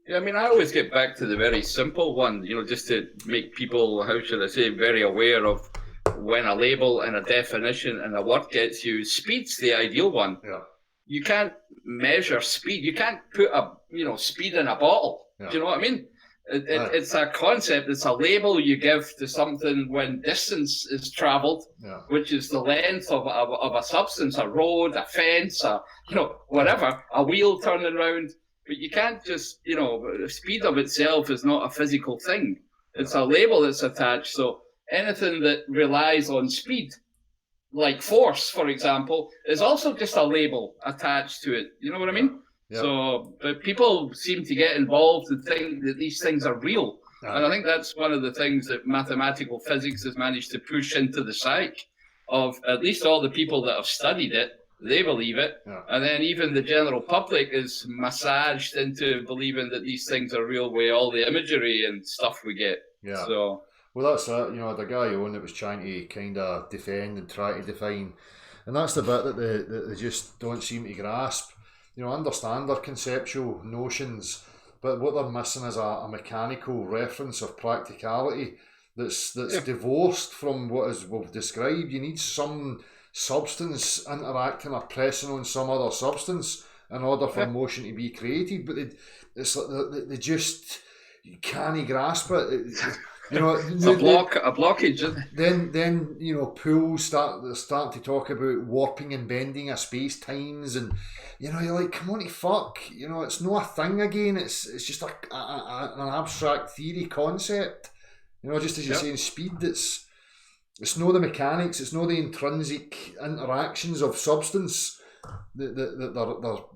Yeah, I mean, I always get back to the very simple one, just to make people, how should I say, very aware of when a label and a definition and a word gets used. Speed's the ideal one. Yeah. You can't measure speed. You can't put speed in a bottle. Yeah. Do you know what I mean? It's a concept. It's a label you give to something when distance is travelled, which is the length of a substance, a road, a fence, whatever, a wheel turning around. But you can't just, speed of itself is not a physical thing. It's a label that's attached. So anything that relies on speed, like force, for example, is also just a label attached to it. You know what I mean? Yeah. So, but people seem to get involved and think that these things are real. And I think that's one of the things that mathematical physics has managed to push into the psyche of at least all the people that have studied it. They believe it. Yeah. And then even the general public is massaged into believing that these things are real with all the imagery and stuff we get. Yeah. So, well, that's it. The guy on that was trying to kind of defend and try to define. And that's the bit that they just don't seem to grasp. Understand their conceptual notions, but what they're missing is a mechanical reference of practicality that's divorced from what we've described. You need some substance interacting or pressing on some other substance in order for motion to be created, but they just you can't grasp it. It's a blockage. Then pools start to talk about warping and bending of space times, and you're like, come on, to fuck. It's not a thing again. It's just an abstract theory concept. Just as you're saying, speed. It's not the mechanics. It's not the intrinsic interactions of substance that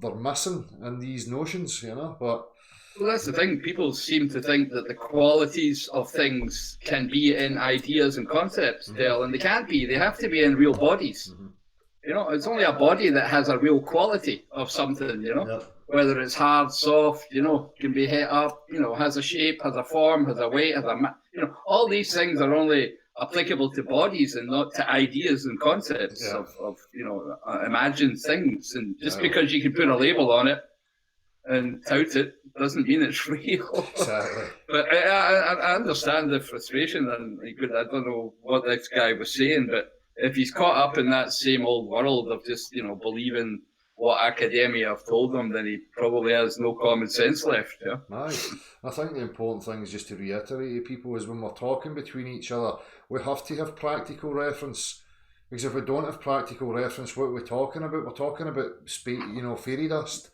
they're missing in these notions. But. Well, that's the thing. People seem to think that the qualities of things can be in ideas and concepts, Dale, and they can't be. They have to be in real bodies. It's only a body that has a real quality of something, whether it's hard, soft, can be hit up, has a shape, has a form, has a weight, all these things are only applicable to bodies and not to ideas and concepts of imagined things. And just because you can put a label on it and tout it doesn't mean it's real. Exactly. But I understand the frustration, and I don't know what this guy was saying, but if he's caught up in that same old world of just believing what academia have told him, then he probably has no common sense left. Yeah. Nice. I think the important thing is just to reiterate to people is when we're talking between each other, we have to have practical reference. Because if we don't have practical reference, what are we talking about? We're talking about fairy dust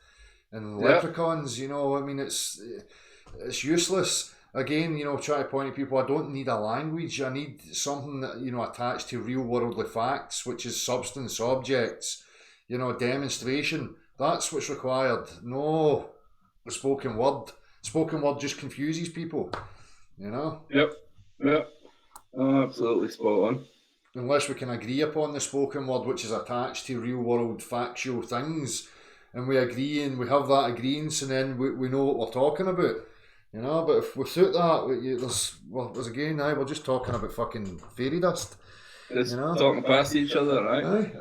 and leprechauns. It's useless. Again, try to point at people, I don't need a language. I need something that, attached to real worldly facts, which is substance, objects, demonstration. That's what's required. No, the spoken word. Spoken word just confuses people, Yep. Oh, absolutely spot on. Unless we can agree upon the spoken word, which is attached to real world factual things, and we agree and we have that agreement, and then we know what we're talking about. But if without that, we're just talking about fucking fairy dust. Just talking past each other, right?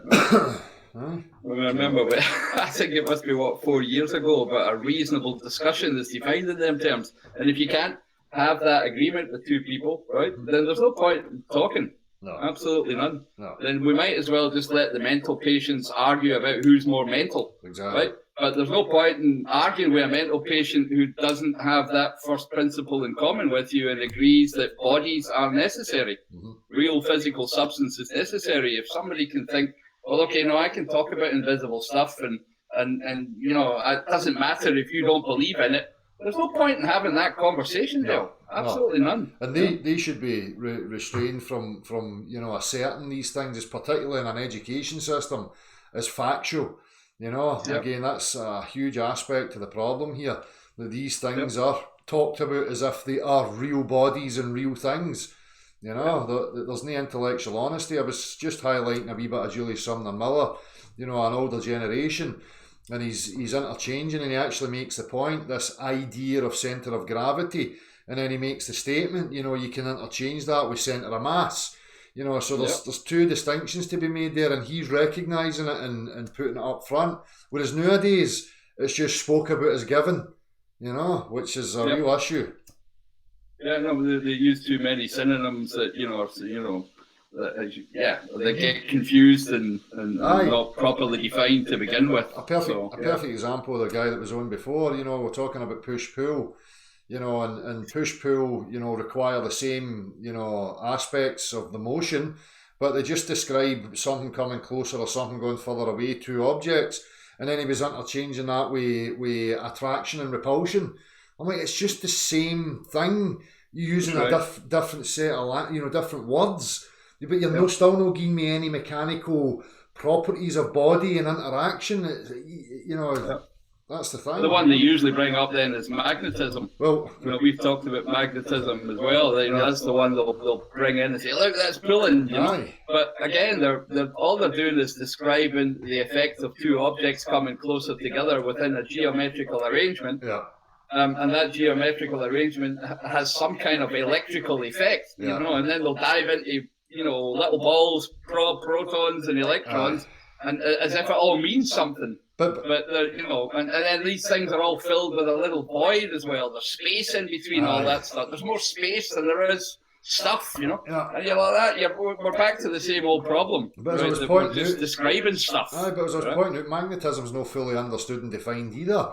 I remember, I think it must be 4 years ago, about a reasonable discussion that's defined in them terms. And if you can't have that agreement with two people, right, then there's no point in talking. No. Absolutely none. No. Then we might as well just let the mental patients argue about who's more mental. Exactly. Right? But there's no point in arguing with a mental patient who doesn't have that first principle in common with you and agrees that bodies are necessary. Real physical substance is necessary. If somebody can think, well, okay, no, I can talk about invisible stuff and it doesn't matter if you don't believe in it. There's no point in having that conversation, Bill. Absolutely none. And they should be restrained from asserting these things, particularly in an education system, as factual. Again, that's a huge aspect to the problem here, that these things are talked about as if they are real bodies and real things. There's no intellectual honesty. I was just highlighting a wee bit of Julius Sumner Miller, an older generation, and he's interchanging, and he actually makes the point, this idea of centre of gravity and then he makes the statement. You know, you can interchange that with centre of mass. You know, so there's two distinctions to be made there, and he's recognising it and putting it up front. Whereas nowadays, it's just spoke about as given, you know, which is a real issue. Yeah, no, they use too many synonyms that, they get confused and not properly defined to begin with. A perfect example of the guy that was on before, you know, we're talking about push-pull, you know, and push-pull, you know, require the same, you know, aspects of the motion, but they just describe something coming closer or something going further away, two objects, and then he was interchanging that with attraction and repulsion. I'm like, it's just the same thing, using a different set of, different words, but you're still not giving me any mechanical properties of body and interaction. That's the thing. The one they usually bring up then is magnetism. Well, we've talked about magnetism as well. That's the one they'll bring in and say, look, that's pulling. But again, all they're doing is describing the effect of two objects coming closer together within a geometrical arrangement. Yeah. And that geometrical arrangement has some kind of electrical effect, you know, and then they'll dive into, little balls, protons and electrons, and as if it all means something. But and then these things are all filled with a little void as well. There's space in between all that stuff. There's more space than there is stuff, you know. And you're like that, we're back to the same old problem. But as I was just describing stuff. But as I was pointing out, magnetism is not fully understood and defined either.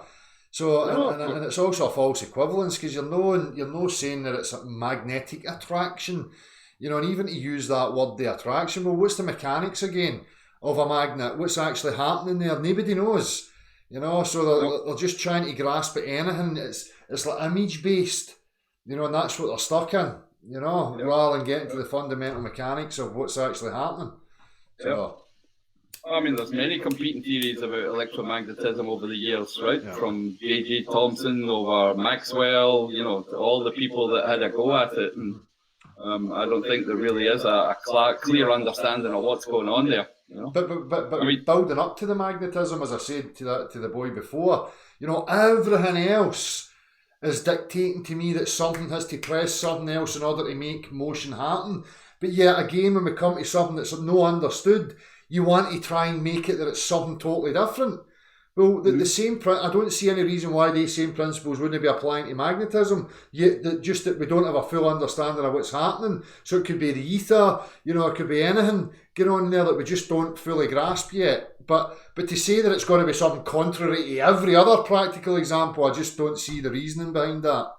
So, and it's also a false equivalence, because you're no saying that it's a magnetic attraction, you know, and even to use that word, the attraction, well, what's the mechanics again of a magnet? What's actually happening there? Nobody knows, you know, so they're just trying to grasp at anything. It's like image based, you know, and that's what they're stuck in, you know, rather than getting to the fundamental mechanics of what's actually happening. So. I mean, there's many competing theories about electromagnetism over the years, right? From J.J. Thomson over Maxwell, you know, to all the people that had a go at it. And I don't think there really is a clear understanding of what's going on there. You know? But I mean, building up to the magnetism, as I said to the boy before, you know, everything else is dictating to me that something has to press something else in order to make motion happen. But yet again, when we come to something that's no understood, you want to try and make it that it's something totally different. Well, the same, I don't see any reason why these same principles wouldn't be applying to magnetism, yet just that we don't have a full understanding of what's happening. So it could be the ether, you know, it could be anything going on there that we just don't fully grasp yet. But to say that it's going to be something contrary to every other practical example, I just don't see the reasoning behind that.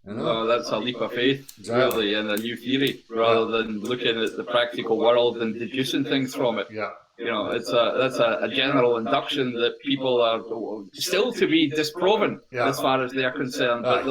You know? No, that's a leap of faith, really, in a new theory, rather than looking at the practical world and deducing things from it. Yeah. You know, that's a general induction that people are still to be disproven as far as they're concerned. But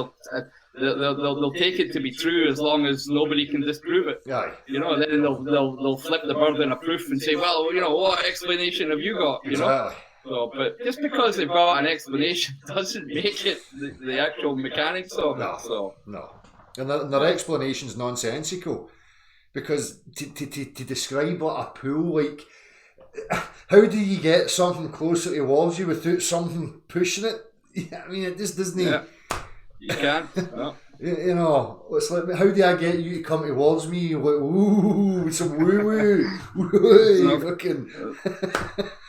they'll take it to be true as long as nobody can disprove it. You know, and then they'll flip the burden of proof and say, well, you know, what explanation have you got? You know. So, but just because they've got an explanation doesn't make it the actual mechanics of it. So. No. And their explanation's nonsensical. Because to describe like a pool, like, how do you get something closer towards you without something pushing it? I mean, it just doesn't. Yeah, you can't. No. You know, it's like, how do I get you to come towards me? Like, ooh, some woo woo, fucking.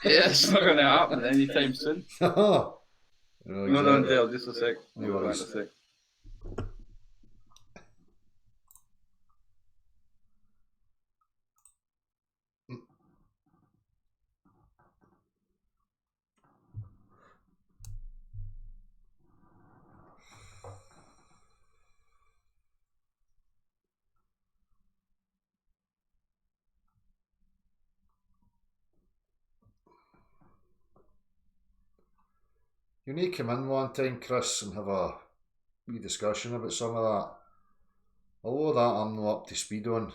It's not going to happen anytime soon. No, no, Dale, just a sec. No worries. Just a sec. You need to come in one time, Chris, and have a wee discussion about some of that. Although that I'm not up to speed on.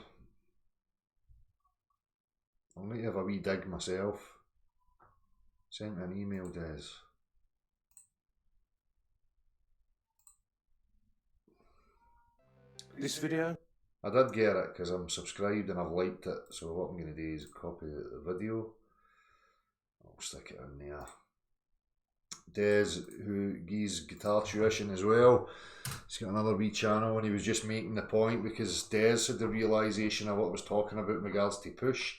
I'll need to have a wee dig myself. Send me an email, Des. This video? I did get it because I'm subscribed and I've liked it. So what I'm going to do is copy the video. I'll stick it in there. Des, who gives guitar tuition as well. He's got another wee channel, and he was just making the point because Des had the realisation of what I was talking about in regards to push.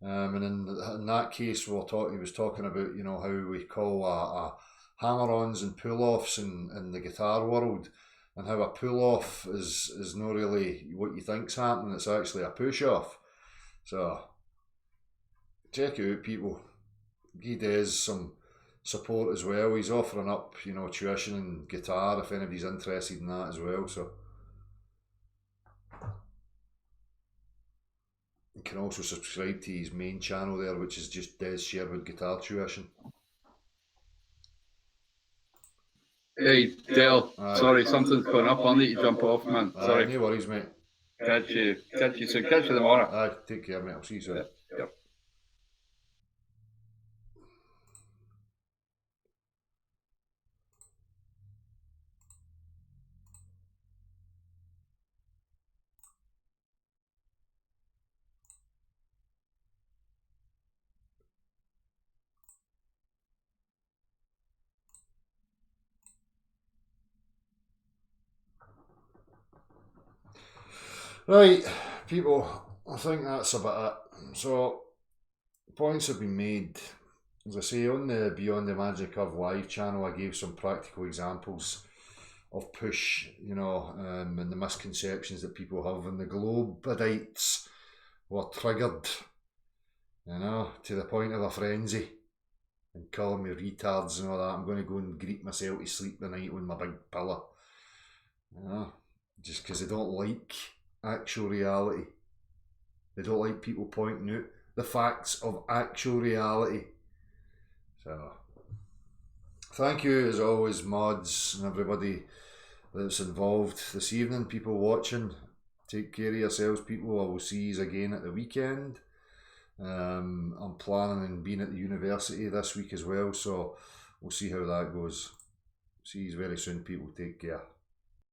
And in that case, he was talking about, you know, how we call hammer-ons and pull-offs in the guitar world, and how a pull-off is not really what you think's happening, it's actually a push-off. So, check it out, people. He does some support as well. He's offering up, you know, tuition and guitar if anybody's interested in that as well. So you can also subscribe to his main channel there, which is just Des Sherwood Guitar Tuition. Hey, Dale. Sorry, something's going up. I'll need to jump off, man. Sorry. No worries, mate. Catch you soon. Catch you tomorrow. Take care, mate. I'll see you soon. Yeah. Right, people, I think that's about it. So, points have been made. As I say, on the Beyond the Magic Curve live channel, I gave some practical examples of push, you know, and the misconceptions that people have, and the Globadites were triggered, you know, to the point of a frenzy, and calling me retards and all that. I'm going to go and greet myself to sleep tonight on my big pillow, you know, just because they don't like actual reality. They don't like people pointing out the facts of actual reality. So, thank you as always, mods and everybody that's involved this evening, people watching. Take care of yourselves, people. I will see you again at the weekend. I'm planning on being at the university this week as well, so we'll see how that goes. See you very soon, people. Take care.